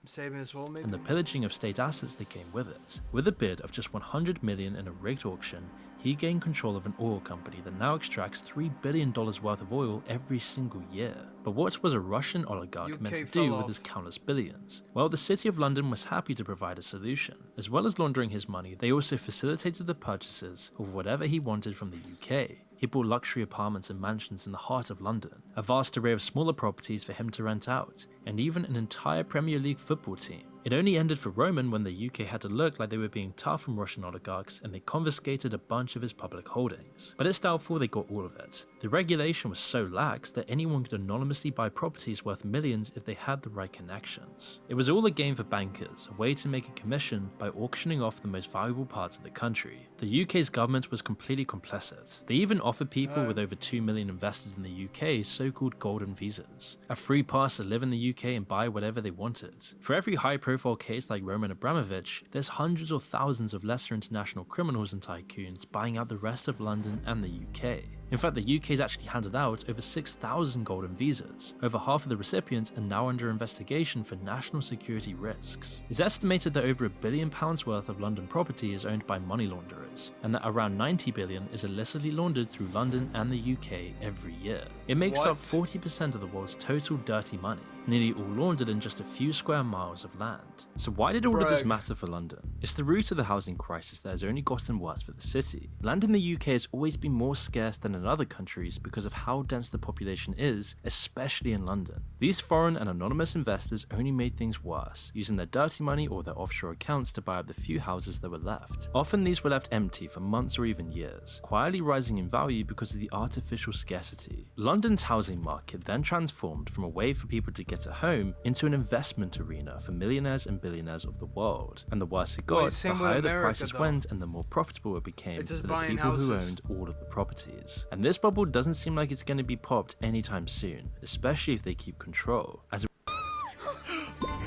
Speaker 1: saving his whole maybe?
Speaker 21: And the pillaging of state assets that came with it. With a bid of just 100 million in a rigged auction, he gained control of an oil company that now extracts $3 billion worth of oil every single year. But what was a Russian oligarch meant to do with his countless billions? Well, the City of London was happy to provide a solution. As well as laundering his money, they also facilitated the purchases of whatever he wanted from the UK. He bought luxury apartments and mansions in the heart of London, a vast array of smaller properties for him to rent out, and even an entire Premier League football team. It only ended for Roman when the UK had to look like they were being tough on Russian oligarchs and they confiscated a bunch of his public holdings. But it's doubtful they got all of it. The regulation was so lax that anyone could anonymously buy properties worth millions if they had the right connections. It was all a game for bankers, a way to make a commission by auctioning off the most valuable parts of the country. The UK's government was completely complicit. They even offered people with over 2 million invested in the UK so-called golden visas, a free pass to live in the UK and buy whatever they wanted. For every high-profile case like Roman Abramovich, there's hundreds or thousands of lesser international criminals and tycoons buying out the rest of London and the UK. In fact, the UK's actually handed out over 6,000 golden visas. Over half of the recipients are now under investigation for national security risks. It's estimated that over £1 billion worth of London property is owned by money launderers, and that around 90 billion is illicitly laundered through London and the UK every year. It makes up 40% of the world's total dirty money, nearly all laundered in just a few square miles of land. So why did all of this matter for London? It's the root of the housing crisis that has only gotten worse for the city. Land in the UK has always been more scarce than in other countries because of how dense the population is, especially in London. These foreign and anonymous investors only made things worse, using their dirty money or their offshore accounts to buy up the few houses that were left. Often these were left empty for months or even years, quietly rising in value because of the artificial scarcity. London's housing market then transformed from a way for people to get a home into an investment arena for millionaires and billionaires of the world. And the worse it got, the higher the prices went and the more profitable it became for the people who owned all of the properties. And this bubble doesn't seem like it's going to be popped anytime soon, especially if they keep control. As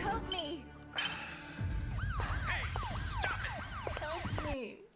Speaker 12: Help me!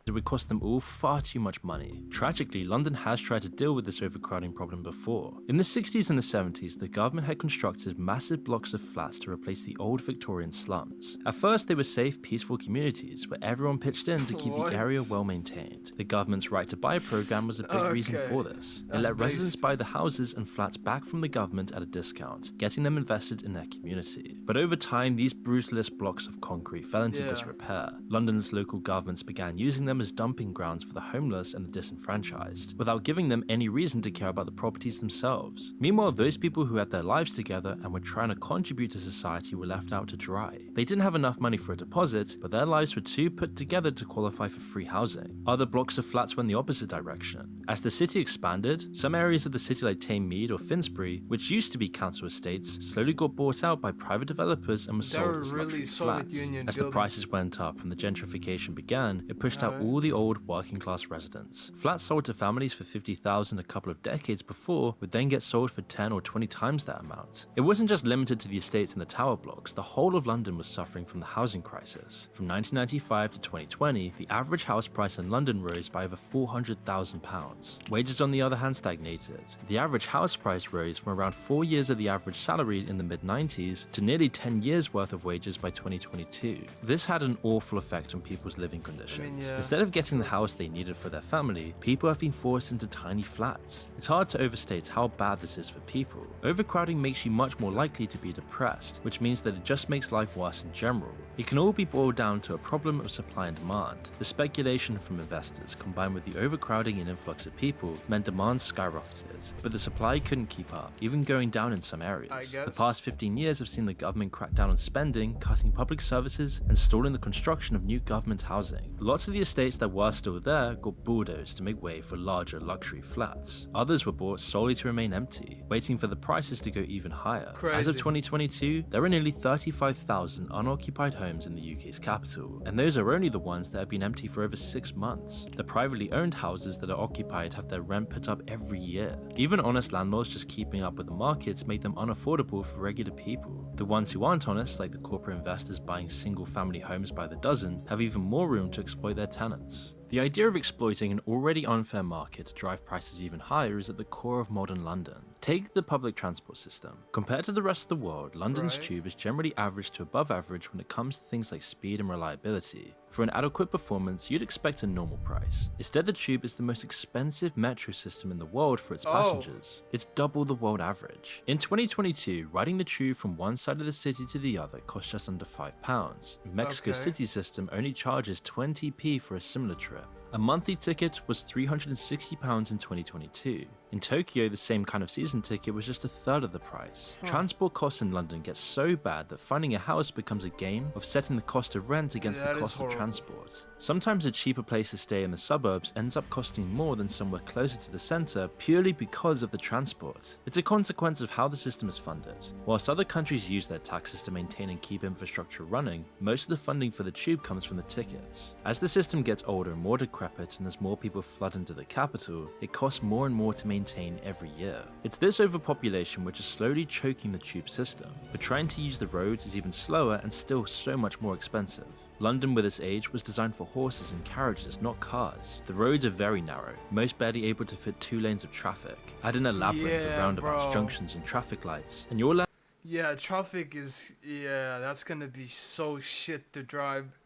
Speaker 21: it would cost them all far too much money. Tragically, London has tried to deal with this overcrowding problem before. In the 60s and the 70s, the government had constructed massive blocks of flats to replace the old Victorian slums. At first, they were safe, peaceful communities where everyone pitched in to keep the area well maintained. The government's right to buy program was a big reason for this. It let residents buy the houses and flats back from the government at a discount, getting them invested in their community. But over time, these brutalist blocks of concrete fell into disrepair. London's local governments began using them as dumping grounds for the homeless and the disenfranchised, without giving them any reason to care about the properties themselves. Meanwhile, those people who had their lives together and were trying to contribute to society were left out to dry. They didn't have enough money for a deposit, but their lives were too put together to qualify for free housing. Other blocks of flats went the opposite direction. As the city expanded, some areas of the city like Thamemead or Finsbury, which used to be council estates, slowly got bought out by private developers and were sold as luxury flats. As the prices went up and the gentrification began, it pushed out all the old working class residents. Flats sold to families for $50,000 a couple of decades before would then get sold for 10 or 20 times that amount. It wasn't just limited to the estates and the tower blocks, the whole of London was suffering from the housing crisis. From 1995 to 2020, the average house price in London rose by over £400,000. Wages on the other hand stagnated. The average house price rose from around 4 years of the average salary in the mid-90s to nearly 10 years worth of wages by 2022. This had an awful effect on people's living conditions. Instead of getting the house they needed for their family, people have been forced into tiny flats. It's hard to overstate how bad this is for people. Overcrowding makes you much more likely to be depressed, which means that it just makes life worse in general. It can all be boiled down to a problem of supply and demand. The speculation from investors combined with the overcrowding and influx of people meant demand skyrocketed, but the supply couldn't keep up, even going down in some areas. The past 15 years have seen the government crack down on spending, cutting public services, and stalling the construction of new government housing. Lots of the estates that were still there got bulldozed to make way for larger luxury flats. Others were bought solely to remain empty, waiting for the prices to go even higher. As of 2022, there are nearly 35,000 unoccupied homes in the UK's capital, and those are only the ones that have been empty for over 6 months. The privately owned houses that are occupied have their rent put up every year. Even honest landlords just keeping up with the markets make them unaffordable for regular people. The ones who aren't honest, like the corporate investors buying single-family homes by the dozen, have even more room to exploit their tenants. The idea of exploiting an already unfair market to drive prices even higher is at the core of modern London. Take the public transport system. Compared to the rest of the world, London's tube is generally average to above average when it comes to things like speed and reliability. For an adequate performance, you'd expect a normal price. Instead, the tube is the most expensive metro system in the world for its passengers. It's double the world average. In 2022, riding the tube from one side of the city to the other cost just under £5. Mexico's city system only charges 20p for a similar trip. A monthly ticket was £360 in 2022. In Tokyo, the same kind of season ticket was just a third of the price. Transport costs in London get so bad that finding a house becomes a game of setting the cost of rent against the cost of transport. Sometimes a cheaper place to stay in the suburbs ends up costing more than somewhere closer to the centre purely because of the transport. It's a consequence of how the system is funded. Whilst other countries use their taxes to maintain and keep infrastructure running, most of the funding for the tube comes from the tickets. As the system gets older and more decrepit and as more people flood into the capital, it costs more and more to maintain every year. It's this overpopulation which is slowly choking the tube system, but trying to use the roads is even slower and still so much more expensive. London with its age was designed for horses and carriages, not cars. The roads are very narrow, most barely able to fit 2 lanes of traffic. Add in a labyrinth of roundabouts, junctions and traffic lights, and you're left.
Speaker 1: Yeah, traffic is, that's gonna be so shit to drive.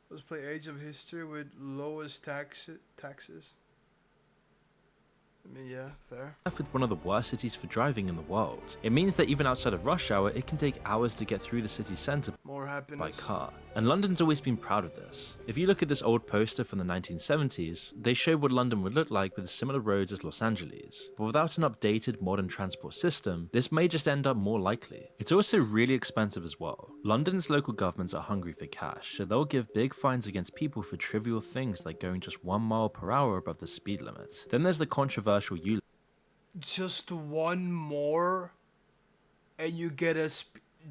Speaker 1: Let's play Age of History with lowest taxes. I mean, yeah, fair.
Speaker 21: With one of the worst cities for driving in the world. It means that even outside of rush hour, it can take hours to get through the city centre by car. And London's always been proud of this. If you look at this old poster from the 1970s, they show what London would look like with similar roads as Los Angeles. But without an updated modern transport system, this may just end up more likely. It's also really expensive as well. London's local governments are hungry for cash, so they'll give big fines against people for trivial things like going just 1 mile per hour above the speed limit. Then there's the controversial
Speaker 1: just one more and you get a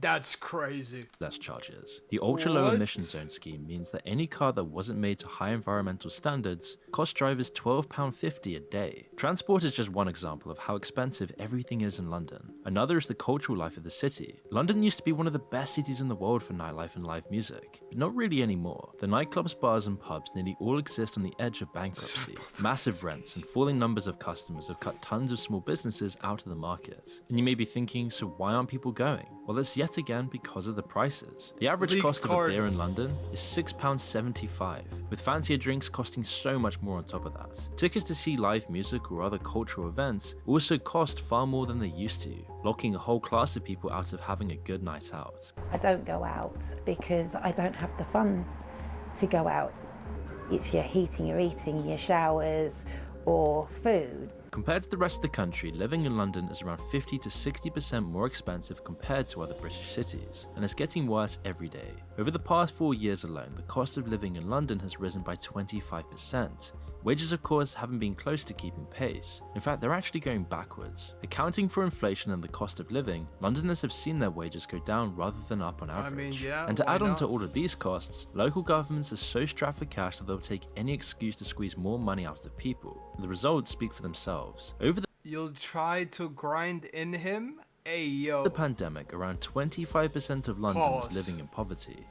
Speaker 1: that's crazy.
Speaker 21: Less charges. The ultra-low emission zone scheme means that any car that wasn't made to high environmental standards costs drivers £12.50 a day. Transport is just one example of how expensive everything is in London. Another is the cultural life of the city. London used to be one of the best cities in the world for nightlife and live music, but not really anymore. The nightclubs, bars and pubs nearly all exist on the edge of bankruptcy. Massive rents and falling numbers of customers have cut tons of small businesses out of the market. And you may be thinking, so why aren't people going? Well, that's yet again because of the prices. The average cost of a beer in London is £6.75, with fancier drinks costing so much more on top of that. Tickets to see live music or other cultural events also cost far more than they used to, locking a whole class of people out of having a good night out.
Speaker 13: I don't go out because I don't have the funds to go out. It's your heating, your eating, your showers, or food.
Speaker 21: Compared to the rest of the country, living in London is around 50 to 60% more expensive compared to other British cities, and it's getting worse every day. Over the past 4 years alone, the cost of living in London has risen by 25%. Wages, of course, haven't been close to keeping pace. In fact, they're actually going backwards. Accounting for inflation and the cost of living, Londoners have seen their wages go down rather than up on average. And to add on to all of these costs, local governments are so strapped for cash that they'll take any excuse to squeeze more money out of people. The results speak for themselves.
Speaker 1: You'll try to grind in him? Hey, yo.
Speaker 21: The pandemic, around 25% of London was living in poverty.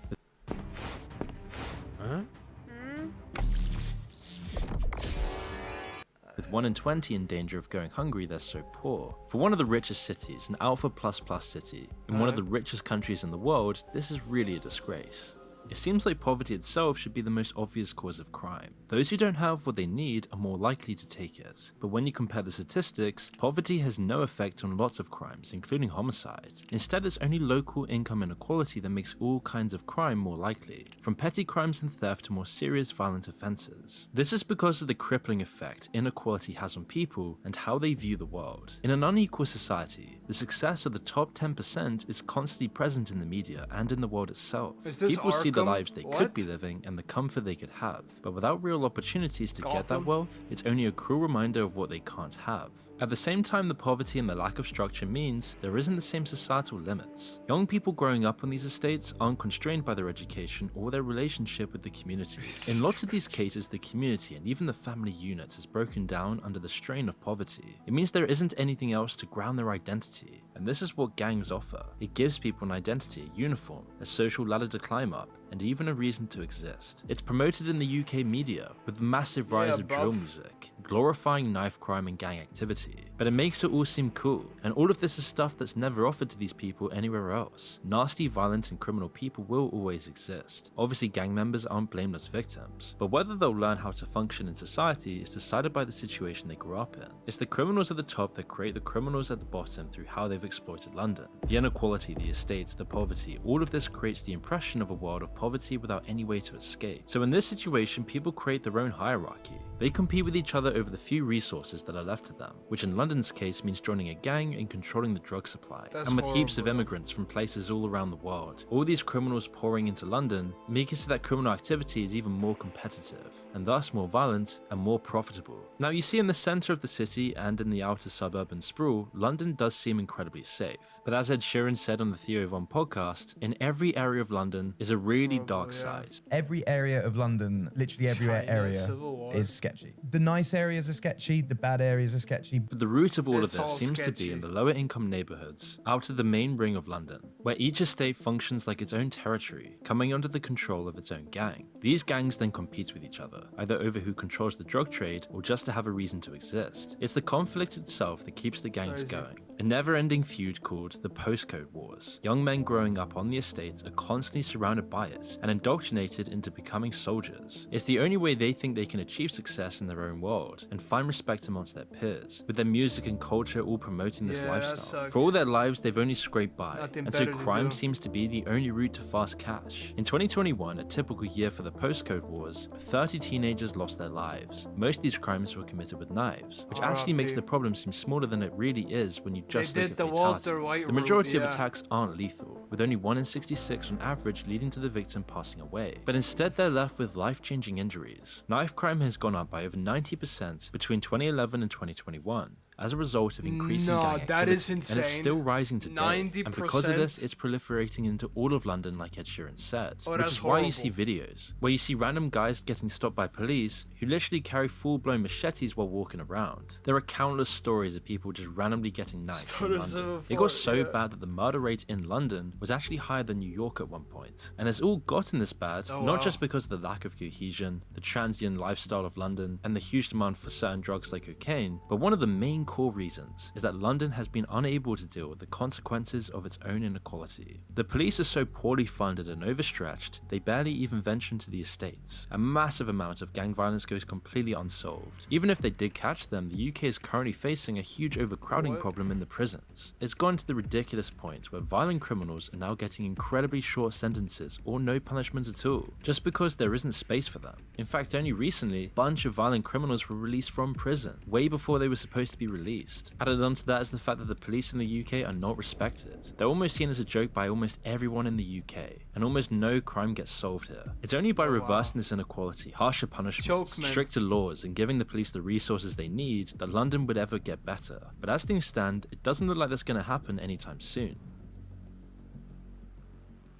Speaker 21: With 1 in 20 in danger of going hungry, they're so poor. For one of the richest cities, an Alpha++ city, in one of the richest countries in the world, this is really a disgrace. It seems like poverty itself should be the most obvious cause of crime. Those who don't have what they need are more likely to take it. But when you compare the statistics, poverty has no effect on lots of crimes, including homicide. Instead, it's only local income inequality that makes all kinds of crime more likely, from petty crimes and theft to more serious violent offences. This is because of the crippling effect inequality has on people and how they view the world. In an unequal society, the success of the top 10% is constantly present in the media and in the world itself. People see the lives they could be living and the comfort they could have, but without real opportunities to get that wealth, it's only a cruel reminder of what they can't have. At the same time, the poverty and the lack of structure means there isn't the same societal limits. Young people growing up on these estates aren't constrained by their education or their relationship with the community. In lots of these cases, the community and even the family unit has broken down under the strain of poverty. It means there isn't anything else to ground their identity, and this is what gangs offer. It gives people an identity, a uniform, a social ladder to climb up, and even a reason to exist. It's promoted in the UK media, with the massive rise of drill music, glorifying knife crime and gang activity. But it makes it all seem cool, and all of this is stuff that's never offered to these people anywhere else. Nasty, violent, and criminal people will always exist. Obviously, gang members aren't blameless victims, but whether they'll learn how to function in society is decided by the situation they grew up in. It's the criminals at the top that create the criminals at the bottom through how they've exploited London. The inequality, the estates, the poverty, all of this creates the impression of a world of poverty without any way to escape. So in this situation, people create their own hierarchy. They compete with each other over the few resources that are left to them, which in London's case means joining a gang and controlling the drug supply. And with heaps of immigrants from places all around the world, all these criminals pouring into London make it so that criminal activity is even more competitive, and thus more violent and more profitable. Now you see in the centre of the city and in the outer suburban sprawl, London does seem incredibly safe. But as Ed Sheeran said on the Theo Von podcast, in every area of London is a really dark side.
Speaker 14: Every area of London, literally every area is sketchy. The nice areas are sketchy, the bad areas are sketchy.
Speaker 21: But the root of all of this seems to be in the lower income neighbourhoods, out of the main ring of London, where each estate functions like its own territory, coming under the control of its own gang. These gangs then compete with each other, either over who controls the drug trade or just to have a reason to exist. It's the conflict itself that keeps the gangs going. A never-ending feud called the postcode wars. Young men growing up on the estates are constantly surrounded by it and indoctrinated into becoming soldiers. It's the only way they think they can achieve success in their own world and find respect amongst their peers, with their music and culture all promoting this lifestyle. For all their lives, they've only scraped by, and so crime seems to be the only route to fast cash. In 2021, a typical year for the postcode wars, 30 teenagers lost their lives. Most of these crimes were committed with knives, which actually makes the problem seem smaller than it really is when you just look at fatalities. The majority of attacks aren't lethal, with only 1 in 66 on average leading to the victim passing away, but instead they're left with life-changing injuries. Knife crime has gone up by over 90% between 2011 and 2021. As a result of increasing gang activity,
Speaker 1: that is insane.
Speaker 21: And it's still rising today.
Speaker 1: 90%.
Speaker 21: And because of this, it's proliferating into all of London like Ed Sheeran said. Which is why you see videos where you see random guys getting stopped by police who literally carry full-blown machetes while walking around. There are countless stories of people just randomly getting knifed in London. It got so bad that the murder rate in London was actually higher than New York at one point. And it's all gotten this bad, not just because of the lack of cohesion, the transient lifestyle of London, and the huge demand for certain drugs like cocaine, but one of the main core reasons is that London has been unable to deal with the consequences of its own inequality. The police are so poorly funded and overstretched, they barely even venture into the estates. A massive amount of gang violence goes completely unsolved. Even if they did catch them, the UK is currently facing a huge overcrowding problem in the prisons. It's gone to the ridiculous point where violent criminals are now getting incredibly short sentences or no punishment at all, just because there isn't space for them. In fact, only recently, a bunch of violent criminals were released from prison, way before they were supposed to be released. Added onto that is the fact that the police in the UK are not respected. They're almost seen as a joke by almost everyone in the UK, and almost no crime gets solved here. It's only by reversing this inequality, harsher punishments, stricter laws, and giving the police the resources they need that London would ever get better. But as things stand, it doesn't look like that's going to happen anytime soon.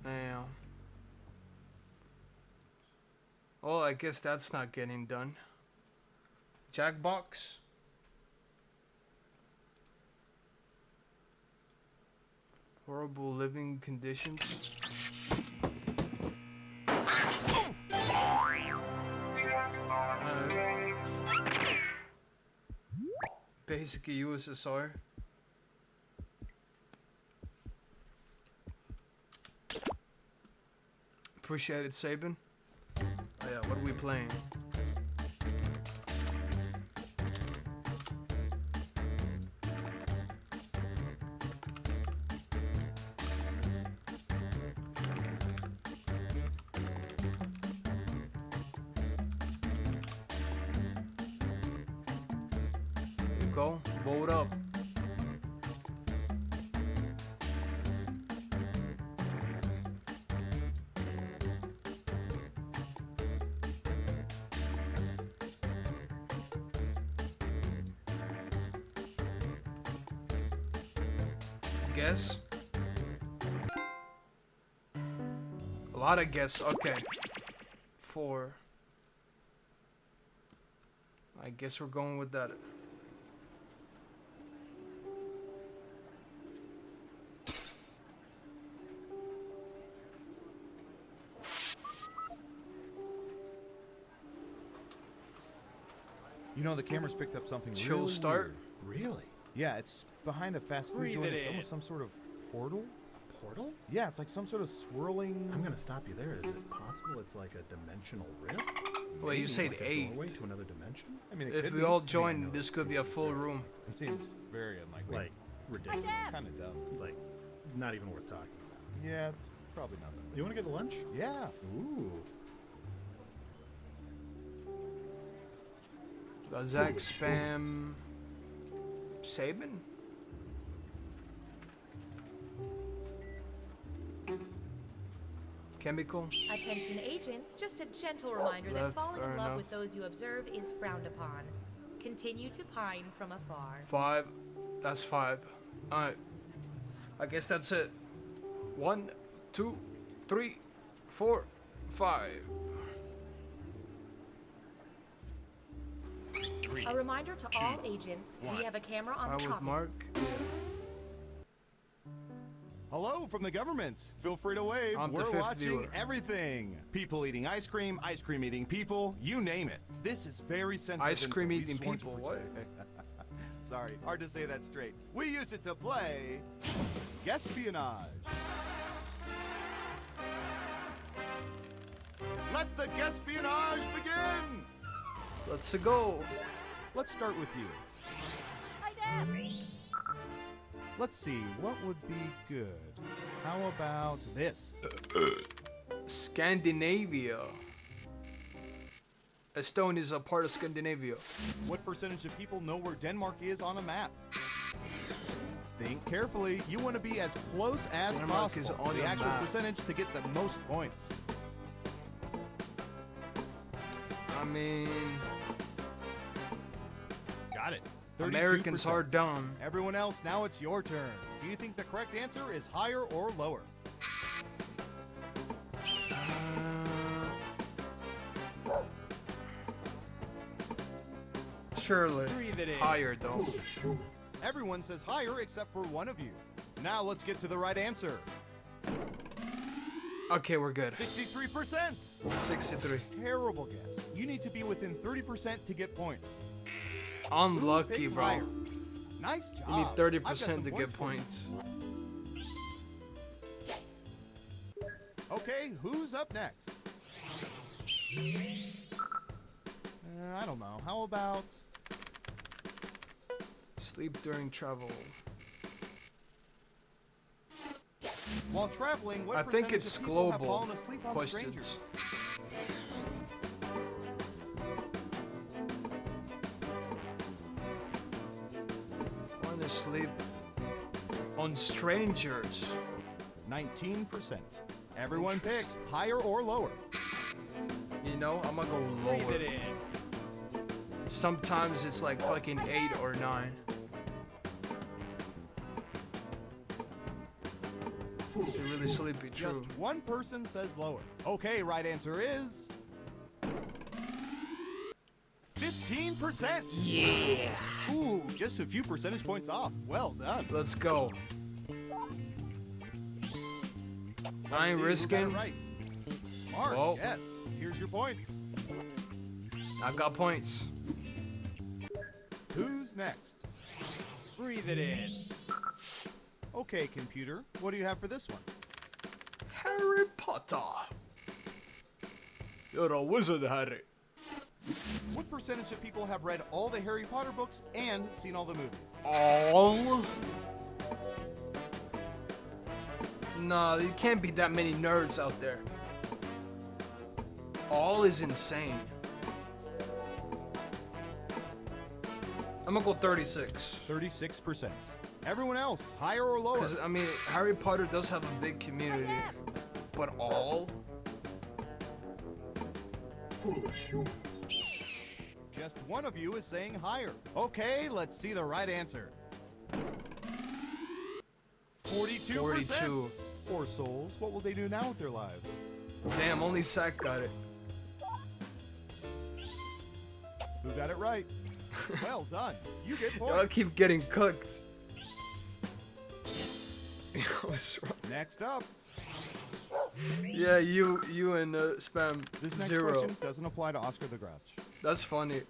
Speaker 1: Damn. Well, I guess that's not getting done. Jackbox. Horrible living conditions. Basically USSR. Appreciate it, Sabin. Oh yeah, what are we playing? Go, vote up. Guess. A lot of guess. Okay. 4. I guess we're going with that.
Speaker 16: You know, the camera's picked up something
Speaker 1: Chill
Speaker 16: really
Speaker 1: start?
Speaker 16: weird. Really? Yeah, it's behind a fast food
Speaker 17: Breathe
Speaker 16: joint.
Speaker 17: it
Speaker 16: It's
Speaker 17: in.
Speaker 16: almost some sort of portal.
Speaker 17: Portal?
Speaker 16: Yeah, it's like some sort of swirling...
Speaker 17: I'm gonna stop you there. Is it possible it's like a dimensional rift?
Speaker 1: Wait, you
Speaker 17: Maybe
Speaker 1: said
Speaker 17: like a
Speaker 1: 8.
Speaker 17: doorway to another dimension?
Speaker 16: I mean, it
Speaker 1: If
Speaker 16: could
Speaker 1: we
Speaker 16: be.
Speaker 1: all join, this could be a full room.
Speaker 16: It seems very unlikely.
Speaker 17: Like, ridiculous.
Speaker 16: Kind of dumb.
Speaker 17: Like, not even worth talking about.
Speaker 16: Yeah, it's probably not that.
Speaker 17: You want to get lunch?
Speaker 16: Yeah.
Speaker 17: Ooh.
Speaker 1: Zach spam Sabin? Chemical?
Speaker 18: Attention agents, just a gentle reminder that
Speaker 1: Left,
Speaker 18: falling
Speaker 1: fair
Speaker 18: in love
Speaker 1: enough.
Speaker 18: with those you observe is frowned upon. Continue to pine from afar.
Speaker 1: 5. That's 5. Alright. I guess that's it. 1, 2, 3, 4, 5.
Speaker 18: A reminder to all agents, we have a camera on the
Speaker 1: With
Speaker 18: cockpit.
Speaker 1: Mark.
Speaker 16: Hello from the government. Feel free to wave.
Speaker 1: I'm the
Speaker 16: We're
Speaker 1: fifth
Speaker 16: watching
Speaker 1: viewer.
Speaker 16: everything. People eating ice cream eating people, you name it. This is very sensitive.
Speaker 1: Ice cream
Speaker 16: info. We've
Speaker 1: eating
Speaker 16: sworn to
Speaker 1: people,
Speaker 16: protect- Sorry, hard to say that straight. We use it to play Guespionage. Let the Guespionage begin!
Speaker 1: Let's go.
Speaker 16: Let's start with you.
Speaker 12: Hi, Dad.
Speaker 16: Let's see, what would be good? How about this?
Speaker 1: Scandinavia. Estonia is a part of Scandinavia.
Speaker 16: What percentage of people know where Denmark is on a map? Think carefully. You want to be as close as
Speaker 1: Denmark
Speaker 16: possible
Speaker 1: is
Speaker 16: to
Speaker 1: on
Speaker 16: the
Speaker 1: the
Speaker 16: actual
Speaker 1: map.
Speaker 16: percentage to get the most points.
Speaker 1: I mean,
Speaker 16: Got it.
Speaker 1: Americans
Speaker 16: 32%.
Speaker 1: are dumb.
Speaker 16: Everyone else, now it's your turn. Do you think the correct answer is higher or lower?
Speaker 1: Surely.
Speaker 17: Breathe it in.
Speaker 1: Higher though.
Speaker 16: Everyone says higher except for one of you. Now let's get to the right answer.
Speaker 1: Okay, we're good.
Speaker 16: 63%.
Speaker 1: 63.
Speaker 16: Terrible guess. You need to be within 30% to get points.
Speaker 1: Unlucky,
Speaker 16: Who picked
Speaker 1: bro.
Speaker 16: higher? Nice job.
Speaker 1: You need
Speaker 16: I've got
Speaker 1: 30%
Speaker 16: some
Speaker 1: to get
Speaker 16: for you.
Speaker 1: points.
Speaker 16: Okay, who's up next? I don't know. How about...
Speaker 1: Sleep during travel.
Speaker 16: While traveling, what
Speaker 1: I think
Speaker 16: percentage
Speaker 1: it's
Speaker 16: of people have
Speaker 1: global
Speaker 16: fallen asleep on
Speaker 1: questions.
Speaker 16: strangers?
Speaker 1: Falling asleep on strangers.
Speaker 16: 19%. Everyone picked higher or lower.
Speaker 1: You know, I'm gonna go
Speaker 17: Breathe
Speaker 1: lower.
Speaker 17: it in.
Speaker 1: Sometimes it's like fucking 8 or 9. You're really sleepy, true.
Speaker 16: Just one person says lower. Okay, right answer is... 15%!
Speaker 1: Yeah!
Speaker 16: Ooh, just a few percentage points off. Well done.
Speaker 1: Let's go.
Speaker 16: Let's
Speaker 1: I ain't
Speaker 16: see who got it
Speaker 1: risking.
Speaker 16: right. Smart,
Speaker 1: Whoa.
Speaker 16: yes. Here's your points.
Speaker 1: I got points.
Speaker 16: Who's next?
Speaker 17: Breathe it in.
Speaker 16: Okay, computer. What do you have for this one?
Speaker 1: Harry Potter. You're a wizard, Harry.
Speaker 16: What percentage of people have read all the Harry Potter books and seen all the movies?
Speaker 1: All? Nah, there can't be that many nerds out there. All is insane. I'm gonna go 36.
Speaker 16: 36%. Everyone else, higher or lower?
Speaker 1: Because, I mean, Harry Potter does have a big community. But all?
Speaker 16: Foolish humans. Just one of you is saying higher. Okay, let's see the right answer. 42%.
Speaker 1: 42.
Speaker 16: Poor souls. What will they do now with their lives?
Speaker 1: Damn, only Zach got it.
Speaker 16: Who got it right? Well done. You get
Speaker 1: Y'all
Speaker 16: points.
Speaker 1: keep getting cooked. What's wrong?
Speaker 16: Next up.
Speaker 1: Yeah, you and Spam
Speaker 16: This next
Speaker 1: 0.
Speaker 16: question doesn't apply to Oscar the Grouch.
Speaker 1: That's funny.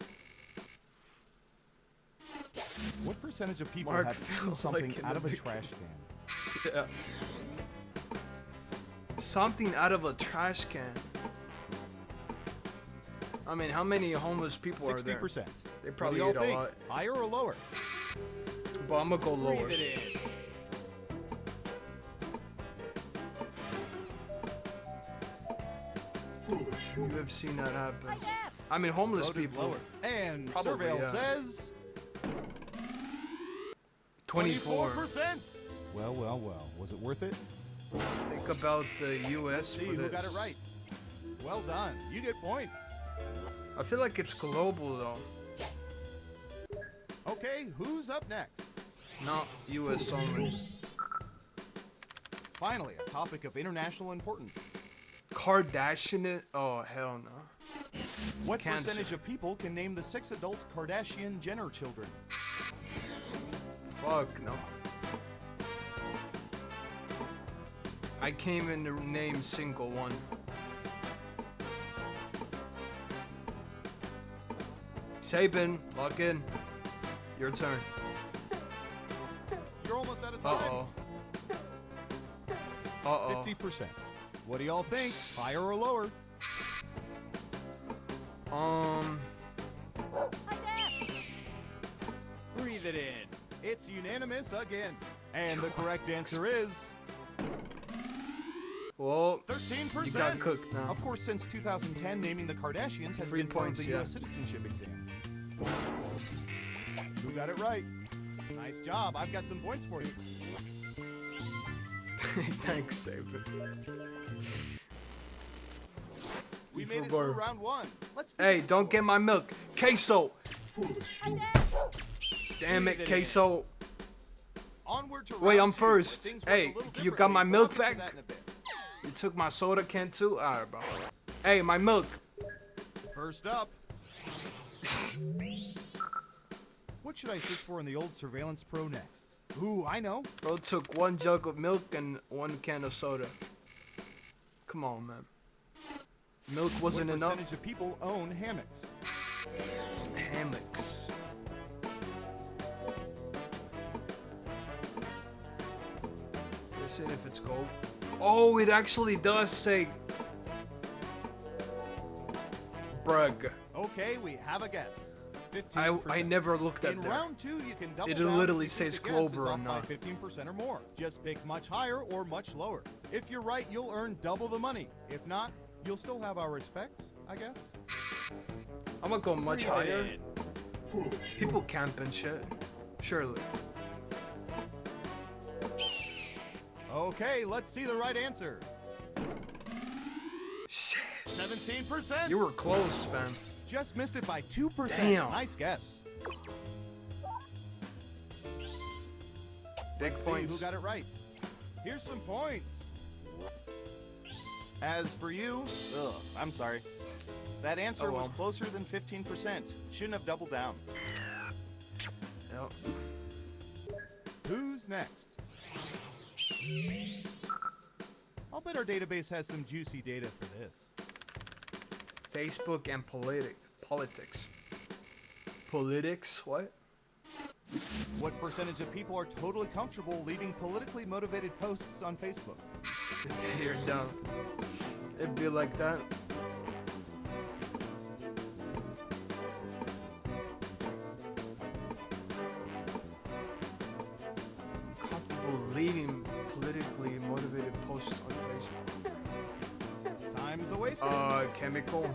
Speaker 16: What percentage of people
Speaker 1: Mark
Speaker 16: have eaten
Speaker 1: feels
Speaker 16: something
Speaker 1: like in
Speaker 16: out
Speaker 1: the
Speaker 16: of a
Speaker 1: big-
Speaker 16: trash can?
Speaker 1: Yeah. Something out of a trash can. I mean, how many homeless people are there?
Speaker 16: 60%.
Speaker 1: They probably
Speaker 16: What
Speaker 1: eat
Speaker 16: do
Speaker 1: a
Speaker 16: y'all think?
Speaker 1: lot.
Speaker 16: Higher or lower?
Speaker 1: But I'm gonna go lower.
Speaker 16: Breathe it in.
Speaker 1: You have seen that happen. I mean, homeless
Speaker 16: Vote is
Speaker 1: people.
Speaker 16: lower. And
Speaker 1: Probably,
Speaker 16: Surveil
Speaker 1: yeah.
Speaker 16: says
Speaker 1: 24.
Speaker 16: 24%. Well, well, well. Was it worth it?
Speaker 1: Think about the U.S.
Speaker 16: See
Speaker 1: for
Speaker 16: who
Speaker 1: this.
Speaker 16: got it right. Well done. You get points.
Speaker 1: I feel like it's global though.
Speaker 16: Okay, who's up next?
Speaker 1: Not U.S. only.
Speaker 16: Finally, a topic of international importance.
Speaker 1: Kardashian. Oh hell no.
Speaker 16: What
Speaker 1: Cancer.
Speaker 16: percentage of people can name the 6 adult Kardashian Jenner children?
Speaker 1: Fuck no. I can't even name single one. Sabin, lock in. Your turn.
Speaker 16: You're almost out of time.
Speaker 1: Uh-oh. Uh-oh.
Speaker 16: 50%. What do y'all think? Higher or lower? Breathe it in. It's unanimous again. And the correct answer is
Speaker 1: Well,
Speaker 16: 13%.
Speaker 1: you got cooked now.
Speaker 16: Of course, since 2010, naming the Kardashians has
Speaker 1: 3
Speaker 16: been part of
Speaker 1: points,
Speaker 16: the
Speaker 1: yeah.
Speaker 16: U.S. citizenship exam. Who got it right? Nice job. I've got some points for you.
Speaker 1: Thanks, Sabin.
Speaker 16: We made it through round 1. Let's
Speaker 1: Hey, don't get my milk. Queso. Damn it,
Speaker 16: Breathe it
Speaker 1: queso.
Speaker 16: Onward to
Speaker 1: Wait,
Speaker 16: round
Speaker 1: I'm
Speaker 16: 2,
Speaker 1: first.
Speaker 16: where things work
Speaker 1: Hey,
Speaker 16: a little
Speaker 1: you got my
Speaker 16: differently,
Speaker 1: milk
Speaker 16: but I'll get to
Speaker 1: back?
Speaker 16: that in a bit.
Speaker 1: You took my soda can too? Alright, bro. Hey, my milk.
Speaker 16: First up. What should I search for in the old Surveillance Pro next? Ooh, I know.
Speaker 1: Bro took 1 jug of milk and 1 can of soda. Come on, man. Milk wasn't
Speaker 16: What
Speaker 1: enough.
Speaker 16: percentage of people own hammocks?
Speaker 1: Hammocks. Listen if it's gold. Oh, it actually does say Brug.
Speaker 16: Okay, we have a guess. 15%.
Speaker 1: I never looked at
Speaker 16: In
Speaker 1: that.
Speaker 16: round 2, you can double
Speaker 1: It
Speaker 16: down
Speaker 1: literally
Speaker 16: if you think
Speaker 1: says
Speaker 16: the guess is
Speaker 1: Clover or
Speaker 16: off by
Speaker 1: not.
Speaker 16: 15% or more. Just pick much higher or much lower. If you're right, you'll earn double the money. If not, you'll still have our respects, I guess.
Speaker 1: I'm gonna go much
Speaker 16: Breathe it
Speaker 1: higher.
Speaker 16: in.
Speaker 1: People camp and shit. Surely.
Speaker 16: Okay, let's see the right answer. 17%.
Speaker 1: You were close, man.
Speaker 16: Just missed it by 2%.
Speaker 1: Damn.
Speaker 16: Nice guess.
Speaker 1: Big
Speaker 16: Let's see
Speaker 1: points.
Speaker 16: who got it right. Here's some points. As for you, I'm sorry. That answer
Speaker 1: Oh, well.
Speaker 16: was closer than 15%. Shouldn't have doubled down.
Speaker 1: Yep.
Speaker 16: Who's next? I'll bet our database has some juicy data for this.
Speaker 1: Facebook and politics. Politics? What?
Speaker 16: What percentage of people are totally comfortable leaving politically motivated posts on Facebook?
Speaker 1: You're dumb. It'd be like that. Comfortable leaving politically motivated posts on Facebook.
Speaker 16: Time's a wasted.
Speaker 1: Chemical.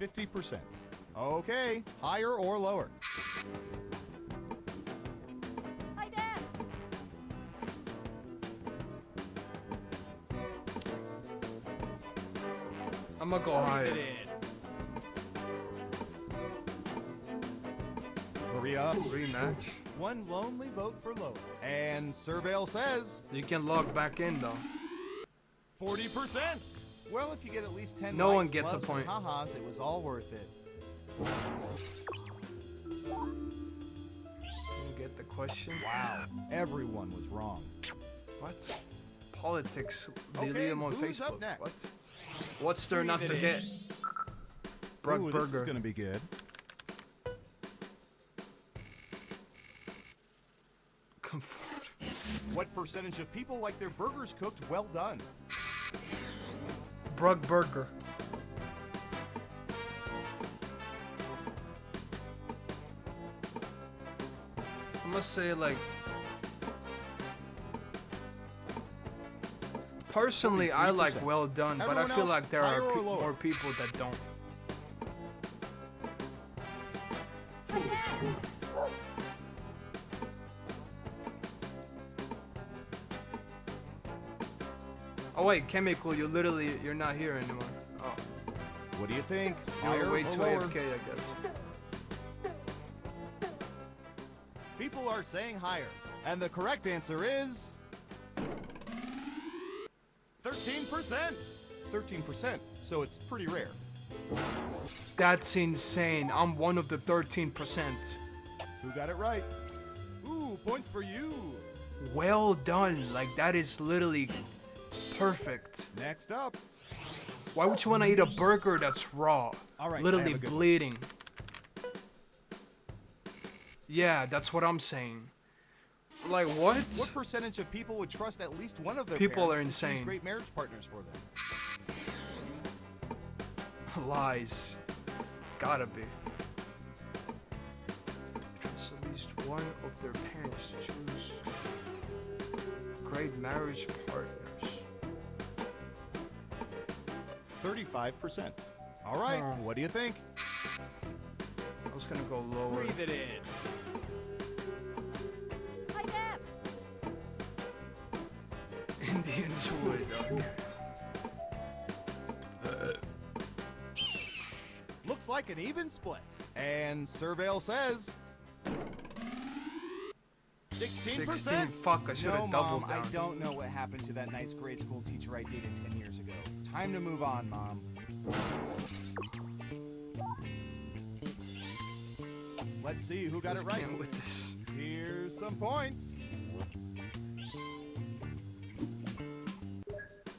Speaker 16: 50%. Okay, higher or lower?
Speaker 12: Hi, Dad.
Speaker 1: I'm gonna go
Speaker 16: Breathe
Speaker 1: higher.
Speaker 16: it in. Hurry up.
Speaker 1: Rematch.
Speaker 16: One lonely vote for lower. And Surveil says
Speaker 1: You can log back in though.
Speaker 16: 40%. Well, if you get at least 10
Speaker 1: No
Speaker 16: likes,
Speaker 1: one gets a
Speaker 16: loves,
Speaker 1: point.
Speaker 16: and ha-has, it was all worth it.
Speaker 1: You get the question?
Speaker 16: Wow. Everyone was wrong.
Speaker 1: What? Politics. They
Speaker 16: Okay,
Speaker 1: leave them on
Speaker 16: who's up
Speaker 1: Facebook.
Speaker 16: next?
Speaker 1: What? What's there not
Speaker 16: Breathe
Speaker 1: to
Speaker 16: it
Speaker 1: get?
Speaker 16: in.
Speaker 1: Brug
Speaker 16: Ooh, this is
Speaker 1: burger.
Speaker 16: gonna be good. What percentage of people like their burgers cooked well done?
Speaker 1: Brug burger. I must say, like, personally, I like well done, but I feel like there are more people that don't. Oh wait, Chemical, you're not here anymore. Oh.
Speaker 16: What do you think?
Speaker 1: You're way
Speaker 16: Higher
Speaker 1: too
Speaker 16: or lower?
Speaker 1: AFK, I guess.
Speaker 16: People are saying higher. And the correct answer is 13%. 13%, so it's pretty rare.
Speaker 1: That's insane. I'm one of the 13%.
Speaker 16: Who got it right? Ooh, points for you.
Speaker 1: Well done. Like, that is literally perfect.
Speaker 16: Next up.
Speaker 1: Why would you want to eat a burger that's raw?
Speaker 16: All right,
Speaker 1: literally bleeding. Yeah, that's what I'm saying. Like, what?
Speaker 16: What percentage of people would trust at least one of their
Speaker 1: People are
Speaker 16: parents to choose
Speaker 1: insane.
Speaker 16: great marriage partners for them?
Speaker 1: Lies. Gotta be. Trust at least one of their parents to choose great marriage partners.
Speaker 16: 35%. All right, what do you think?
Speaker 1: I was gonna go lower.
Speaker 16: Breathe it in.
Speaker 1: Indians would.
Speaker 16: Looks like an even split. And Surveil says 16%.
Speaker 1: 16. Fuck, I should have doubled
Speaker 16: Mom,
Speaker 1: down.
Speaker 16: I don't know what happened to that nice grade school teacher I dated 10 years ago. Time to move on, Mom. Let's see who got it right.
Speaker 1: With this.
Speaker 16: Here's some points.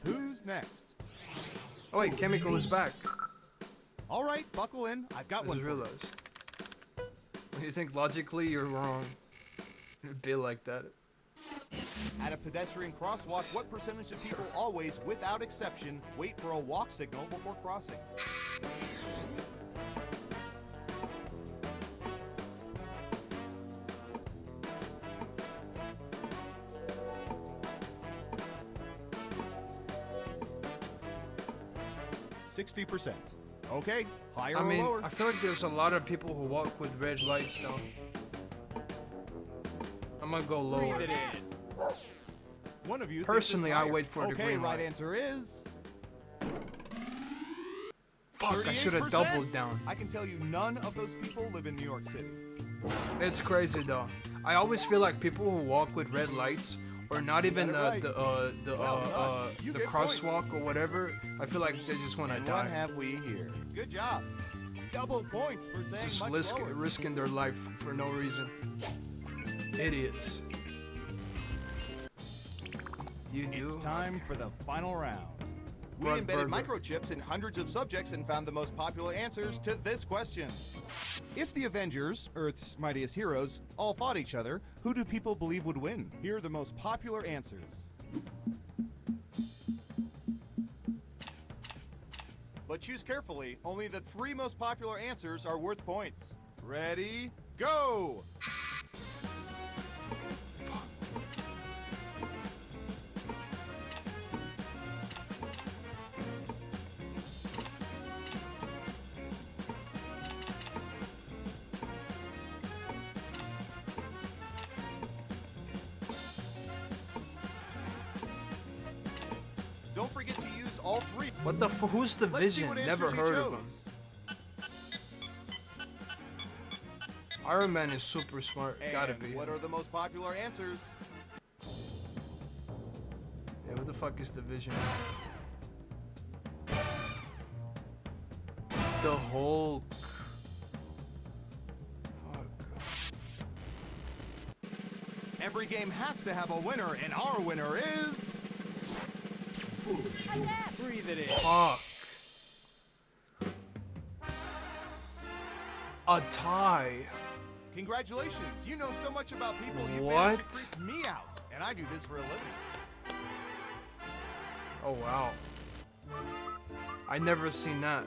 Speaker 16: Who's next?
Speaker 1: Oh wait, Chemical is back.
Speaker 16: All right, buckle in. I've got
Speaker 1: I
Speaker 16: one.
Speaker 1: just realized. When you think logically, you're wrong. It'd be like that.
Speaker 16: At a pedestrian crosswalk, what percentage of people always, without exception, wait for a walk signal before crossing? %60. Okay, higher or lower?
Speaker 1: I feel like there's a lot of people who walk with red lights though. I'm gonna go lower.
Speaker 16: Breathe it in. One of you
Speaker 1: Personally,
Speaker 16: thinks it's
Speaker 1: I
Speaker 16: higher.
Speaker 1: wait for the green
Speaker 16: right
Speaker 1: light.
Speaker 16: answer is
Speaker 1: Fuck, I should have
Speaker 16: 38%.
Speaker 1: doubled down.
Speaker 16: I can tell you none of those people live in New York City.
Speaker 1: It's crazy though. I always feel like people who walk with red lights, or not even the crosswalk or whatever, I feel like they just want to
Speaker 16: And
Speaker 1: die.
Speaker 16: what have we here? Good job. Double points for saying
Speaker 1: Just
Speaker 16: much lower.
Speaker 1: risking their life for no reason. Idiots. You do?
Speaker 16: It's time for the final round. We
Speaker 1: Brug
Speaker 16: embedded
Speaker 1: burger.
Speaker 16: microchips in hundreds of subjects and found the most popular answers to this question. If the Avengers, Earth's mightiest heroes, all fought each other, who do people believe would win? Here are the most popular answers. But choose carefully. Only the 3 most popular answers are worth points. Ready, go! Don't forget to use all 3.
Speaker 1: What the who's the
Speaker 16: Let's see
Speaker 1: Vision?
Speaker 16: what
Speaker 1: Never
Speaker 16: answers you
Speaker 1: heard of him.
Speaker 16: chose.
Speaker 1: Iron Man is super smart. Gotta
Speaker 16: And
Speaker 1: be.
Speaker 16: what are the most popular answers?
Speaker 1: Yeah, what the fuck is the Vision? The Hulk.
Speaker 16: Every game has to have a winner, and our winner is... Breathe it in.
Speaker 1: Fuck. A tie.
Speaker 16: Congratulations, you know so much about people, you
Speaker 1: What?
Speaker 16: managed to freak me out. And I do this for a living.
Speaker 1: Oh, wow. I never seen that.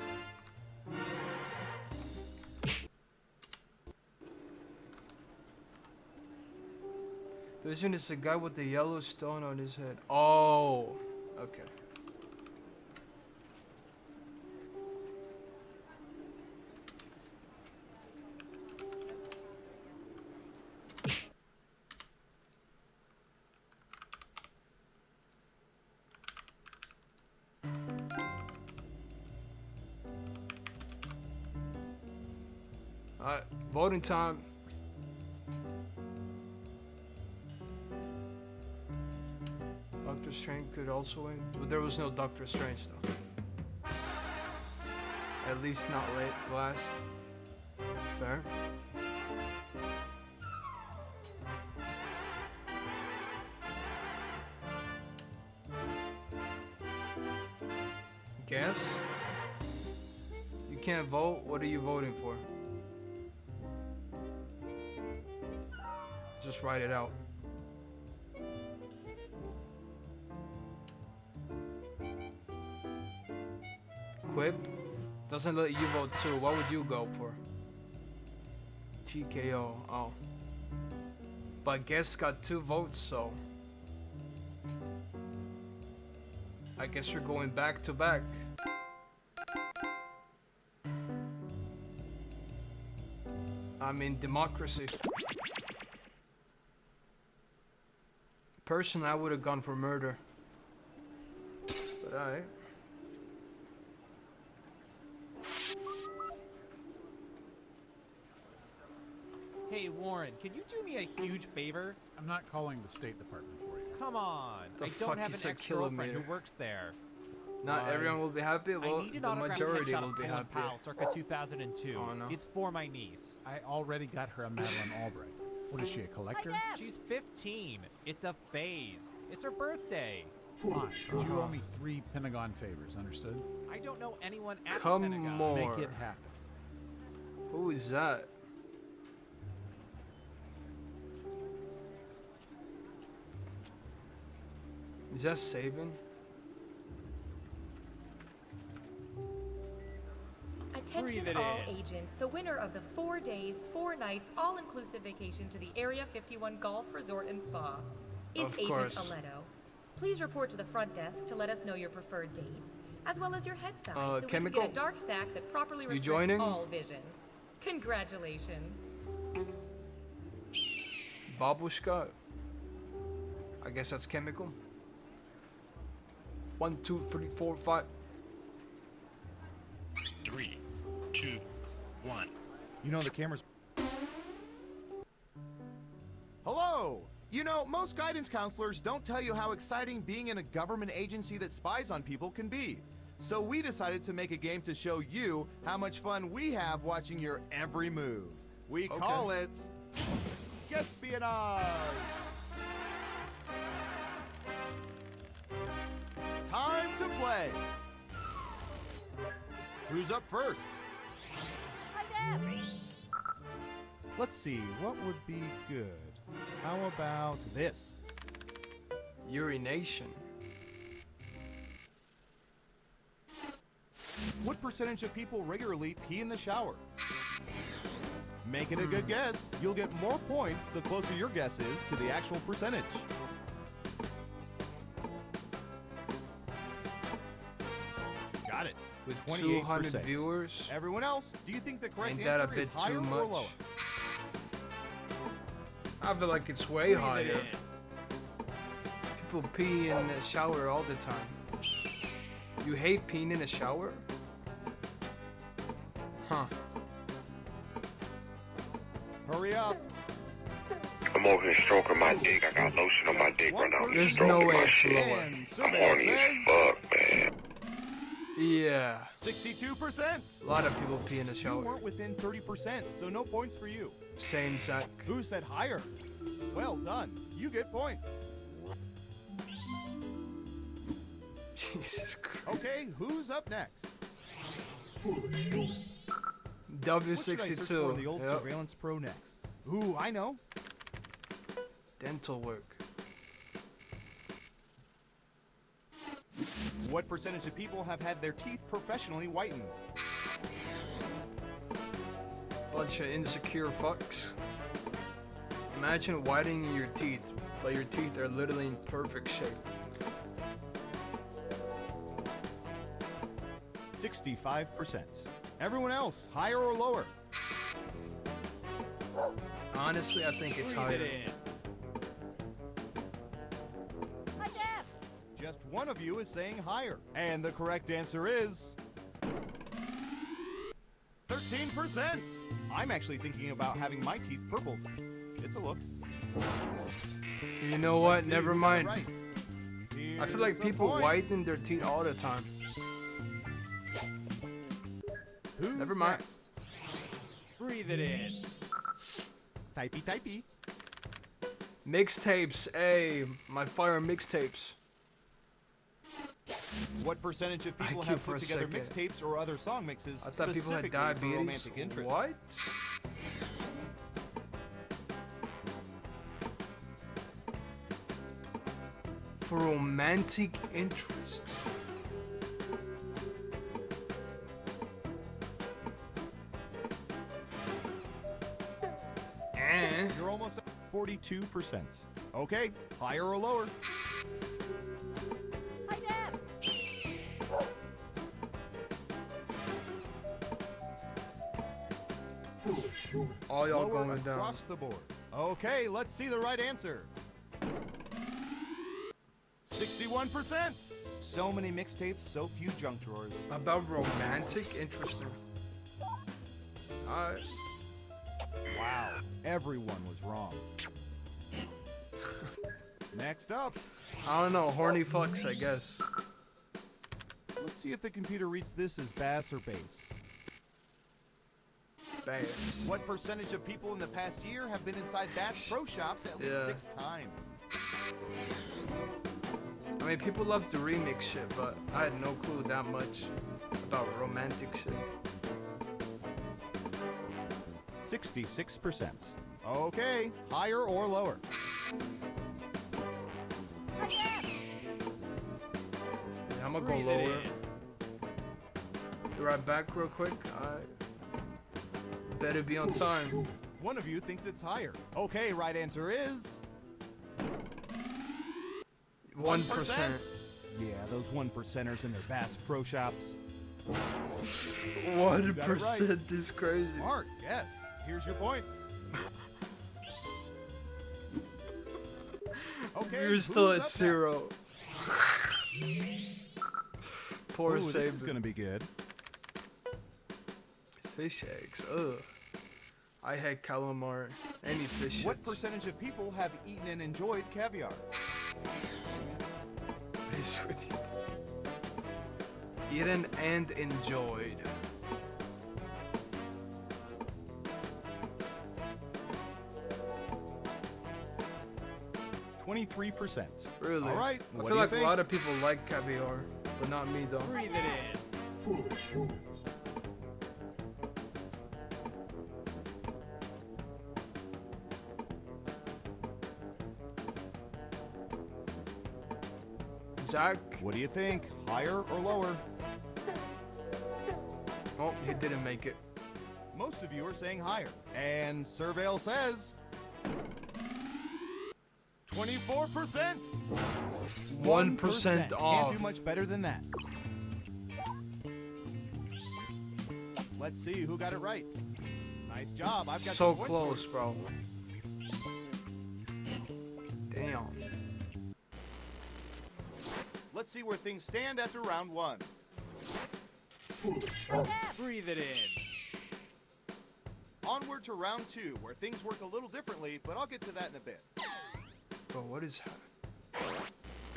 Speaker 1: This one is the guy with the yellow stone on his head. Oh, okay. Alright, voting time. Doctor Strange could also win, but there was no Doctor Strange though. At least not last. Fair. Guess? You can't vote? What are you voting for? Just write it out. Quip doesn't let you vote too. What would you go for? TKO. Oh. But Guess got 2 votes, so I guess we're going back to back. I mean, democracy. Personally, I would have gone for murder. But alright.
Speaker 9: Hey, Warren, can you do me a huge favor?
Speaker 17: I'm not calling the State Department for you.
Speaker 9: Come on.
Speaker 1: The
Speaker 9: I
Speaker 1: fuck
Speaker 9: don't have
Speaker 1: is
Speaker 9: an
Speaker 1: a
Speaker 9: ex-girlfriend
Speaker 1: kilometer?
Speaker 9: who works there.
Speaker 1: Not
Speaker 9: Why?
Speaker 1: everyone will be happy. Well,
Speaker 9: I need an
Speaker 1: the
Speaker 9: autographed
Speaker 1: majority
Speaker 9: headshot
Speaker 1: will
Speaker 9: of
Speaker 1: be
Speaker 9: Colin
Speaker 1: happy.
Speaker 9: Powell, circa 2002.
Speaker 1: Oh, no.
Speaker 9: It's for my niece.
Speaker 17: I already got her a Madeleine Albright. What is she, a collector?
Speaker 9: She's 15. It's a phase. It's her birthday.
Speaker 17: Fine, but you owe me 3 Pentagon favors, understood?
Speaker 9: I don't know anyone at
Speaker 1: Come
Speaker 9: the Pentagon.
Speaker 1: more.
Speaker 17: Make it happen.
Speaker 1: Who is that? Is that Saban?
Speaker 18: Attention
Speaker 9: Breathe it
Speaker 18: all
Speaker 9: in.
Speaker 18: agents. The winner of the 4 days, 4 nights, all-inclusive vacation to the Area 51 Golf Resort and Spa is
Speaker 1: Of
Speaker 18: Agent
Speaker 1: course.
Speaker 18: Aledo. Please report to the front desk to let us know your preferred dates, as well as your head size, so we
Speaker 1: Chemical?
Speaker 18: can get a dark sack that properly
Speaker 1: You
Speaker 18: restricts
Speaker 1: joining?
Speaker 18: all vision. Congratulations.
Speaker 1: Babushka. I guess that's chemical. 1, 2, 3, 4, 5.
Speaker 16: 3, 2, 1. You know the camera's... Hello! You know, most guidance counselors don't tell you how exciting being in a government agency that spies on people can be. So we decided to make a game to show you how much fun we have watching your every move. We call it... Espionage! Time to play! Who's up first?
Speaker 12: Hi, Deb.
Speaker 16: Let's see, what would be good? How about this?
Speaker 1: Urination.
Speaker 16: What percentage of people regularly pee in the shower? Make it a good guess. You'll get more points the closer your guess is to the actual percentage. Got it. With 28%.
Speaker 1: 200 viewers.
Speaker 16: Everyone else, do you think the correct
Speaker 1: Ain't that a
Speaker 16: answer is
Speaker 1: bit
Speaker 16: higher
Speaker 1: too
Speaker 16: or
Speaker 1: much?
Speaker 16: lower?
Speaker 1: I feel like it's way
Speaker 16: Breathe it
Speaker 1: higher.
Speaker 16: in.
Speaker 1: People pee in the shower all the time. You hate peeing in the shower? Huh.
Speaker 16: Hurry up.
Speaker 23: I'm over here stroking my dick. I got lotion on my dick right now. I'm
Speaker 1: There's
Speaker 23: stroking
Speaker 1: no way
Speaker 23: my
Speaker 1: it's
Speaker 23: shit.
Speaker 1: lower.
Speaker 23: I'm horny as fuck, man.
Speaker 1: Yeah.
Speaker 16: 62%.
Speaker 1: A lot of people pee in the
Speaker 16: You
Speaker 1: shower.
Speaker 16: weren't within 30%, so no points for you.
Speaker 1: Same, Zach.
Speaker 16: Who said higher? Well done. You get points.
Speaker 1: Jesus Christ.
Speaker 16: Okay, who's up next?
Speaker 1: W62.
Speaker 16: What should I search for in the old
Speaker 1: Yep.
Speaker 16: Surveillance Pro next? Ooh, I know.
Speaker 1: Dental work.
Speaker 16: What percentage of people have had their teeth professionally whitened?
Speaker 1: Bunch of insecure fucks. Imagine whitening your teeth, but your teeth are literally in perfect shape.
Speaker 16: 65%. Everyone else, higher or lower?
Speaker 1: Honestly, I think it's higher.
Speaker 16: Just one of you is saying higher. And the correct answer is 13%. I'm actually thinking about having my teeth purpled. It's a look.
Speaker 1: You know what? Never mind.
Speaker 16: Right.
Speaker 1: I feel like people whiten their teeth all the time.
Speaker 16: Who's
Speaker 1: Never mind.
Speaker 16: Next? Breathe it in. Typey, typey.
Speaker 1: Mixtapes, hey, my fire mixtapes.
Speaker 16: What percentage of people
Speaker 1: IQ
Speaker 16: have
Speaker 1: for
Speaker 16: put
Speaker 1: a
Speaker 16: together
Speaker 1: second.
Speaker 16: mixtapes or other song mixes
Speaker 1: I thought people had
Speaker 16: specifically for
Speaker 1: diabetes.
Speaker 16: romantic interests?
Speaker 1: What? For romantic interest.
Speaker 16: You're almost at 42%. Okay, higher or lower?
Speaker 1: All y'all
Speaker 16: Lower
Speaker 1: going down.
Speaker 16: across the board. Okay, let's see the right answer. 61%. So many mixtapes, so few junk drawers.
Speaker 1: About romantic interest. Alright.
Speaker 16: Wow, everyone was wrong. Next up.
Speaker 1: I don't know, horny fucks, I guess.
Speaker 16: Let's see if the computer reads this as bass or bass.
Speaker 1: Bass.
Speaker 16: What percentage of people in the past year have been inside Bass Pro Shops at least 6 times?
Speaker 1: I mean, people love the remix shit, but I had no clue that much about romantic shit.
Speaker 16: 66%. Okay, higher or lower?
Speaker 1: Yeah, I'm gonna go lower. Be right back real quick. Better be on time.
Speaker 16: One of you thinks it's higher. Okay, right answer is
Speaker 1: 1%.
Speaker 16: Yeah, those 1%ers in their Bass Pro Shops.
Speaker 1: 1% is crazy.
Speaker 16: Smart, yes. Here's your points. Okay,
Speaker 1: You're still
Speaker 16: who's
Speaker 1: at
Speaker 16: up
Speaker 1: 0. Poor
Speaker 16: Ooh,
Speaker 1: Saber.
Speaker 16: this is gonna be good.
Speaker 1: Fish eggs. Ugh. I hate calamari. Any fish.
Speaker 16: What
Speaker 1: shits.
Speaker 16: percentage of people have eaten and enjoyed caviar?
Speaker 1: What is with you? Eaten and enjoyed.
Speaker 16: %.
Speaker 1: Really?
Speaker 16: All right.
Speaker 1: I
Speaker 16: What
Speaker 1: feel
Speaker 16: do
Speaker 1: like
Speaker 16: you
Speaker 1: a
Speaker 16: think?
Speaker 1: lot of people like caviar, but not me though.
Speaker 16: Breathe it in.
Speaker 23: Foolish humans.
Speaker 1: Zach?
Speaker 16: What do you think? Higher or lower?
Speaker 1: Oh, he didn't make it.
Speaker 16: Most of you are saying higher. And Surveil says 24%.
Speaker 1: 1% off.
Speaker 16: Can't do much better than that. Let's see who got it right. Nice job. I've got
Speaker 1: So
Speaker 16: some points for
Speaker 1: close,
Speaker 16: you.
Speaker 1: bro. Damn.
Speaker 16: Let's see where things stand after round 1. Breathe it in. Onward to round 2, where things work a little differently, but I'll get to that in a bit.
Speaker 1: Bro, what is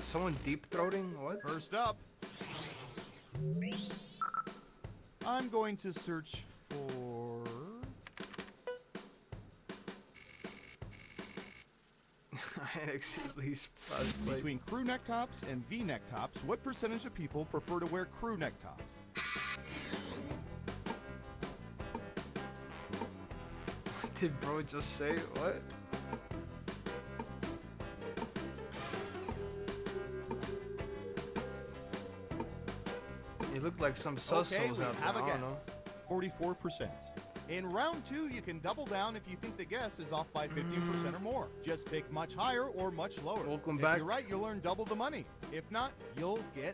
Speaker 1: someone deep throating? What?
Speaker 16: First up, I'm going to search for
Speaker 1: at least
Speaker 16: between crew neck tops and V-neck tops. What percentage of people prefer to wear crew neck tops?
Speaker 1: What did bro just say? What? It looked like some sus
Speaker 16: Okay,
Speaker 1: souls
Speaker 16: we
Speaker 1: out there.
Speaker 16: have a
Speaker 1: I don't know.
Speaker 16: guess. 44%. In round 2, you can double down if you think the guess is off by 15% or more. Just pick much higher or much lower.
Speaker 1: Welcome
Speaker 16: if
Speaker 1: back.
Speaker 16: you're right, you'll earn double the money. If not, you'll get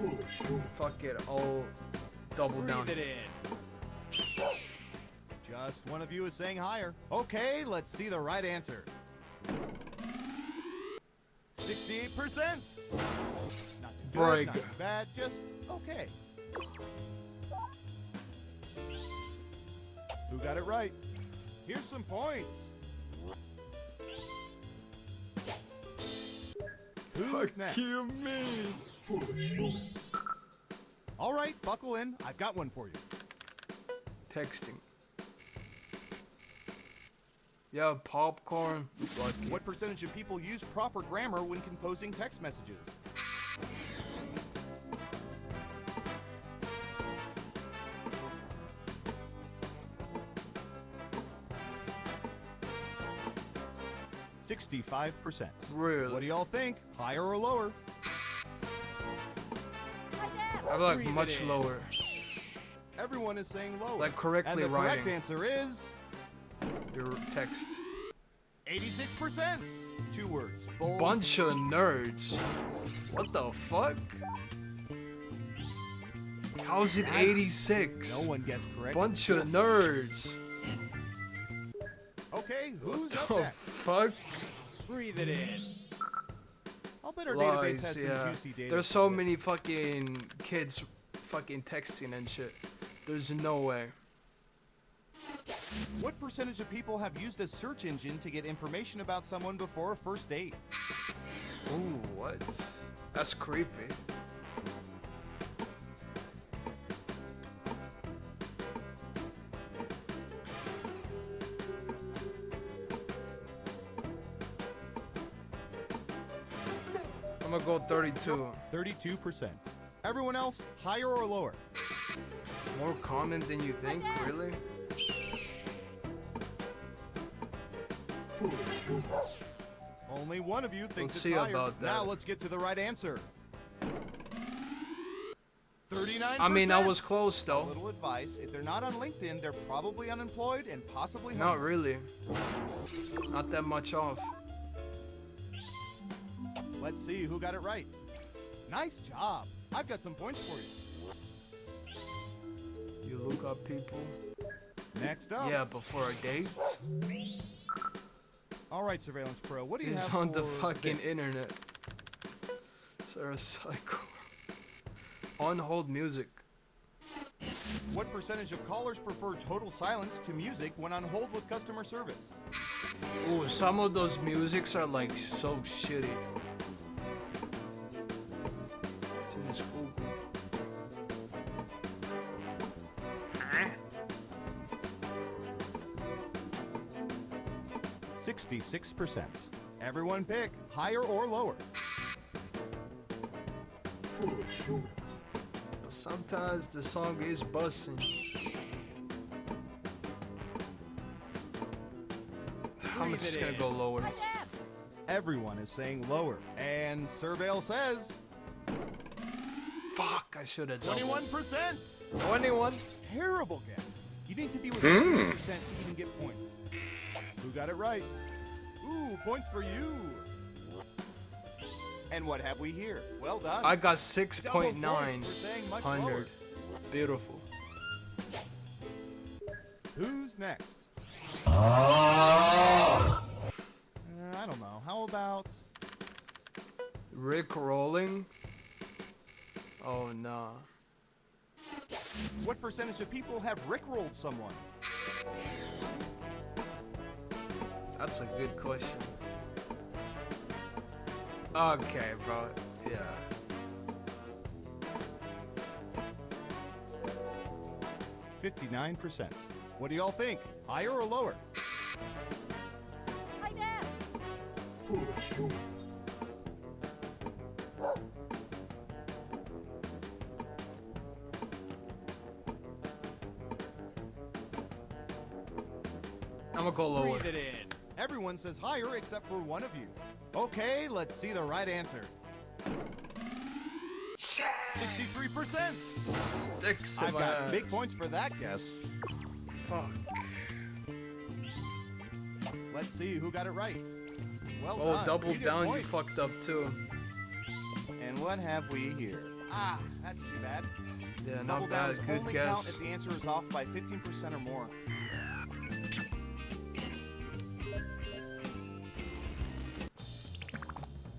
Speaker 16: nothing.
Speaker 1: Fuck it. I'll double down.
Speaker 16: Breathe it in. Just one of you is saying higher. Okay, let's see the right answer. 68%. Not too good,
Speaker 1: Brug.
Speaker 16: not too bad, just okay. Who got it right? Here's some points. Who's next?
Speaker 1: You mean?
Speaker 16: All right, buckle in. I've got one for you.
Speaker 1: Texting. Yeah, popcorn.
Speaker 16: What percentage of people use proper grammar when composing text messages? $65%.
Speaker 1: Really?
Speaker 16: What do y'all think? Higher or lower?
Speaker 1: I'm like much lower.
Speaker 16: Everyone is saying lower.
Speaker 1: Like correctly
Speaker 16: and the
Speaker 1: writing.
Speaker 16: correct answer is
Speaker 1: Your text.
Speaker 16: 86%. 2 words. Bold.
Speaker 1: Bunch of nerds. What the fuck? How's it 86?
Speaker 16: No one guessed correct.
Speaker 1: Bunch of nerds.
Speaker 16: Okay, who's up
Speaker 1: Oh
Speaker 16: next?
Speaker 1: fuck.
Speaker 16: Breathe it in. I'll bet our database has
Speaker 1: Lies,
Speaker 16: some
Speaker 1: yeah.
Speaker 16: juicy data.
Speaker 1: There's so many fucking kids fucking texting and shit. There's no way.
Speaker 16: What percentage of people have used a search engine to get information about someone before a first date?
Speaker 1: Ooh, what? That's creepy. I'm gonna go 32.
Speaker 16: 32%. Everyone else, higher or lower?
Speaker 1: More common than you think, really?
Speaker 16: Only one of you thinks
Speaker 1: Let's
Speaker 16: it's
Speaker 1: see
Speaker 16: higher.
Speaker 1: about that.
Speaker 16: Now let's get to the right answer. 39%.
Speaker 1: I mean, I was close
Speaker 16: A
Speaker 1: though.
Speaker 16: little advice: if they're not on LinkedIn, they're probably unemployed and possibly
Speaker 1: Not
Speaker 16: homeless.
Speaker 1: really. Not that much off.
Speaker 16: Let's see who got it right. Nice job. I've got some points for you.
Speaker 1: You look up people.
Speaker 16: Next up.
Speaker 1: Yeah, before a date.
Speaker 16: All right, Surveillance Pro. What do you
Speaker 1: He's
Speaker 16: have
Speaker 1: on the
Speaker 16: for
Speaker 1: fucking
Speaker 16: this?
Speaker 1: internet. Sarah Psycho. On hold music.
Speaker 16: What percentage of callers prefer total silence to music when on hold with customer service?
Speaker 1: Ooh, some of those musics are like so shitty. Shit is cool.
Speaker 16: 66%. Everyone pick higher or lower.
Speaker 1: Foolish humans. But sometimes the song is busting. I'm just gonna go lower.
Speaker 16: Everyone is saying lower. And Surveil says...
Speaker 1: Fuck, I should have done
Speaker 16: 21%.
Speaker 1: 21?
Speaker 16: Terrible guess. You need to be within 50% to even get points. Who got it right? Ooh, points for you. And what have we here? Well done.
Speaker 1: I got
Speaker 16: Double points
Speaker 1: 6.9
Speaker 16: for saying much lower.
Speaker 1: 100. Beautiful.
Speaker 16: Who's next? I don't know. How about...
Speaker 1: Rick rolling? Oh, nah.
Speaker 16: What percentage of people have rickrolled someone?
Speaker 1: That's a good question. Okay, bro. Yeah.
Speaker 16: %. What do y'all think? Higher or lower?
Speaker 12: Hi, Dad.
Speaker 16: Foolish humans.
Speaker 1: I'm gonna go lower.
Speaker 16: Breathe it in. Everyone says higher except for one of you. Okay, let's see the right answer. 63%.
Speaker 1: Sticks in
Speaker 16: I've
Speaker 1: my
Speaker 16: got
Speaker 1: ass.
Speaker 16: big points for that guess.
Speaker 1: Fuck.
Speaker 16: Let's see who got it right. Well
Speaker 1: Oh,
Speaker 16: done.
Speaker 1: double
Speaker 16: You get
Speaker 1: down, you
Speaker 16: points.
Speaker 1: fucked up too.
Speaker 16: And what have we here? Ah, that's too bad.
Speaker 1: Yeah,
Speaker 16: Double
Speaker 1: not
Speaker 16: downs
Speaker 1: bad. Good
Speaker 16: only count
Speaker 1: guess.
Speaker 16: if the answer is off by 15% or more.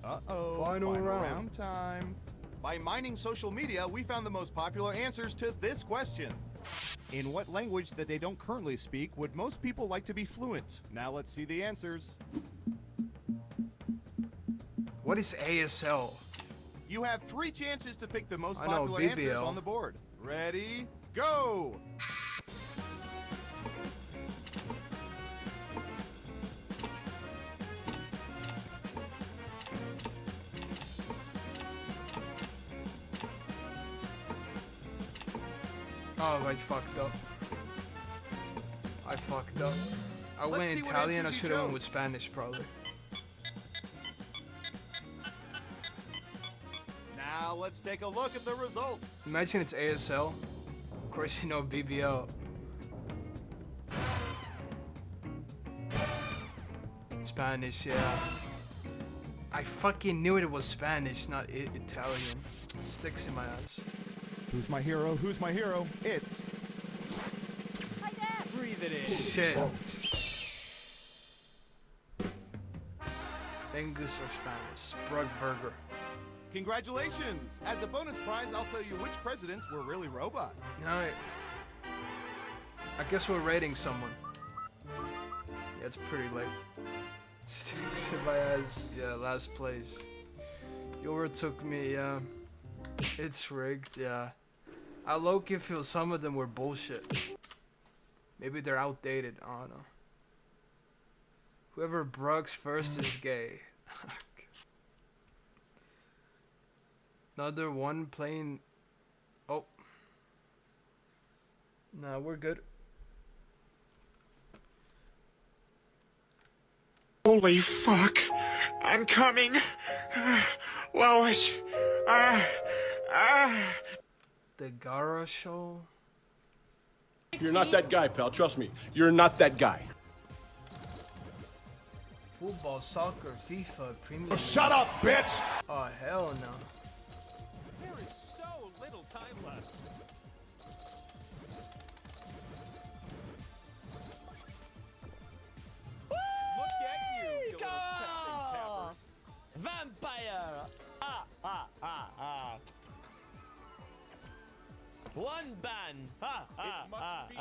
Speaker 16: Uh-oh.
Speaker 1: Final round.
Speaker 16: time. By mining social media, we found the most popular answers to this question. In what language that they don't currently speak would most people like to be fluent? Now let's see the answers.
Speaker 1: What is ASL?
Speaker 16: You have 3 chances to pick the most
Speaker 1: I know,
Speaker 16: popular answers
Speaker 1: BBL.
Speaker 16: on the board. Ready, go!
Speaker 1: Oh, I fucked up. I fucked up. I
Speaker 16: Let's
Speaker 1: went
Speaker 16: see what
Speaker 1: Italian. I
Speaker 16: answers you
Speaker 1: should have went
Speaker 16: chose.
Speaker 1: with Spanish, probably.
Speaker 16: Now let's take a look at the results.
Speaker 1: Imagine it's ASL. Of course, you know BBL. Spanish, yeah. I fucking knew it was Spanish, not Italian. Sticks in my ass.
Speaker 16: Who's my hero? Who's my hero? It's... Breathe it in.
Speaker 1: Shit. English or Spanish? Brug burger.
Speaker 16: Congratulations! As a bonus prize, I'll tell you which presidents were really robots.
Speaker 1: Alright. I guess we're rating someone. Yeah, it's pretty late. Sticks in my ass. Yeah, last place. You overtook me, yeah. It's rigged, yeah. I low-key feel some of them were bullshit. Maybe they're outdated, I don't know. Whoever Brug's first is gay. Another one playing... Oh. Nah, we're good.
Speaker 11: Holy fuck! I'm coming! Lois!
Speaker 1: The Gara show?
Speaker 19: You're not that guy, pal. Trust me. You're not that guy.
Speaker 1: Football, soccer, FIFA, Premier.
Speaker 19: Shut up, bitch!
Speaker 1: Oh, hell no.
Speaker 9: There is so little time left. Look at you, you little tapping tappers.
Speaker 22: Vampire! One ban!
Speaker 9: It must be.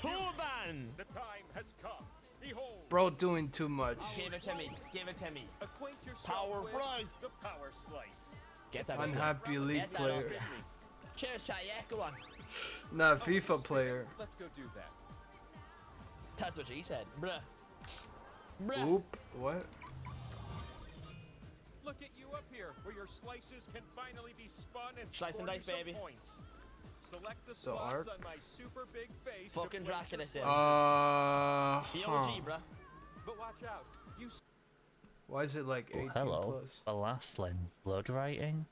Speaker 22: Two ban!
Speaker 9: The time has come. Behold.
Speaker 1: Bro doing too much.
Speaker 22: Give it to me. Give it to me.
Speaker 9: Acquaint yourself
Speaker 22: Power
Speaker 9: with
Speaker 22: Brug.
Speaker 9: the power slice.
Speaker 22: Get that.
Speaker 1: Unhappy league
Speaker 22: Get that
Speaker 1: player.
Speaker 22: off me. Cheers, Chai. Yeah, go on.
Speaker 1: Nah, FIFA player.
Speaker 9: Let's go do that.
Speaker 22: That's what she said. Bruh. Bruh.
Speaker 1: Oop, what?
Speaker 9: Look at you up here, where your slices can finally be spun and
Speaker 22: Slice and
Speaker 9: score you
Speaker 22: dice,
Speaker 9: some
Speaker 22: baby.
Speaker 9: points. Select the
Speaker 1: The
Speaker 9: slots
Speaker 1: arc?
Speaker 9: on my super big face.
Speaker 22: Fucking
Speaker 9: to place
Speaker 22: Dracula
Speaker 9: your
Speaker 22: says. The OG, bruh.
Speaker 9: But watch out. You
Speaker 1: Why is it like 18
Speaker 24: Hello,
Speaker 1: plus?
Speaker 24: Alaslin. Blood writing?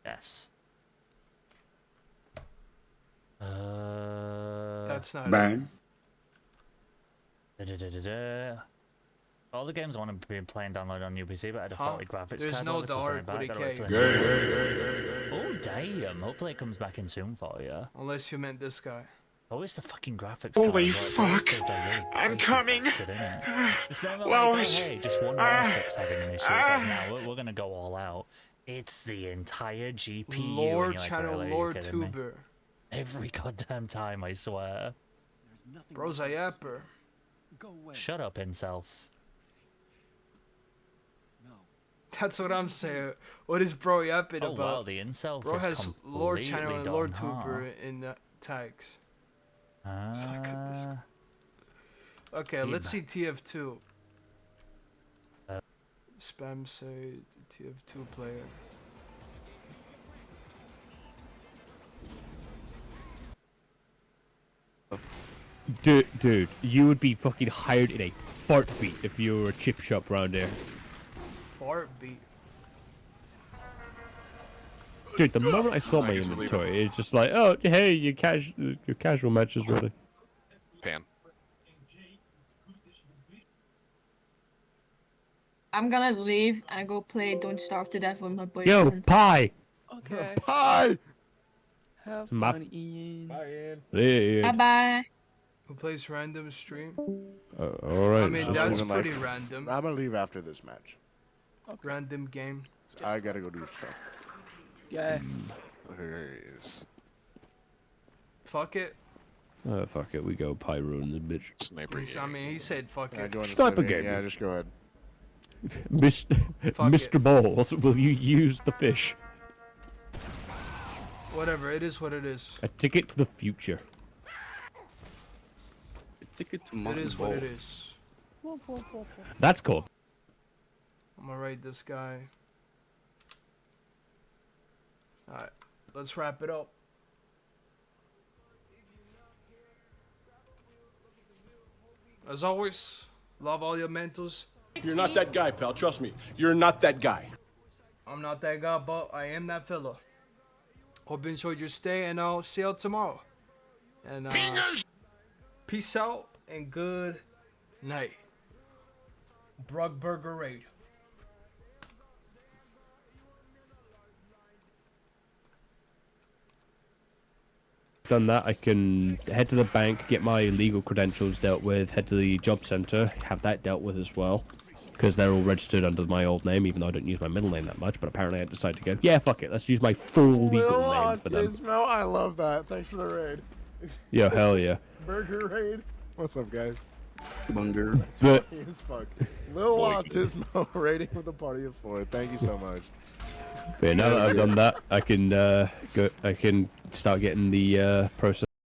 Speaker 24: Yes.
Speaker 1: That's not
Speaker 24: Burn. All the games I want to be playing download on UPC, but I had a faulty graphics
Speaker 1: There's
Speaker 24: card.
Speaker 1: no
Speaker 24: loaded, so
Speaker 1: dark
Speaker 24: something bad,
Speaker 1: with a
Speaker 24: gotta wait
Speaker 1: K.
Speaker 24: for the- Oh damn! Hopefully it comes back in soon for you.
Speaker 1: Unless you meant this guy.
Speaker 24: Oh, it's the fucking graphics
Speaker 11: Holy
Speaker 24: card. Well, it's
Speaker 11: fuck!
Speaker 24: always the really
Speaker 11: I'm
Speaker 24: crazy
Speaker 11: coming!
Speaker 24: bastard, innit? It's never like,
Speaker 11: Lois!
Speaker 24: oh, hey, just one joystick's having an issue. It's like, now we're gonna go all out. It's the entire GPU.
Speaker 1: Lore
Speaker 24: and you're like,
Speaker 1: channel,
Speaker 24: really?
Speaker 1: lore
Speaker 24: You're kidding me?
Speaker 1: tuber.
Speaker 24: Every goddamn time, I swear.
Speaker 1: Bro's a yapper.
Speaker 24: Shut up, himself.
Speaker 1: That's what I'm saying. What is bro yapping
Speaker 24: Oh,
Speaker 1: about?
Speaker 24: wow, the incel
Speaker 1: Bro
Speaker 24: is
Speaker 1: has lore channel and lore
Speaker 24: completely done,
Speaker 1: tuber in the tags. Suck at this.
Speaker 24: Ah.
Speaker 1: Okay, let's see
Speaker 24: Team.
Speaker 1: TF2. Spam say TF2 player.
Speaker 25: Dude, you would be fucking hired in a heartbeat if you were a chip shop around there.
Speaker 1: Fart beat.
Speaker 25: Dude, the moment I saw my inventory, it's just like, oh, hey, your casual match is ready.
Speaker 2: Pan.
Speaker 3: I'm gonna leave and go play Don't Starve to Death with my
Speaker 25: Yo,
Speaker 3: boyfriend.
Speaker 25: Pie!
Speaker 4: Okay.
Speaker 2: Pie!
Speaker 4: Have
Speaker 25: My-
Speaker 4: fun, Ian.
Speaker 2: Bye,
Speaker 25: Ian.
Speaker 3: Bye bye.
Speaker 1: Who plays random stream?
Speaker 25: Alright.
Speaker 1: I mean, that's pretty random.
Speaker 2: I'm gonna leave after this match.
Speaker 1: Random game.
Speaker 2: I gotta go do stuff.
Speaker 4: Yeah.
Speaker 2: There he is.
Speaker 1: Fuck it.
Speaker 25: Fuck it, we go pyro in the bitch.
Speaker 2: Sniper.
Speaker 1: I mean, he said fuck it.
Speaker 25: Sniper game.
Speaker 2: Yeah, just go ahead.
Speaker 25: Mr. Balls, will you use the fish?
Speaker 1: Whatever, it is what it is.
Speaker 25: A ticket to the future.
Speaker 5: A ticket to
Speaker 1: It is what it is.
Speaker 25: That's cool.
Speaker 1: I'm gonna raid this guy. Alright, let's wrap it up. As always, love all your mentals.
Speaker 19: You're not that guy, pal. Trust me. You're not that guy.
Speaker 1: I'm not that guy, but I am that fella. Hope you enjoyed your stay, and I'll see y'all tomorrow. And peace out and good night. Brug Burger Raid.
Speaker 25: Done that, I can head to the bank, get my legal credentials dealt with, head to the job center, have that dealt with as well. Because they're all registered under my old name, even though I don't use my middle name that much. But apparently I decided to go, yeah, fuck it, let's use my full legal
Speaker 2: Lil
Speaker 25: name for them.
Speaker 2: Autizmo, I love that. Thanks for the raid.
Speaker 25: Yo, hell yeah.
Speaker 2: Burger raid. What's up, guys?
Speaker 5: Bunger.
Speaker 25: But,
Speaker 2: Funny as fuck. Lil Autizmo raiding with a party of 4. Thank you so much.
Speaker 25: yeah, now that I've done that, I can I can start getting the process.